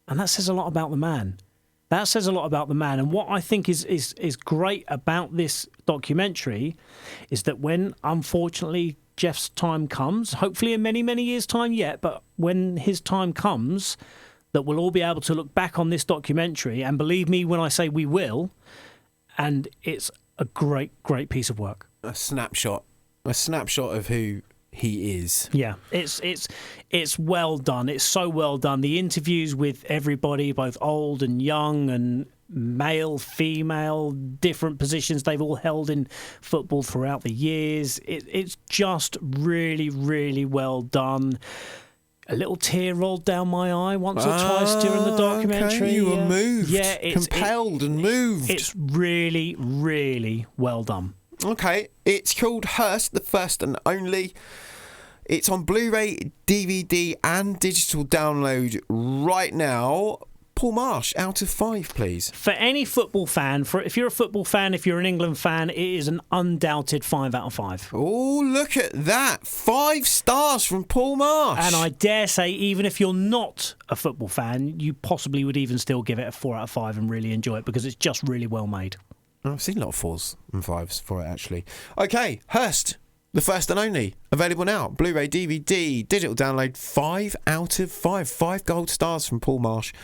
And that says a lot about the man. That says a lot about the man. And what I think is great about this documentary is that when, unfortunately, Geoff's time comes, hopefully in many, many years' time yet, but when his time comes, that we'll all be able to look back on this documentary, and believe me when I say we will, and it's a great, great piece of work. A snapshot of who he is. Yeah, it's well done. It's so well done. The interviews with everybody, both old and young and male, female, different positions they've all held in football throughout the years. It's just really, really well done. A little tear rolled down my eye once or twice during the documentary. Okay. You were moved, compelled and moved. It's really, really well done. Okay, it's called Hurst, the First and Only. It's on Blu-ray, DVD and digital download right now. Paul Marsh out of 5, please? For any football fan, if you're a football fan, if you're an England fan, it is an undoubted 5 out of 5. Oh, look at that. 5 stars from Paul Marsh. And I dare say, even if you're not a football fan, you possibly would even still give it a 4 out of 5 and really enjoy it because it's just really well made. I've seen a lot of 4s and 5s for it, actually. Okay, Hearst, the first and only, available now. Blu-ray, DVD, digital download, 5 out of 5. 5 gold stars from Paul Marsh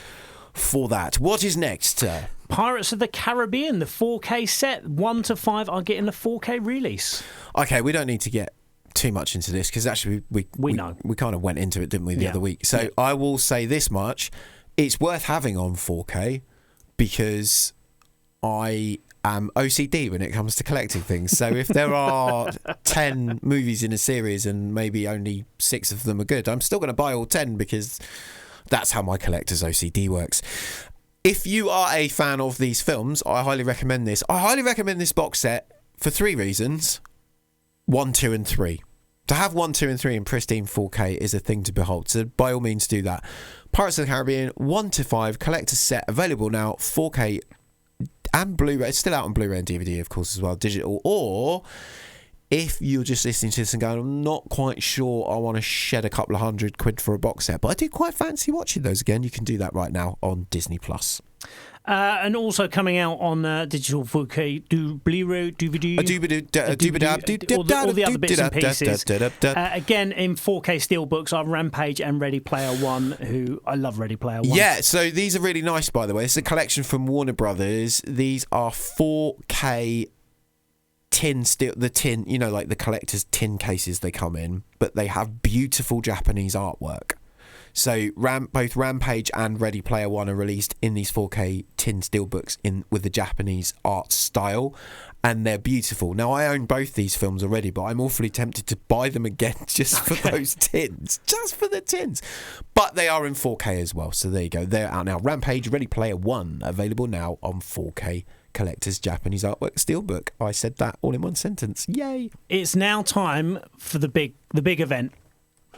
for that. What is next? Pirates of the Caribbean, the 4K set. 1 to 5 are getting the 4K release. Okay, we don't need to get too much into this because actually we know. We kind of went into it, didn't we, the other week? So I will say this much. It's worth having on 4K because I am OCD when it comes to collecting things. So if there are 10 movies in a series and maybe only 6 of them are good, I'm still going to buy all 10 because that's how my collector's OCD works. If you are a fan of these films, I highly recommend this. I highly recommend this box set for 3 reasons. 1, 2 and 3. To have 1, 2 and 3 in pristine 4K is a thing to behold. So by all means do that. Pirates of the Caribbean 1 to 5 collector's set available now, 4K and Blu-ray. It's still out on Blu-ray and DVD, of course, as well, digital. Or if you're just listening to this and going, I'm not quite sure I want to shed a couple of £100 for a box set, but I do quite fancy watching those again, you can do that right now on Disney+. And also coming out on digital 4K, Blu-ray, DVD, all the other bits and pieces. Again, in 4K steelbooks are Rampage and Ready Player One, who I love Ready Player One. Yeah, so these are really nice, by the way. It's a collection from Warner Brothers. These are 4K tin, the tin, you know, like the collector's tin cases they come in, but they have beautiful Japanese artwork. So both Rampage and Ready Player One are released in these 4K tin steelbooks with the Japanese art style, and they're beautiful. Now, I own both these films already, but I'm awfully tempted to buy them again just for those tins, just for the tins. But they are in 4K as well, so there you go. They're out now. Rampage, Ready Player One, available now on 4K collector's Japanese artwork steelbook. I said that all in one sentence. Yay! It's now time for the big event.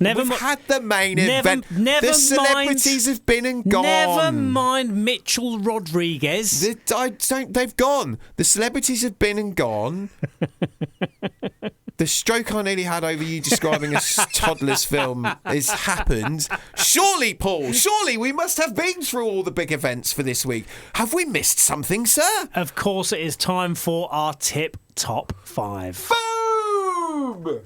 We've had the main event. The celebrities have been and gone. Never mind Mitchell Rodriguez. They've gone. The celebrities have been and gone. The stroke I nearly had over you describing a toddler's film has happened. Surely, Paul, we must have been through all the big events for this week. Have we missed something, sir? Of course, it is time for our Tip Top 5. Boom!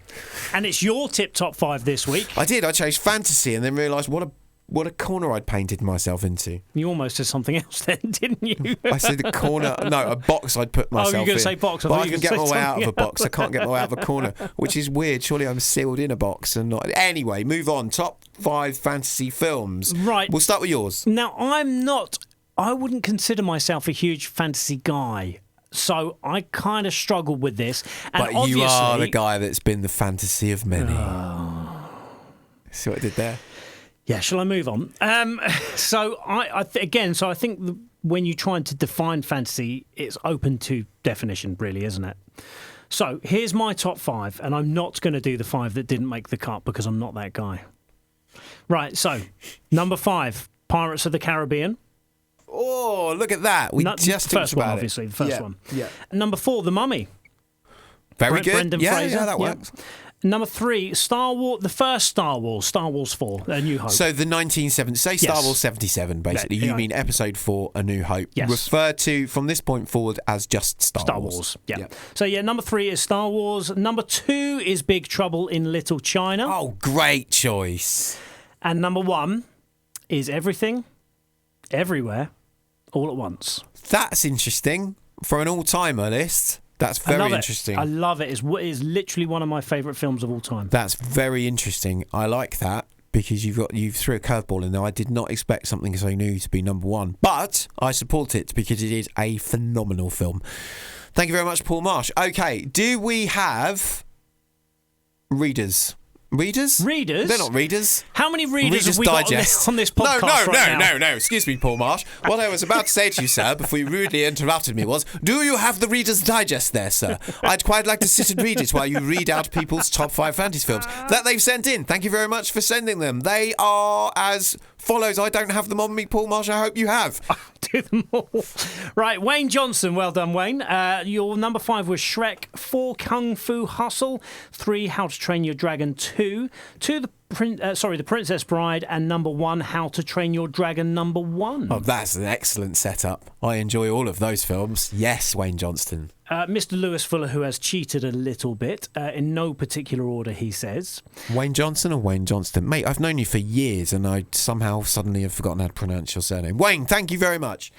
And it's your Tip Top 5 this week. I did. I chose fantasy and then realised what a corner I'd painted myself into. You almost said something else then, didn't you? I said a corner. No, a box I'd put myself in. Oh, you were going to say box. But I can get my way out of a box. I can't get my way out of a corner, which is weird. Surely I'm sealed in a box and not. Anyway, move on. Top 5 fantasy films. Right. We'll start with yours. Now, I wouldn't consider myself a huge fantasy guy. So I kind of struggled with this. And but you are the guy that's been the fantasy of many. See what I did there? Yeah, shall I move on? So I think when you're trying to define fantasy, it's open to definition, really, isn't it? So here's my top 5, and I'm not going to do the 5 that didn't make the cut because I'm not that guy. Right, so number 5, Pirates of the Caribbean. Oh, look at that. We just talked about it. The first one. Yeah. Number 4, The Mummy. Very good. Brendan Fraser. Yeah, that works. Number 3, Star Wars, the first Star Wars 4, A New Hope. So the 1970s, say Star Wars 77, basically. You mean Episode 4, A New Hope. Yes. Referred to from this point forward as just Star Wars. Yeah. So number 3 is Star Wars. Number 2 is Big Trouble in Little China. Oh, great choice. And number 1 is Everything, Everywhere, All at Once. That's interesting. For an all-timer list, that's very interesting. I love it. It's literally one of my favourite films of all time. That's very interesting. I like that because you threw a curveball in there. I did not expect something so new to be number 1, but I support it because it is a phenomenal film. Thank you very much, Paul Marsh. Okay, do we have readers Readers? Readers? They're not readers. How many readers Reader's have we got Digest. on this podcast right now? No. Excuse me, Paul Marsh. What I was about to say to you, sir, before you rudely interrupted me was, do you have the Reader's Digest there, sir? I'd quite like to sit and read it while you read out people's top 5 fantasy films that they've sent in. Thank you very much for sending them. They are as follows. I don't have them on me, Paul Marsh. I hope you have. Do them all. Right, Wayne Johnson. Well done, Wayne. Your number 5 was Shrek. 4, Kung Fu Hustle. 3, How to Train Your Dragon 2. 2, The Princess Bride. And number 1, How to Train Your Dragon number 1. Oh, that's an excellent setup. I enjoy all of those films. Yes, Wayne Johnston. Mr. Lewis Fuller, who has cheated a little bit, in no particular order, he says. Wayne Johnson or Wayne Johnston? Mate, I've known you for years and I somehow suddenly have forgotten how to pronounce your surname. Wayne, thank you very much.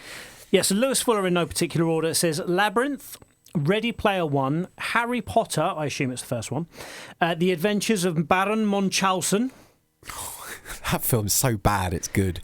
Yes, so Lewis Fuller, in no particular order, says Labyrinth, Ready Player One, Harry Potter, I assume it's the first one, The Adventures of Baron Munchausen. That film's so bad, it's good.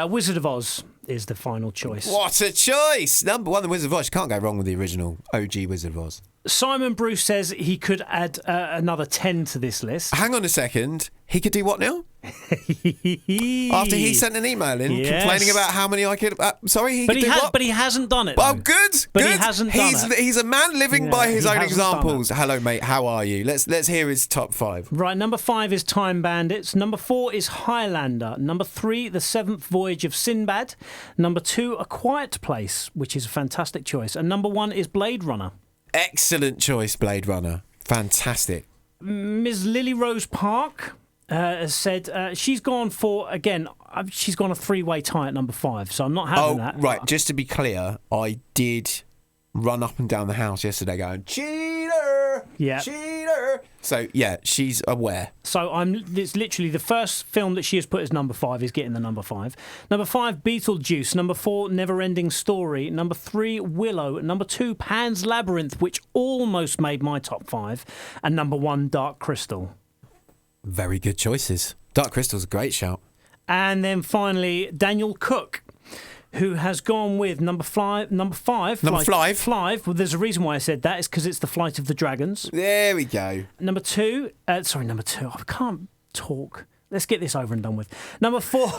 Wizard of Oz is the final choice. What a choice! Number 1, The Wizard of Oz. You can't go wrong with the original OG Wizard of Oz. Simon Bruce says he could add another 10 to this list. Hang on a second. He could do what now? After he sent an email in complaining about how many I could... But he hasn't done it. Oh, good. But good. he hasn't done it. He's a man living by his own examples. Done it. Hello, mate. How are you? Let's hear his top 5. Right, number 5 is Time Bandits. Number 4 is Highlander. Number 3, The Seventh Voyage of Sinbad. Number 2, A Quiet Place, which is a fantastic choice. And number 1 is Blade Runner. Excellent choice, Blade Runner. Fantastic. Ms. Lily Rose Park has said she's gone for, again, she's gone a 3-way tie at number 5, so I'm not having that. Right, just to be clear, I did run up and down the house yesterday going, cheater! Yeah. Cheater! So, yeah, she's aware. So it's literally the first film that she has put as number 5 is getting the number 5. Number 5, Beetlejuice. Number 4, Never-Ending Story. Number 3, Willow. Number 2, Pan's Labyrinth, which almost made my top 5. And number 1, Dark Crystal. Very good choices. Dark Crystal's a great shout. And then finally, Daniel Cook, who has gone with number 5. Number 5? Well, there's a reason why I said that. It's because it's The Flight of the Dragons. There we go. Number 2. I can't talk. Let's get this over and done with. Number 4.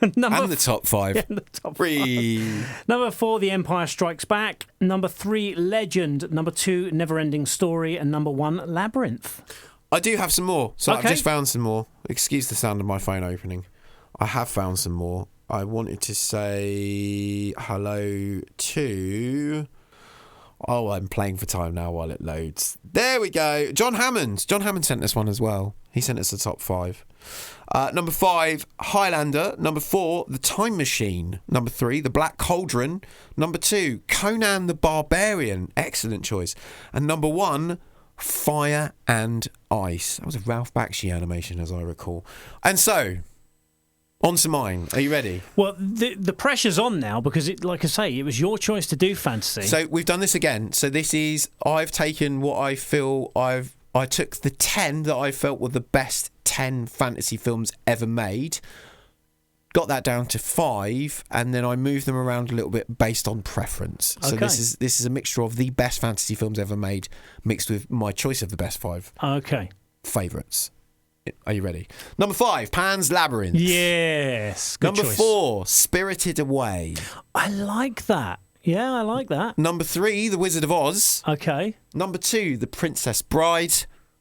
And the top 5. Yeah, the top 5. Number 4, The Empire Strikes Back. Number 3, Legend. Number 2, Never-Ending Story. And number 1, Labyrinth. I do have some more. So Okay. I've just found some more. Excuse the sound of my phone opening. I have found some more. I wanted to say hello to... Oh, I'm playing for time now while it loads. There we go. John Hammond. John Hammond sent us one as well. He sent us the top 5. Number 5, Highlander. Number 4, The Time Machine. Number 3, The Black Cauldron. Number 2, Conan the Barbarian. Excellent choice. And number 1, Fire and Ice. That was a Ralph Bakshi animation, as I recall. And so... on to mine. Are you ready? Well, the pressure's on now because, like I say, it was your choice to do fantasy. So we've done this again. So this is, I've taken what I feel I took the 10 that I felt were the best 10 fantasy films ever made, got that down to 5, and then I moved them around a little bit based on preference. So Okay. this is a mixture of the best fantasy films ever made mixed with my choice of the best 5 favourites. Are you ready? Number 5, Pan's Labyrinth. Yes. Good Number choice. 4, Spirited Away. I like that. Yeah, I like that. Number 3, The Wizard of Oz. Okay. Number 2, The Princess Bride.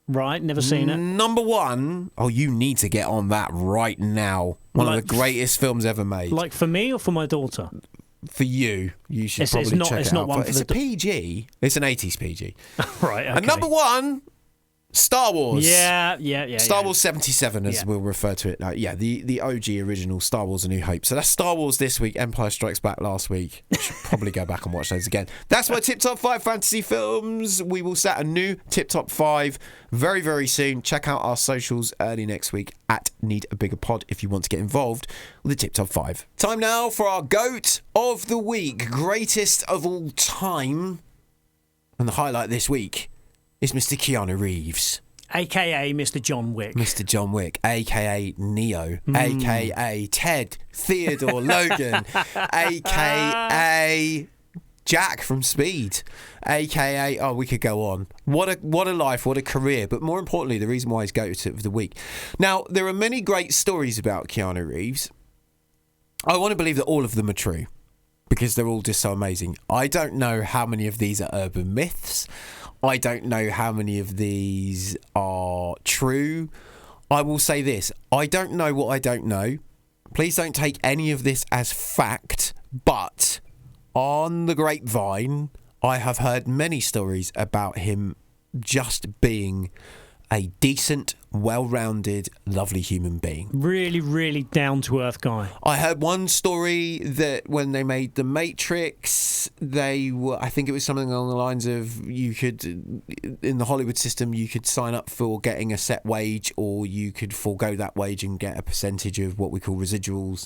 Right, never seen it. Number 1, oh, you need to get on that right now. One of the greatest films ever made. Like for me or for my daughter? For you. You should probably check it out. It's a PG. It's an 80s PG. Right, okay. And number 1, Star Wars. Yeah. Star Wars 77, as we'll refer to it now. Yeah, the OG original Star Wars A New Hope. So that's Star Wars this week, Empire Strikes Back last week. I should probably go back and watch those again. That's my Tip Top 5 fantasy films. We will set a new Tip Top 5 very, very soon. Check out our socials early next week at Need a Bigger Pod if you want to get involved with the Tip Top 5. Time now for our GOAT of the Week. Greatest of all time. And the highlight this week is Mr. Keanu Reeves. A.K.A. Mr. John Wick. Mr. John Wick, a.k.a. Neo, a.k.a. Ted Theodore Logan, a.k.a. Jack from Speed, aka, oh, we could go on. What a life, what a career. But more importantly, the reason why he's Goat of the Week. Now, there are many great stories about Keanu Reeves. I want to believe that all of them are true, because they're all just so amazing. I don't know how many of these are urban myths. I don't know how many of these are true. I will say this. I don't know what I don't know. Please don't take any of this as fact, but on the grapevine, I have heard many stories about him just being a decent, well-rounded, lovely human being. Really, really down-to-earth guy. I heard one story that when they made The Matrix, I think it was something along the lines of, you could, in the Hollywood system, you could sign up for getting a set wage, or you could forego that wage and get a percentage of what we call residuals.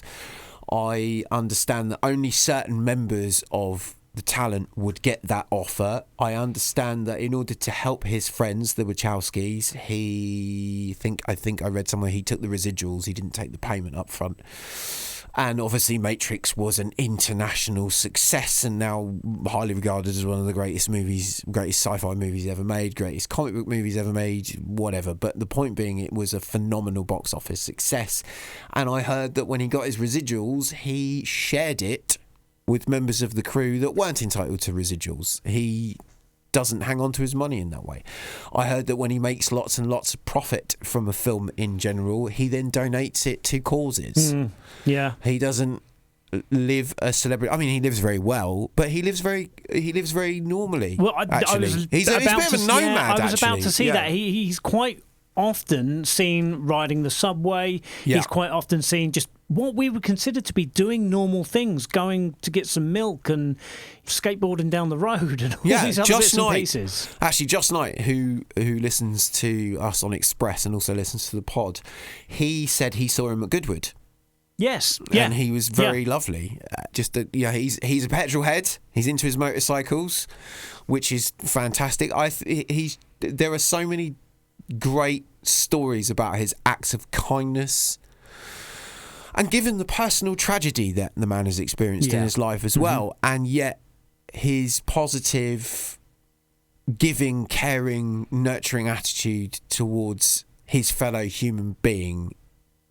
I understand that only certain members of the talent would get that offer. I understand that in order to help his friends, the Wachowskis, I think I read somewhere he took the residuals, he didn't take the payment up front. And obviously Matrix was an international success and now highly regarded as one of the greatest sci-fi movies ever made, greatest comic book movies ever made, whatever. But the point being, it was a phenomenal box office success. And I heard that when he got his residuals, he shared it with members of the crew that weren't entitled to residuals. He doesn't hang on to his money in that way. I heard that when he makes lots and lots of profit from a film in general, he then donates it to causes. Yeah. He doesn't live a celebrity. I mean, he lives very well, but he lives very normally. Well, he's a bit of a nomad. I was about to see that. He's quite often seen riding the subway. Yeah. He's quite often seen just what we would consider to be doing normal things, going to get some milk and skateboarding down the road and all these other bits and pieces. Actually, Josh Knight, who listens to us on Express and also listens to the pod, he said he saw him at Goodwood. Yes, and he was very lovely. He's a petrol head. He's into his motorcycles, which is fantastic. There are so many great stories about his acts of kindness. And given the personal tragedy that the man has experienced in his life as well, and yet his positive, giving, caring, nurturing attitude towards his fellow human being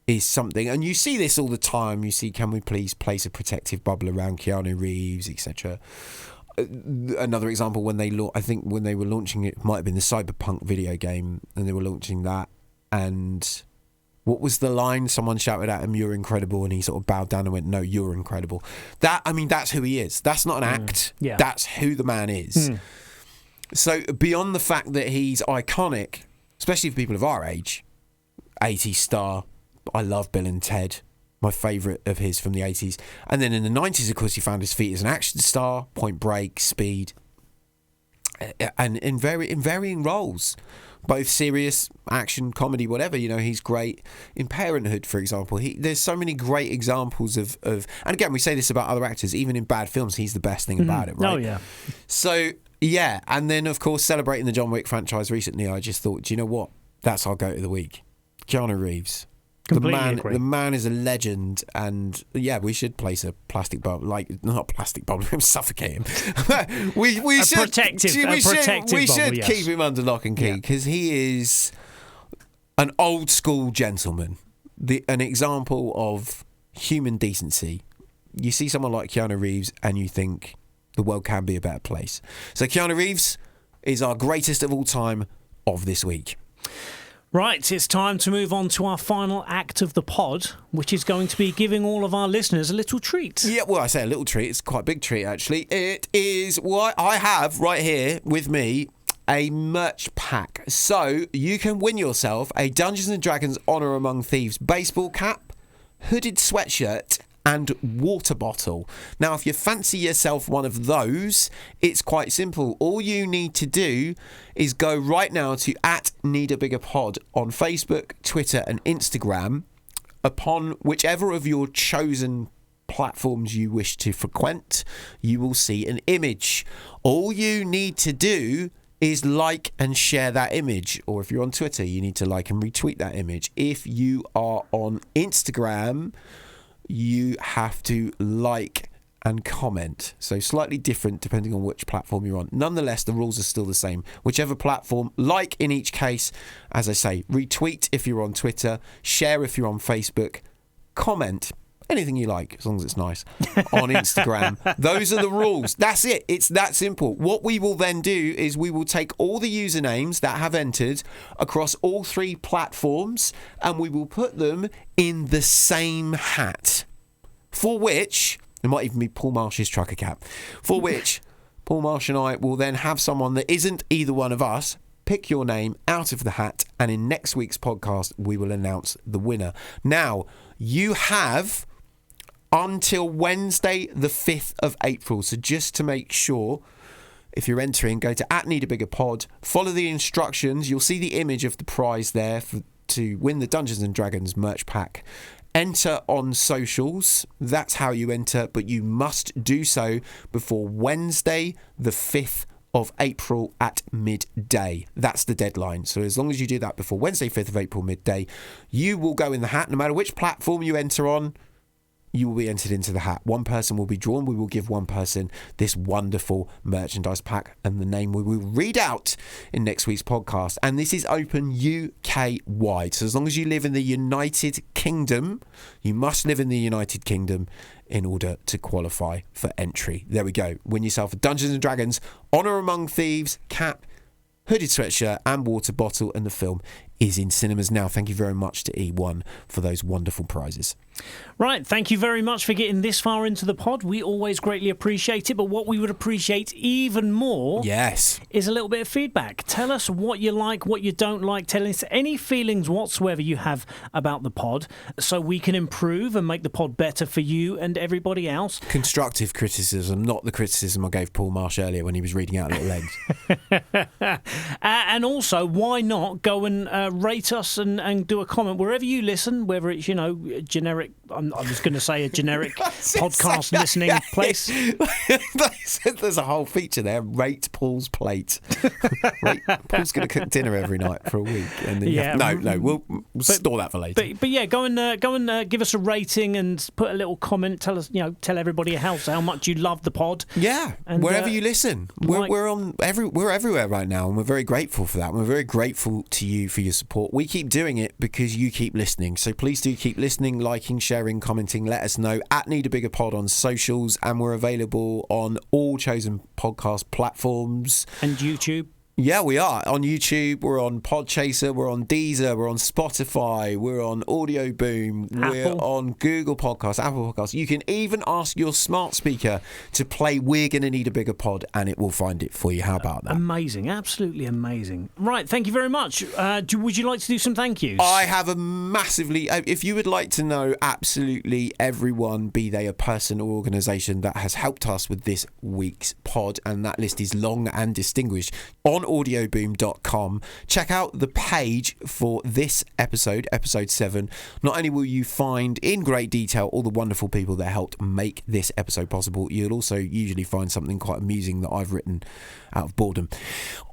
is something. And you see this all the time. You see, can we please place a protective bubble around Keanu Reeves, etc. Another example, when they were launching it, might have been the Cyberpunk video game, and they were launching that, and what was the line? Someone shouted at him, "You're incredible," and he sort of bowed down and went, "No, you're incredible." That's who he is. That's not an act. Yeah. That's who the man is. So beyond the fact that he's iconic, especially for people of our age, 80s star. I love Bill and Ted, my favourite of his from the 80s. And then in the 90s, of course, he found his feet as an action star, Point Break, Speed, and in varying roles. Both serious, action, comedy, whatever. You know, he's great in Parenthood, for example. There's so many great examples of. And again, we say this about other actors. Even in bad films, he's the best thing about it, right? Oh yeah. So yeah, and then of course celebrating the John Wick franchise recently, I just thought, do you know what? That's our Goat of the Week, Keanu Reeves. Completely agree. The man is a legend, and yeah, we should place a plastic bubble, not plastic bubble, I'm suffocating. we should protective bubble, keep him under lock and key, because he is an old school gentleman, an example of human decency. You see someone like Keanu Reeves, and you think the world can be a better place. So Keanu Reeves is our greatest of all time of this week. Right, it's time to move on to our final act of the pod, which is going to be giving all of our listeners a little treat. Yeah, well, I say a little treat. It's quite a big treat, actually. It is what I have right here with me, a merch pack. So you can win yourself a Dungeons & Dragons Honor Among Thieves baseball cap, hooded sweatshirt, and water bottle. Now, if you fancy yourself one of those, it's quite simple. All you need to do is go right now to @NeedABiggerPod on Facebook, Twitter, and Instagram. Upon whichever of your chosen platforms you wish to frequent, you will see an image. All you need to do is like and share that image. Or if you're on Twitter, you need to like and retweet that image. If you are on Instagram, you have to like and comment. So slightly different depending on which platform you're on. Nonetheless, the rules are still the same. Whichever platform, like in each case, as I say, retweet if you're on Twitter, share if you're on Facebook, comment anything you like, as long as it's nice, on Instagram. Those are the rules. That's it. It's that simple. What we will then do is we will take all the usernames that have entered across all 3 platforms and we will put them in the same hat. For which, it might even be Paul Marsh's trucker cap, for which Paul Marsh and I will then have someone that isn't either one of us pick your name out of the hat, and in next week's podcast we will announce the winner. Now, you have until Wednesday the 5th of April. So just to make sure, if you're entering, go to @NeedABiggerPod, follow the instructions. You'll see the image of the prize there to win the Dungeons & Dragons merch pack. Enter on socials. That's how you enter, but you must do so before Wednesday the 5th of April at midday. That's the deadline. So as long as you do that before Wednesday 5th of April midday, you will go in the hat. No matter which platform you enter on, you will be entered into the hat. One person will be drawn. We will give one person this wonderful merchandise pack, and the name we will read out in next week's podcast. And this is open UK-wide. So as long as you live in the United Kingdom, you must live in the United Kingdom in order to qualify for entry. There we go. Win yourself a Dungeons & Dragons Honor Among Thieves cap, hooded sweatshirt and water bottle, and the film is in cinemas now. Thank you very much to E1 for those wonderful prizes. Right, thank you very much for getting this far into the pod. We always greatly appreciate it, but what we would appreciate even more is a little bit of feedback. Tell us what you like, what you don't like. Tell us any feelings whatsoever you have about the pod so we can improve and make the pod better for you and everybody else. Constructive criticism, not the criticism I gave Paul Marsh earlier when he was reading out Little Legs. And also, why not go and rate us and do a comment wherever you listen, whether it's, generic, I was going to say a generic podcast listening place. There's a whole feature there, rate Paul's plate. Paul's going to cook dinner every night for a week. And then we'll store that for later. But yeah, go and give us a rating and put a little comment. Tell us, tell everybody how much you love the pod. Yeah, and wherever you listen. We're everywhere right now, and we're very grateful for that. We're very grateful to you for your support. We keep doing it because you keep listening. So please do keep listening, liking, sharing, commenting. Let us know @NeedABiggerPod on socials, and we're available on all chosen podcast platforms and YouTube. Yeah, we are on YouTube. We're on Podchaser. We're on Deezer. We're on Spotify. We're on Audio Boom. We're on Google Podcasts, Apple Podcasts. You can even ask your smart speaker to play "We're Gonna Need a Bigger Pod," and it will find it for you. How about that? Amazing, absolutely amazing. Right, thank you very much. Would you like to do some thank yous? I have a massively. If you would like to know absolutely everyone, be they a person or organisation, that has helped us with this week's pod, and that list is long and distinguished, on audioboom.com. Check out the page for this episode 7. Not only will you find in great detail all the wonderful people that helped make this episode possible, you'll also usually find something quite amusing that I've written out of boredom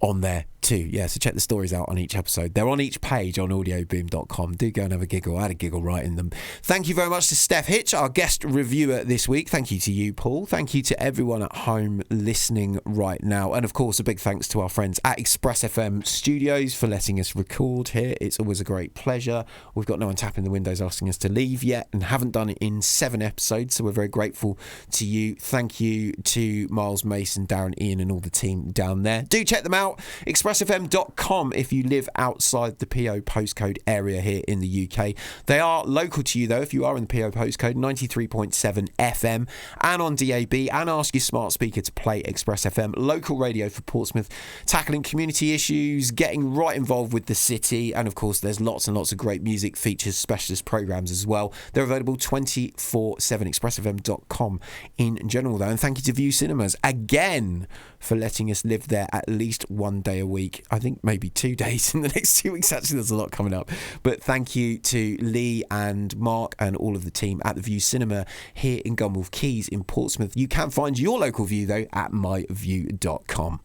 on there too. Yeah, so check the stories out on each episode. They're on each page on audioboom.com. Do go and have a giggle. I had a giggle writing them. Thank you very much to Steph Hitch, our guest reviewer this week. Thank you to you, Paul. Thank you to everyone at home listening right now. And of course, a big thanks to our friends at Express FM Studios for letting us record here. It's always a great pleasure. We've got no one tapping the windows asking us to leave yet, and haven't done it in 7 episodes, so we're very grateful to you. Thank you to Miles, Mason, Darren, Ian and all the team down there. Do check them out, expressfm.com, if you live outside the PO postcode area here in the UK. They are local to you though, if you are in the PO postcode, 93.7 FM and on DAB, and ask your smart speaker to play Express FM, local radio for Portsmouth, tackling community issues, getting right involved with the city, and of course there's lots and lots of great music features, specialist programmes as well. They're available 24/7, expressfm.com in general though. And thank you to View Cinemas again for letting us live there at least one day a week. I think maybe 2 days in the next 2 weeks. Actually, there's a lot coming up. But thank you to Lee and Mark and all of the team at the View Cinema here in Gunwolf Quays in Portsmouth. You can find your local View though at myview.com.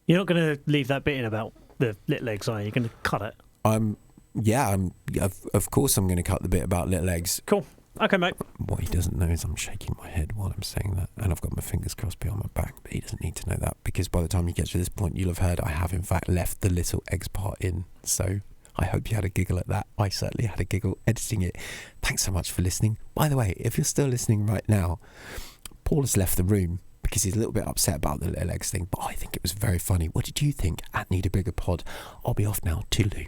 You're not going to leave that bit in about the Little Legs, are you? You're going to cut it? Of course I'm going to cut the bit about Little Legs. Cool. Okay, mate. What he doesn't know is I'm shaking my head while I'm saying that, and I've got my fingers crossed behind my back, but he doesn't need to know that, because by the time you get to this point, you'll have heard I have in fact left the little eggs part in. So I hope you had a giggle at that. I certainly had a giggle editing it. Thanks so much for listening. By the way, if you're still listening right now, Paul has left the room because he's a little bit upset about the little eggs thing, but I think it was very funny. What did you think at Need a Bigger Pod? I'll be off now. Toodaloo.